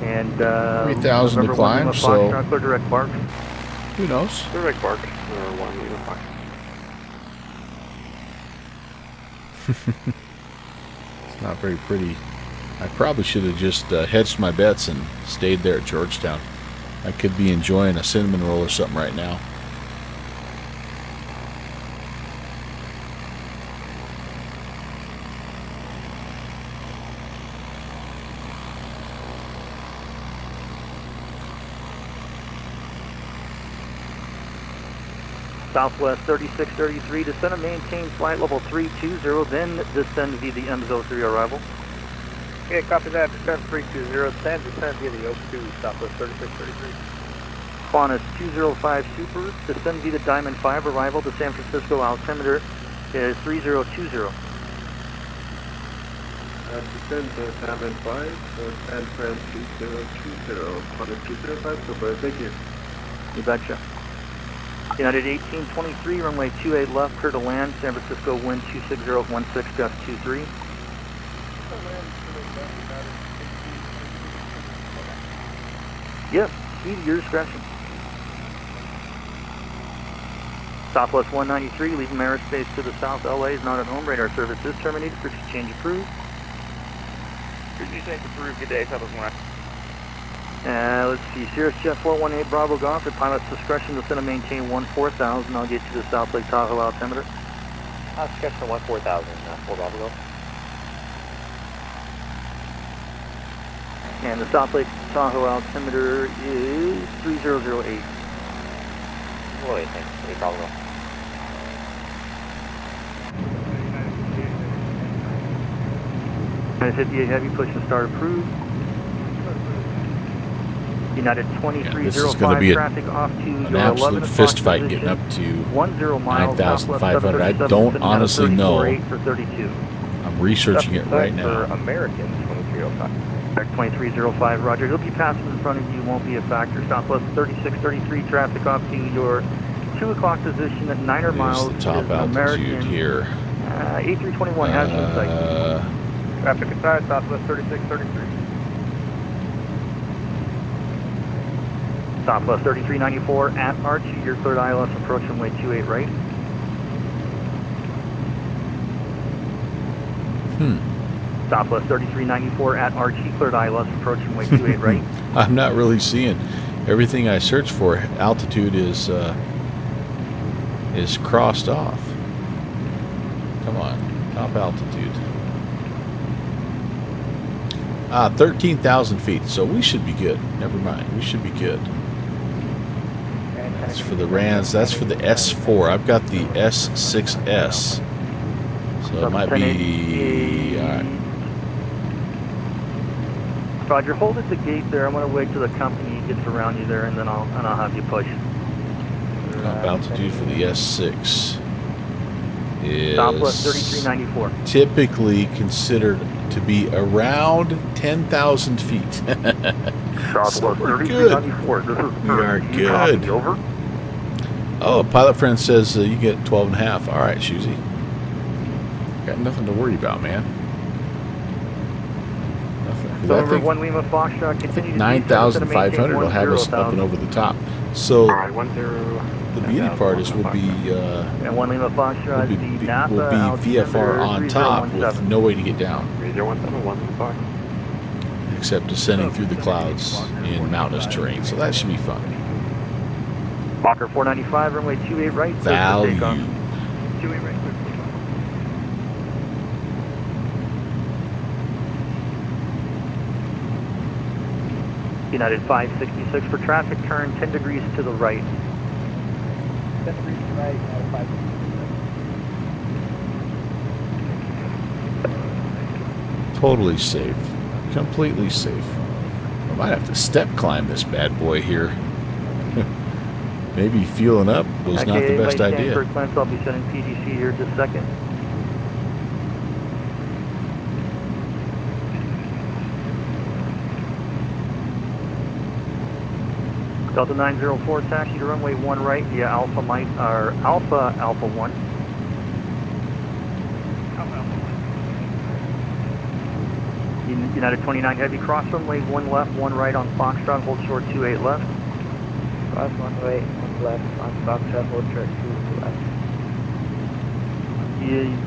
And 3,000 to November 1 climb, Lima so Foxtrot, clear direct Bark. who knows? Direct Bark, or 1 Lima Foxtrot. It's not very pretty. I probably should have just hedged my bets and stayed there at Georgetown. I could be enjoying a cinnamon roll or something right now. Southwest 3633, descend and maintain flight level 320, then descend via the M03 arrival. Okay, copy that. Descend 320, descend via the Oak 2, Southwest 3633. Qantas 205 Super, descend via the Diamond 5, arrival to San Francisco, altimeter is 3020. Descend to Diamond 5, San Fran 2020, Qantas 205, super, thank you. You betcha. United 1823, runway 28 left, clear to land, San Francisco, wind 26016, gust 23. Yep, speed at your discretion. Southwest 193, leaving aerospace to the south, LA is not at home, radar service is terminated, frequency change approved. Frequency change approved, good day, Southwest 193. Let's see, Sirius Jet 418 Bravo Golf, at pilot's discretion, descend and maintain 14,000. I'll get you to South Lake Tahoe altimeter. Discretion 14,000, 4 Bravo Golf. And the South Lake Tahoe altimeter is 3008. Well, 8 Bravo Golf. United 58 Heavy, push and start approved. United 2305, this is going to be traffic off to an your absolute 11 fist o'clock fight getting up to 10 miles 9,500. I don't honestly know. For 32. I'm researching it right now. For American 2305. 2305, roger. He'll be passing in front of you, won't be a factor. Southwest 3633, traffic off to your 2 o'clock position at 9 miles. Here's the top altitude American, here. A321 has been sighted. Traffic inside, Southwest 3633. Southwest 3394 at Archie, you're cleared ILS approach runway 28 right. Southwest 3394 at Archie, cleared ILS approach runway 28 right. I'm not really seeing everything I search for. Altitude is crossed off. Come on, top altitude. 13,000 feet, so we should be good. Never mind, we should be good. That's for the RANs. That's for the S4. I've got the S6S, so it might be. All right. Roger, hold at the gate there. I'm going to wait till the company gets around you there, and then I'll have you push. Top altitude for the S6 is Southwest 3394. typically considered to be around 10,000 feet. Southwest we're good. 3394. This is We are you good. copy, over. Oh, a pilot friend says you get 12 and a half. All right, Shoozy. Got nothing to worry about, man. Nothing. 'Cause I November think 1 Lima Foxtrot, continue to 9,500 will have us up and over the top. So Alright, 10. the beauty part is we'll be And 1 Lima Foxtrot, the Napa we'll be altimeter VFR on top with 3017. no way to get down 3017, 1 Lima Fox. except descending through the clouds in mountainous terrain. So that should be fun. Walker 495, runway 28 right. cleared for Value. takeoff. 28 right, cleared for takeoff. United 566 for traffic, turn 10 degrees to the right. 10 degrees to the right, United 566. Totally safe. Completely safe. I might have to step climb this bad boy here. Maybe fueling up was not the best idea. For clearance, I'll be sending PDC here in just a second. Delta 904 taxi to runway 1 right via Alpha 1. United 29 Heavy, cross runway 1 left, 1 right on Foxtrot, hold short 28 left. Cross 1 right, 1 left on Foxtrot, hold short 2 left.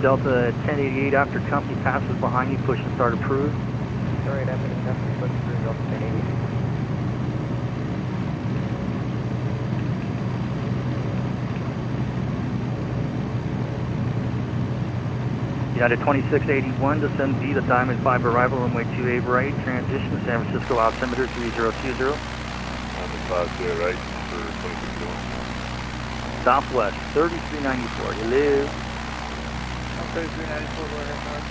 Delta 1088 after company passes behind you, push and start approved. Sorry, I'm going to company push through Delta 1088. United 2681, descend V, the Diamond 5 arrival, runway 28 right, transition San Francisco altimeter 3020. Diamond 50 right for 2681. Southwest 3394, hello. 3394, go ahead, Mark.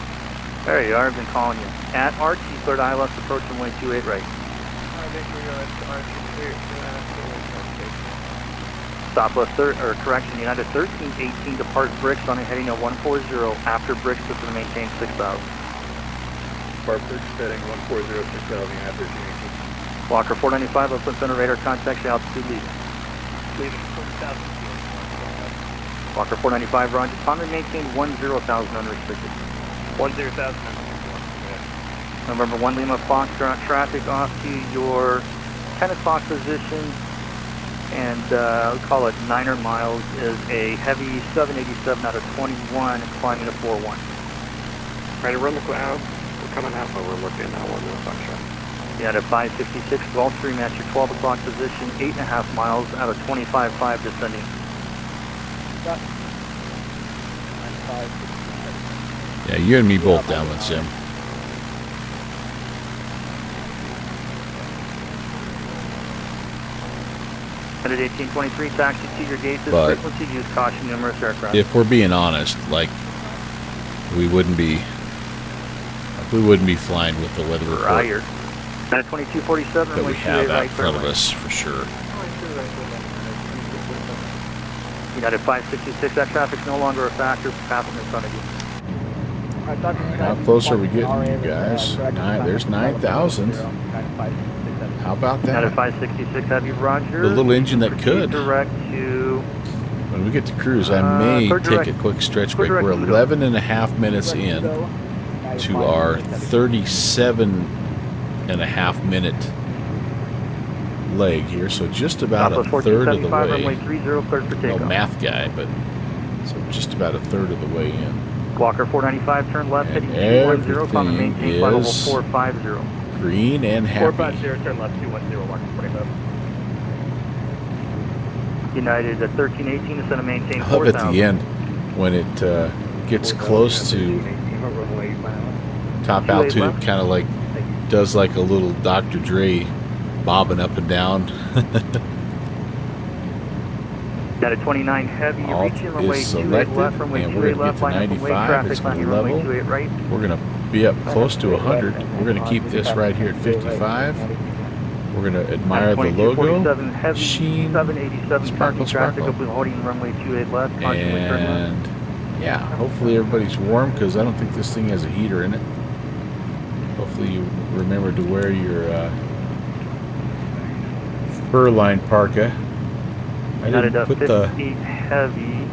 There you are, I've been calling you. At RT, cleared ILS, approach runway 28 right. Alright, make sure you're at RT, clear, Southwest, United 1318, depart Bricks on a heading of 140, after Bricks, to maintain 6000. Depart Bricks, heading 140, 6000, United 1318. Walker 495, open center radar, contact altitude leaving. Leaving 40,000 feet. Walker 495, roger, Tommy maintain 10,000 unrestricted. 10,000. November 1 Lima Foxtrot, traffic off to your 10 o'clock position, and we'll call it 9 miles, is a heavy 787 out of 21 climbing to 41. Ready to run the cloud. We're coming out, but we're looking at 1 Lima Foxtrot. You had a 556 Gulfstream at your 12 o'clock position, 8.5 miles out of 25.5 descending. Yeah, you and me both down with Sim. United 1823, taxi to your gates, But frequency use, caution, numerous aircraft. if we're being honest, like we wouldn't be flying with the weather report Ryder. United 2247, that we runway have 28 out right, front of clear us for sure. United 566, that traffic's no longer a factor, passing in front of you. How close are we getting, you guys? There's 9,000. How about United that? 566, have you, roger? The little engine that Proceed could. direct to When we get to cruise, I may clear take direct- a quick stretch clear break. We're direct 11 and a half minutes in to our 37 and a half minute leg here, so just about a Southwest third of the 1475, runway way. 30, cleared for No takeoff. math guy, but so just about a third of the way in. Walker 495, turn left, And heading 210, climb and everything maintain flight level is 450. Green and happy. 450, turn left, 210, Walker 45. United 1318, descend and maintain I love at 4000. the end when it gets close to top altitude, kind of like does like a little Dr. Dre bobbing up and down. United 29 heavy, Alt reaching runway is 28 selected, left, runway and 28 we're left, going to line get up to and wait 95. traffic, It's going landing to runway level. 28 right. We're going to be up close to 100. We're going to keep this right here at 55. We're going to admire the logo, 2247 heavy, sheen, 787 sparkle, traffic, sparkle. open holding runway 28 left, constantly turn left. And yeah, hopefully everybody's warm because I don't think this thing has a heater in it. Hopefully you remember to wear your fur-lined parka. I United didn't put the 50 heavy.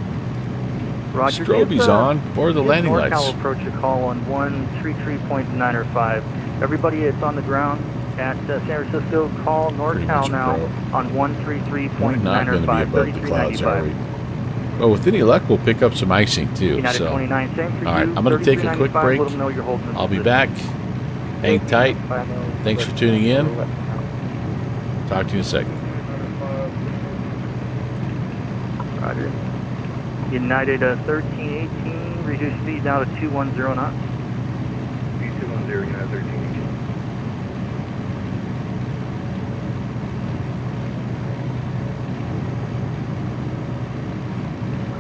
Roger, strobies on or the landing NorCal lights. approach a call on 133.9 or 5. Everybody that's on the ground, at San Francisco. Call NorCal now on We're not going to be 133.905, above the clouds, are we? 3395. Well, with any luck, we'll pick up some icing too. United So, 29, same for all right, you. I'm going to take a quick 3395, break. let them know you're holding I'll be position. back. Hang tight. Thanks for tuning in. Talk to you in a second. Roger. United 1318, reduce speed now to 210 knots. Speed 210, United 1318.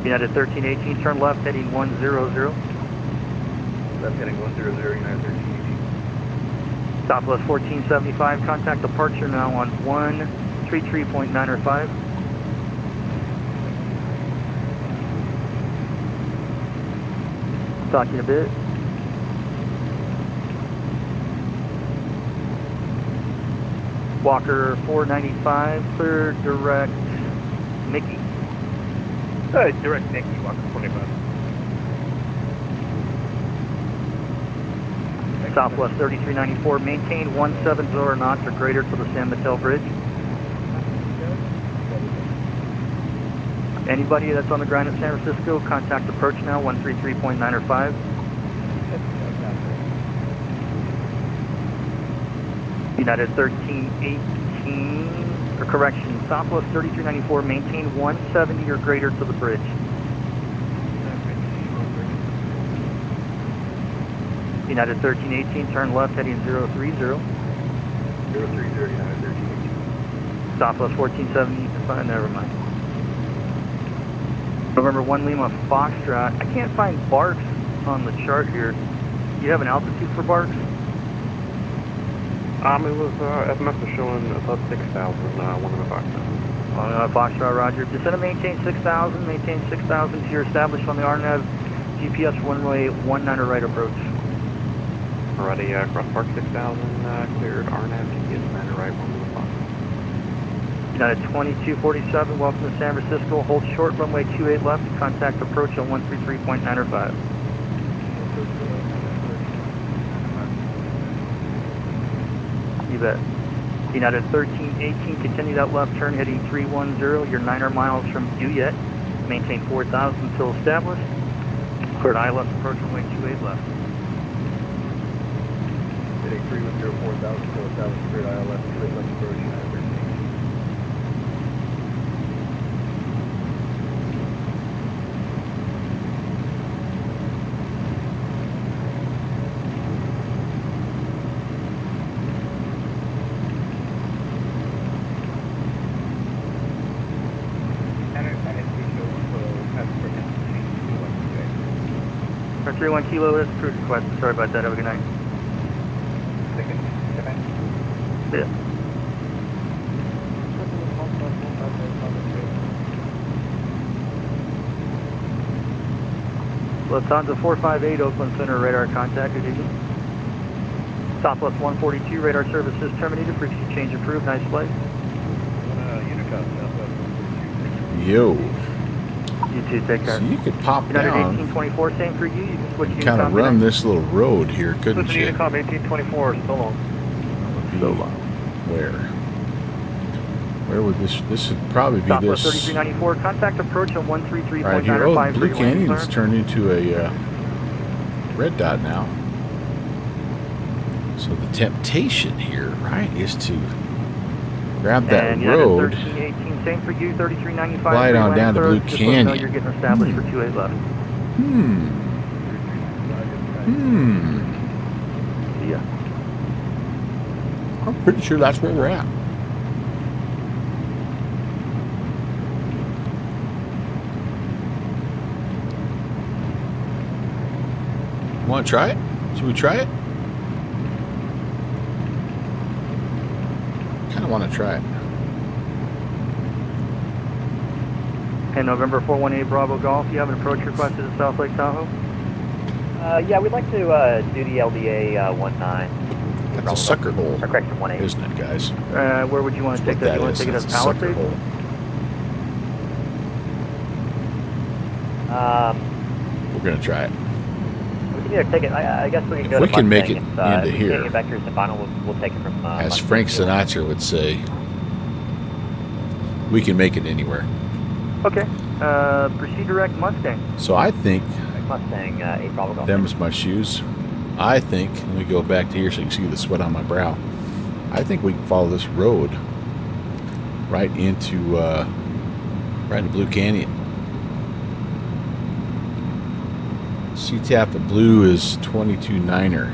United 1318, turn left heading 100. Left heading 100, United 1318. Southwest 1475, contact departure now on 133.905. Talk to you in a bit. Walker 495, clear direct Mickey. Direct Nicky, Walker 45. Southwest 3394, maintain 170 knots or greater to the San Mateo Bridge. Anybody that's on the ground at San Francisco, contact approach now, 133.905. United 1318, or correction, Southwest 3394, maintain 170 or greater to the bridge. United 1318, turn left heading 030. 030, United 1318. Southwest 1470, never mind. November 1 Lima Foxtrot. I can't find Barks on the chart here. Do you have an altitude for Barks? It was, SMS was showing above 6,000, one of the Foxtrot. Foxtrot, roger. Descend and maintain 6,000, maintain 6,000 to your established on the RNAV GPS runway 19 right approach. Already, cross park 6,000, cleared RNAV GPS 9 right, one of the Foxtrot. United 2247, welcome to San Francisco. Hold short, runway 28 left. Contact approach on 133.905. You bet. United 1318, continue that left turn heading 310. You're 9 miles from Duyet. Maintain 4,000 until established. Cleared ILS approach runway 28 left. Heading 310, 4,000 until established, cleared ILS, 28 left approach, United 1318. Our 31 Kilo is approved request. Sorry about that. Have a good night. Yeah. Lufthansa 458, Oakland Center, radar contact. Good evening. Southwest 142, radar services terminated. Frequency change approved. Nice flight. Unicom, Southwest 142. Yo. You too. Take care. So you could pop United down 1824, same for you. You can switch and kind of Unicom run today. this little road here, couldn't Listen to you? Unicom 1824, so long. So long. Where would this would probably be Southwest this 3394, contact approach on 133.905. right here. Oh, the Blue Canyon's turned into a red dot now. So the temptation here, right, is to grab that and road, 1318, same for you, 3395. Glide on down to Blue Just let them know Canyon. you're getting established for 28 left. Yeah. I'm pretty sure that's where we're at. Want to try it? Should we try it? Kind of want to try it. And November 418 Bravo Golf, you have an approach requested at South Lake Tahoe? Yeah, we'd like to do the LDA 19. That's a sucker hole, Or correction 18. isn't it, guys? Where would you want to That's take what that? You want is. to take it That's as a sucker Palisade? hole. We're going to try it. We can Yeah, take it. I guess we can If go we to can make Mustang. it If, into if we here. can't get back here to Sabino, we'll take it from As Mustang. Frank Sinatra would say, we can make it anywhere. Okay. Proceed direct Mustang. So I think, Mustang 8 Bravo Golf. them's my shoes. I think, let me go back to here so you can see the sweat on my brow. I think we can follow this road right into Blue Canyon. CTAP Blue is 22.9er.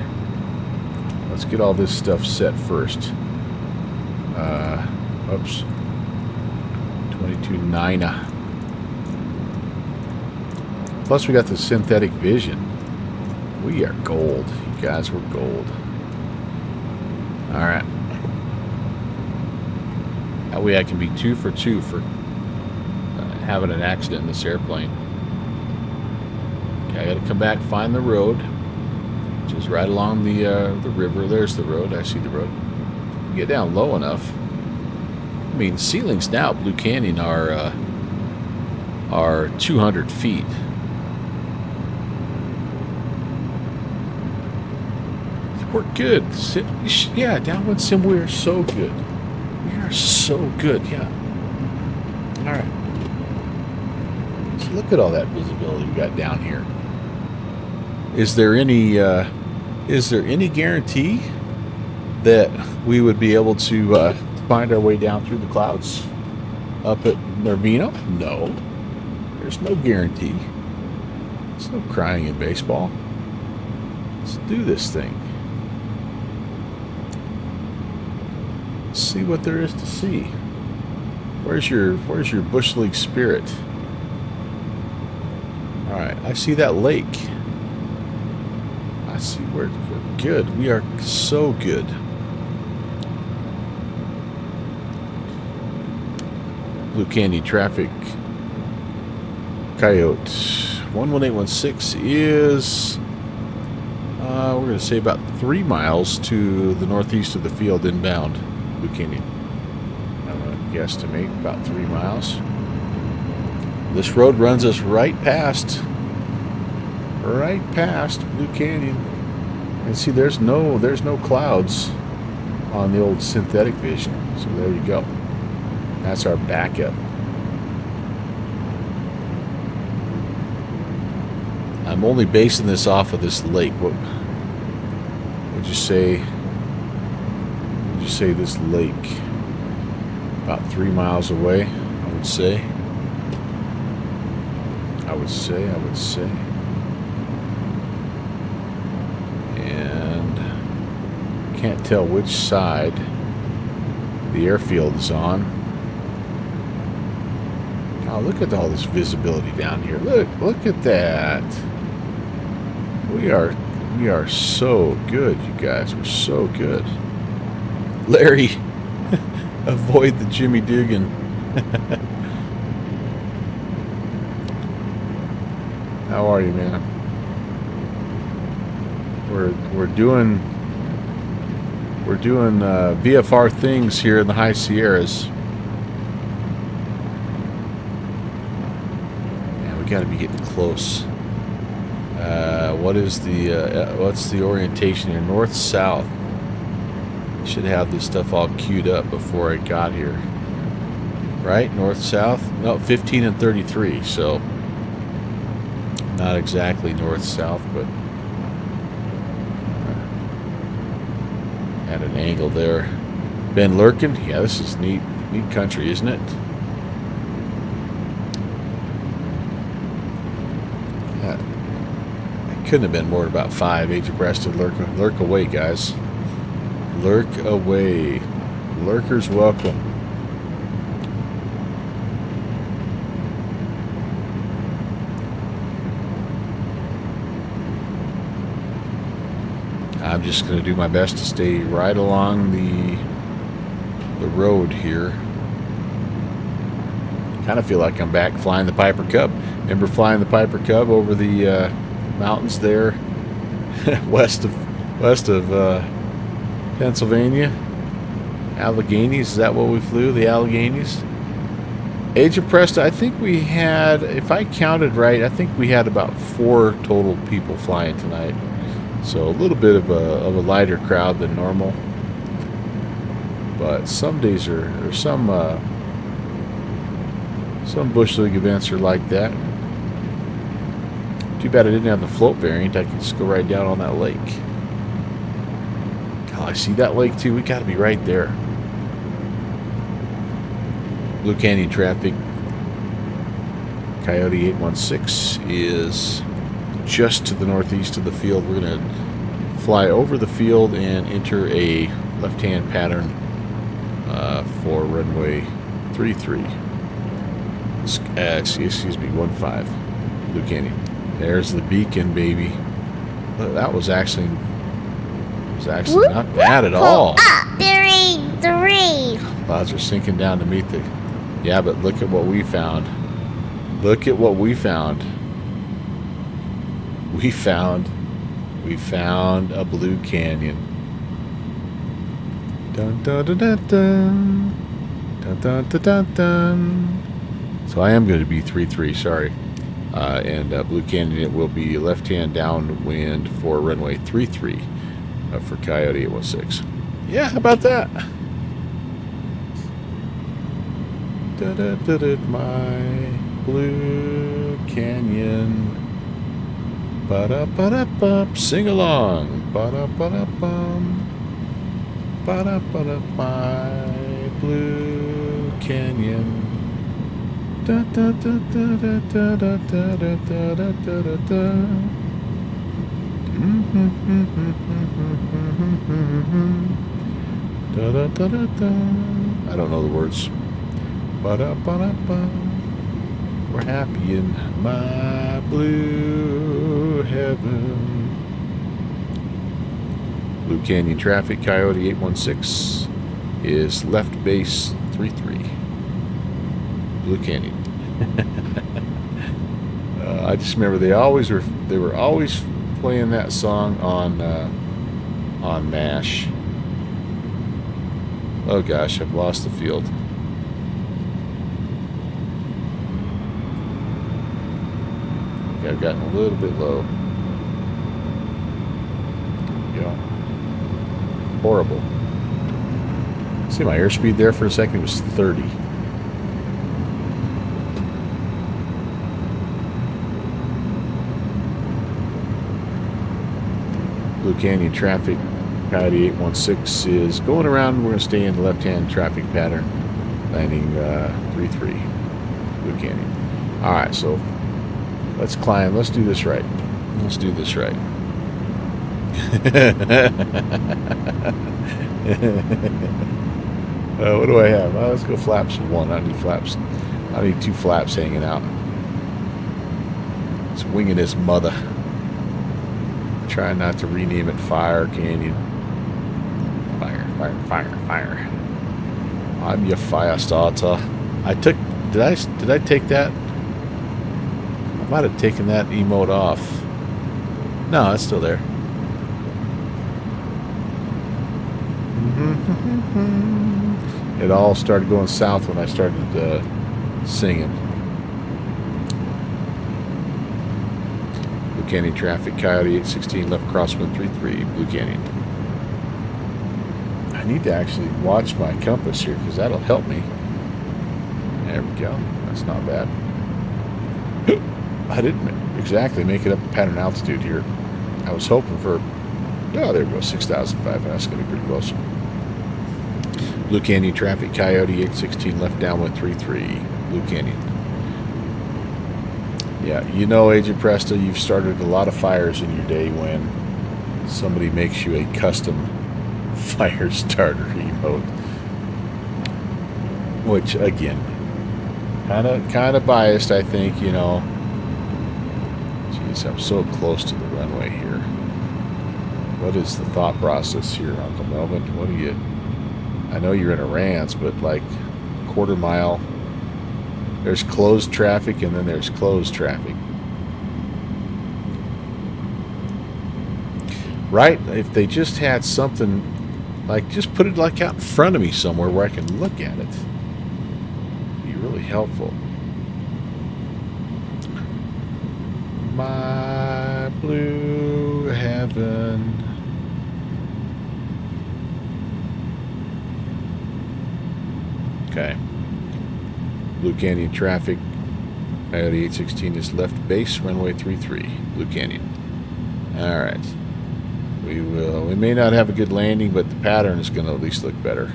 Let's get all this stuff set first. Oops. 22.9er. Plus we got the synthetic vision. We are gold. You guys, we're gold. Alright. That way I can be 2 for 2 for having an accident in this airplane. Okay, I gotta come back, find the road, which is right along the river. There's the road. I see the road. Get down low enough. I mean, ceilings now at Blue Canyon are 200 feet. We're good. Yeah, downwind sim, we are so good. We are so good, yeah. Alright. So look at all that visibility we got down here. Is there any guarantee that we would be able to find our way down through the clouds up at Nervino? No. There's no guarantee. There's no crying in baseball. Let's do this thing. See what there is to see. Where's your Bush League spirit? All right, I see that lake. I see we're good. We are so good. Blue Canyon traffic. Coyote 11816 is we're going to say about 3 miles to the northeast of the field inbound. Blue Canyon. I'm going to guesstimate about 3 miles. This road runs us right past Blue Canyon. And see, there's no clouds on the old synthetic vision. So there you go. That's our backup. I'm only basing this off of this lake. What would you say? Say this lake about 3 miles away, I would say. And can't tell which side the airfield is on. Oh, look at all this visibility down here. Look at that. We are so good, you guys. We're so good. Larry, avoid the Jimmy Dugan. How are you, man? We're doing VFR things here in the High Sierras. Man, we got to be getting close. What's the orientation here? North south. Should have this stuff all queued up before I got here. Right? North, south? No, 15 and 33. So, not exactly north, south, but at an angle there. Ben Lurkin? Yeah, this is neat country, isn't it? That couldn't have been more than about 5 age abreast of lurk away, guys. Lurk away. Lurkers welcome. I'm just going to do my best to stay right along the road here. Kind of feel like I'm back flying the Piper Cub. Remember flying the Piper Cub over the mountains there west of Pennsylvania? Alleghenies, is that what we flew? The Alleghenies? Agent Presta, I think we had, if I counted right, I think we had about 4 total people flying tonight. So a little bit of a lighter crowd than normal. But some days or some Bush League events are like that. Too bad I didn't have the float variant. I could just go right down on that lake. God, I see that lake too. We got to be right there. Blue Canyon traffic. Coyote 816 is just to the northeast of the field. We're going to fly over the field and enter a left-hand pattern for runway 33. Excuse me, 15. Blue Canyon. There's the beacon, baby. That was actually not bad at all. Three. Clouds are sinking down to meet the... Yeah, but look at what we found. Look at what we found. We found a blue canyon. Dun dun dun dun dun. Dun dun dun dun dun. So I am going to be 3-3, sorry. And Blue Canyon, it will be left-hand downwind for runway 33 for Coyote 816. Yeah, how about that? My Blue Canyon. Ba-da-ba-da-bum. Sing along. Ba-da-ba-da-bum. Ba-da-ba-da. My Blue Canyon. Da da da da da da da da da da da da. Da da da da da. I don't know the words. Ba-da-ba-da-ba. We're happy in my blue heaven. Blue Canyon traffic, Coyote 816 is left base 33. Blue Canyon. I just remember they were always playing that song on MASH. Oh gosh, I've lost the field. I've gotten a little bit low. Yeah. Horrible. See, my airspeed there for a second was 30. Blue Canyon traffic, Coyote 816 is going around. We're going to stay in the left-hand traffic pattern, landing 33, Blue Canyon. All right, so let's climb. Let's do this right. Let's do this right. What do I have? Let's go flaps 1. I need flaps. I need 2 flaps hanging out. It's winging his mother. Trying not to rename it Fire Canyon. Fire. I'm your fire starter. Did I take that? I might have taken that emote off. No, it's still there. It all started going south when I started singing. Blue Canyon traffic, Coyote 816 left crosswind 33, Blue Canyon. I need to actually watch my compass here because that'll help me. There we go. That's not bad. I didn't exactly make it up to pattern altitude here. I was hoping for, oh, there we go, 6,005. That's going to be pretty close. Blue Canyon traffic, Coyote 816 left downwind 33, Blue Canyon. Yeah, you know, Agent Presta, you've started a lot of fires in your day when somebody makes you a custom fire starter emote. Which, again, kind of biased, I think, you know. Jeez, I'm so close to the runway here. What is the thought process here, Uncle Melvin? What do you... I know you're in a rant, but like quarter mile, there's closed traffic and then there's closed traffic. Right? If they just had something, like just put it like out in front of me somewhere where I can look at it. It'd be really helpful. My blue heaven. Okay. Blue Canyon traffic. Coyote 816 is left base, runway 33, Blue Canyon. Alright. We may not have a good landing, but the pattern is going to at least look better.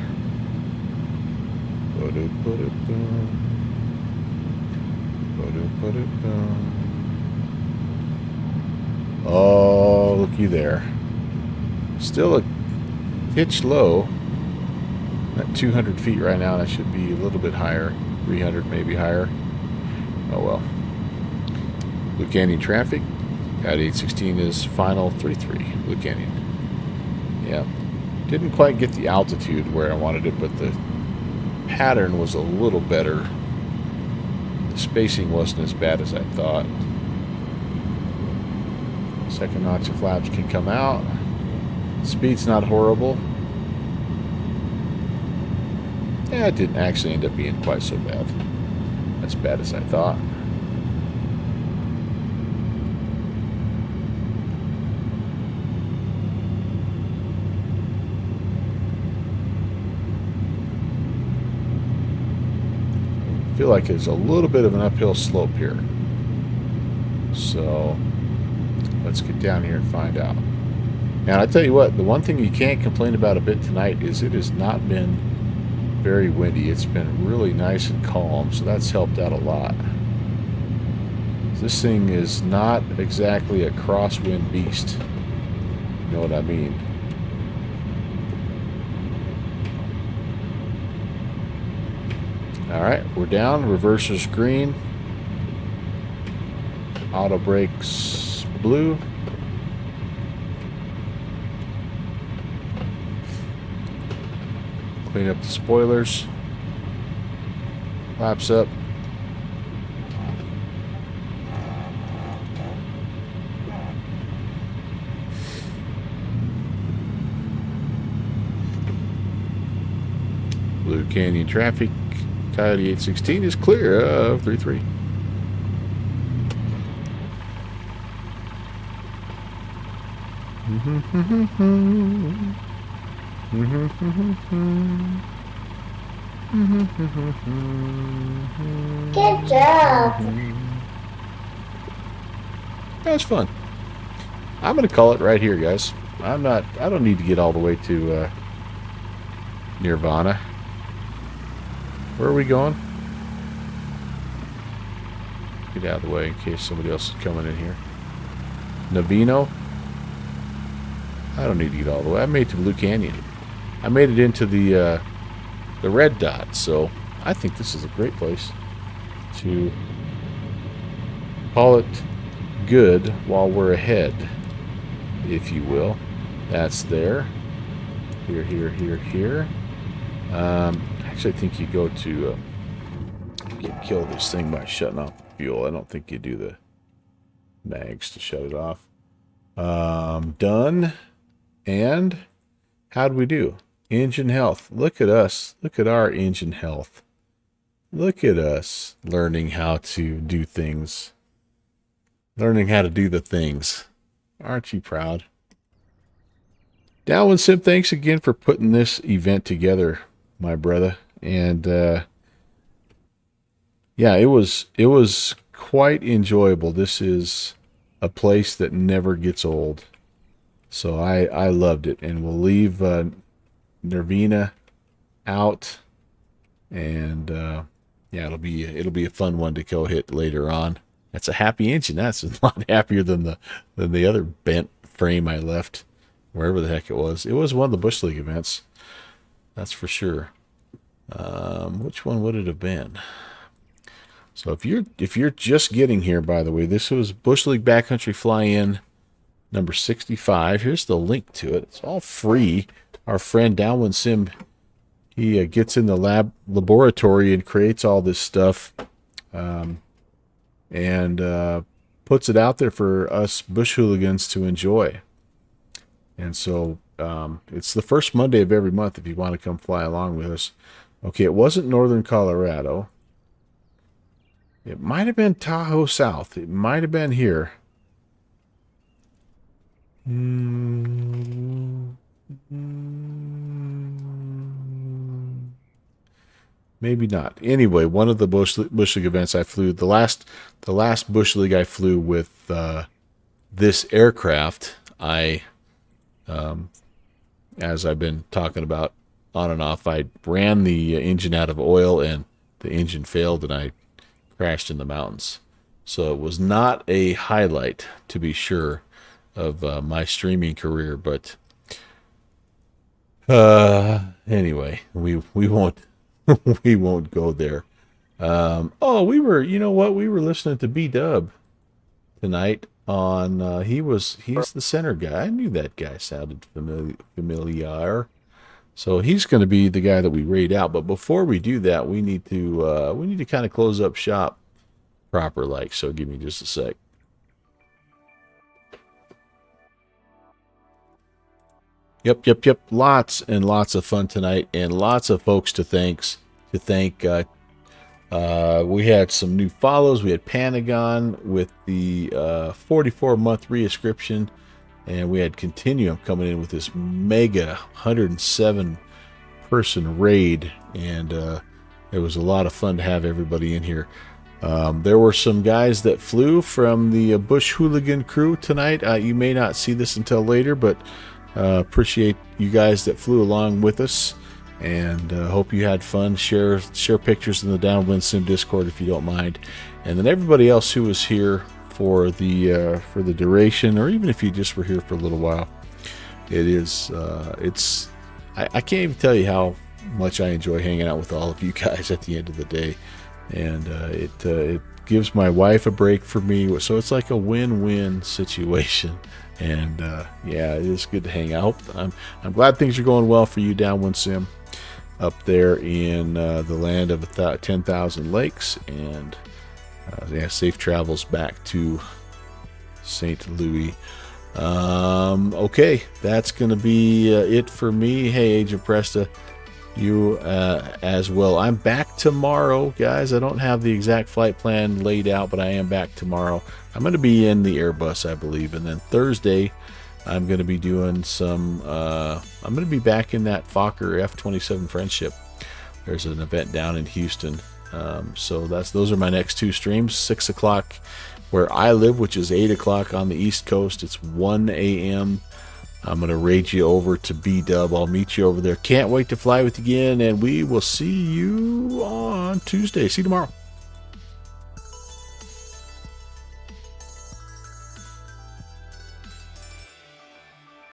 Oh, looky there. Still a pitch low. At 200 feet right now, that should be a little bit higher. 300 maybe higher. Oh well. Blue Canyon traffic. At 816 is final 33. Blue Canyon. Yeah. Didn't quite get the altitude where I wanted it, but the pattern was a little better. The spacing wasn't as bad as I thought. Second notch of flaps can come out. Speed's not horrible. Yeah, it didn't actually end up being quite so bad. As bad as I thought. I feel like it's a little bit of an uphill slope here. So let's get down here and find out. And I tell you what, the one thing you can't complain about a bit tonight is it has not been very windy. It's been really nice and calm, so that's helped out a lot. This thing is not exactly a crosswind beast. You know what I mean? Alright, we're down. Reverser's green. Auto brakes blue. Clean up the spoilers. Flaps up. Blue Canyon traffic. Coyote 816 is clear of 33. Good job. That's fun. I'm going to call it right here, guys. I don't need to get all the way to Nirvana. Where are we going? Get out of the way in case somebody else is coming in here. Nervino. I don't need to get all the way. I made it to Blue Canyon. I made it into the red dot, so I think this is a great place to call it good while we're ahead, if you will. That's there. Here, here, here, here. Actually, I think you go to kill this thing by shutting off the fuel. I don't think you do the mags to shut it off. Done. And how'd we do? Engine health. Look at us. Look at our engine health. Look at us learning how to do things. Learning how to do the things. Aren't you proud? Downwind Sim, thanks again for putting this event together, my brother. And yeah, it was quite enjoyable. This is a place that never gets old. So I loved it, and we'll leave Nervino out, and yeah, it'll be a fun one to go hit later on. That's a happy engine. That's a lot happier than the other bent frame I left wherever the heck it was. It was one of the Bush League events, that's for sure. Which one would it have been? So if you're just getting here, by the way, this was Bush League Backcountry Fly-In number 65. Here's the link to it. It's all free. Our friend Downwind Sim, he gets in the laboratory and creates all this stuff, and puts it out there for us bush hooligans to enjoy. And so it's the first Monday of every month if you want to come fly along with us. Okay, it wasn't Northern Colorado. It might have been Tahoe South. It might have been here. Maybe not. Anyway, one of the Bush League events I flew, the last Bush League I flew with this aircraft, as I've been talking about on and off, I ran the engine out of oil and the engine failed and I crashed in the mountains. So it was not a highlight, to be sure, of my streaming career. But anyway, we won't we won't go there. We were listening to B-Dub tonight on he's the center guy. I knew that guy sounded familiar. So he's going to be the guy that we rate out. But before we do that, we need to kind of close up shop proper like. So give me just a sec. Yep. Lots and lots of fun tonight, and lots of folks to thank. We had some new follows. We had Panagon with the 44-month reinscription, and we had Continuum coming in with this mega 107-person raid, and it was a lot of fun to have everybody in here. There were some guys that flew from the Bush Hooligan crew tonight. You may not see this until later, but appreciate you guys that flew along with us, and hope you had fun. Share pictures in the Downwind Sim Discord if you don't mind, and then everybody else who was here for the duration, or even if you just were here for a little while. I can't even tell you how much I enjoy hanging out with all of you guys at the end of the day, and it gives my wife a break for me, so it's like a win-win situation. And it is good to hang out. I'm glad things are going well for you, Downwind Sim, up there in the land of 10,000 lakes, and safe travels back to St. Louis. Okay, that's going to be it for me. Hey, Agent Presta, you as well. I'm back tomorrow, guys. I don't have the exact flight plan laid out, but I am back tomorrow. I'm going to be in the Airbus, I believe, and then Thursday I'm going to be doing some I'm going to be back in that Fokker F-27 Friendship. There's an event down in Houston, so those are my next two streams. 6 o'clock where I live, which is 8 o'clock on the East Coast. It's 1 a.m. I'm going to raid you over to B-Dub. I'll meet you over there. Can't wait to fly with you again, and we will see you on Tuesday. See you tomorrow.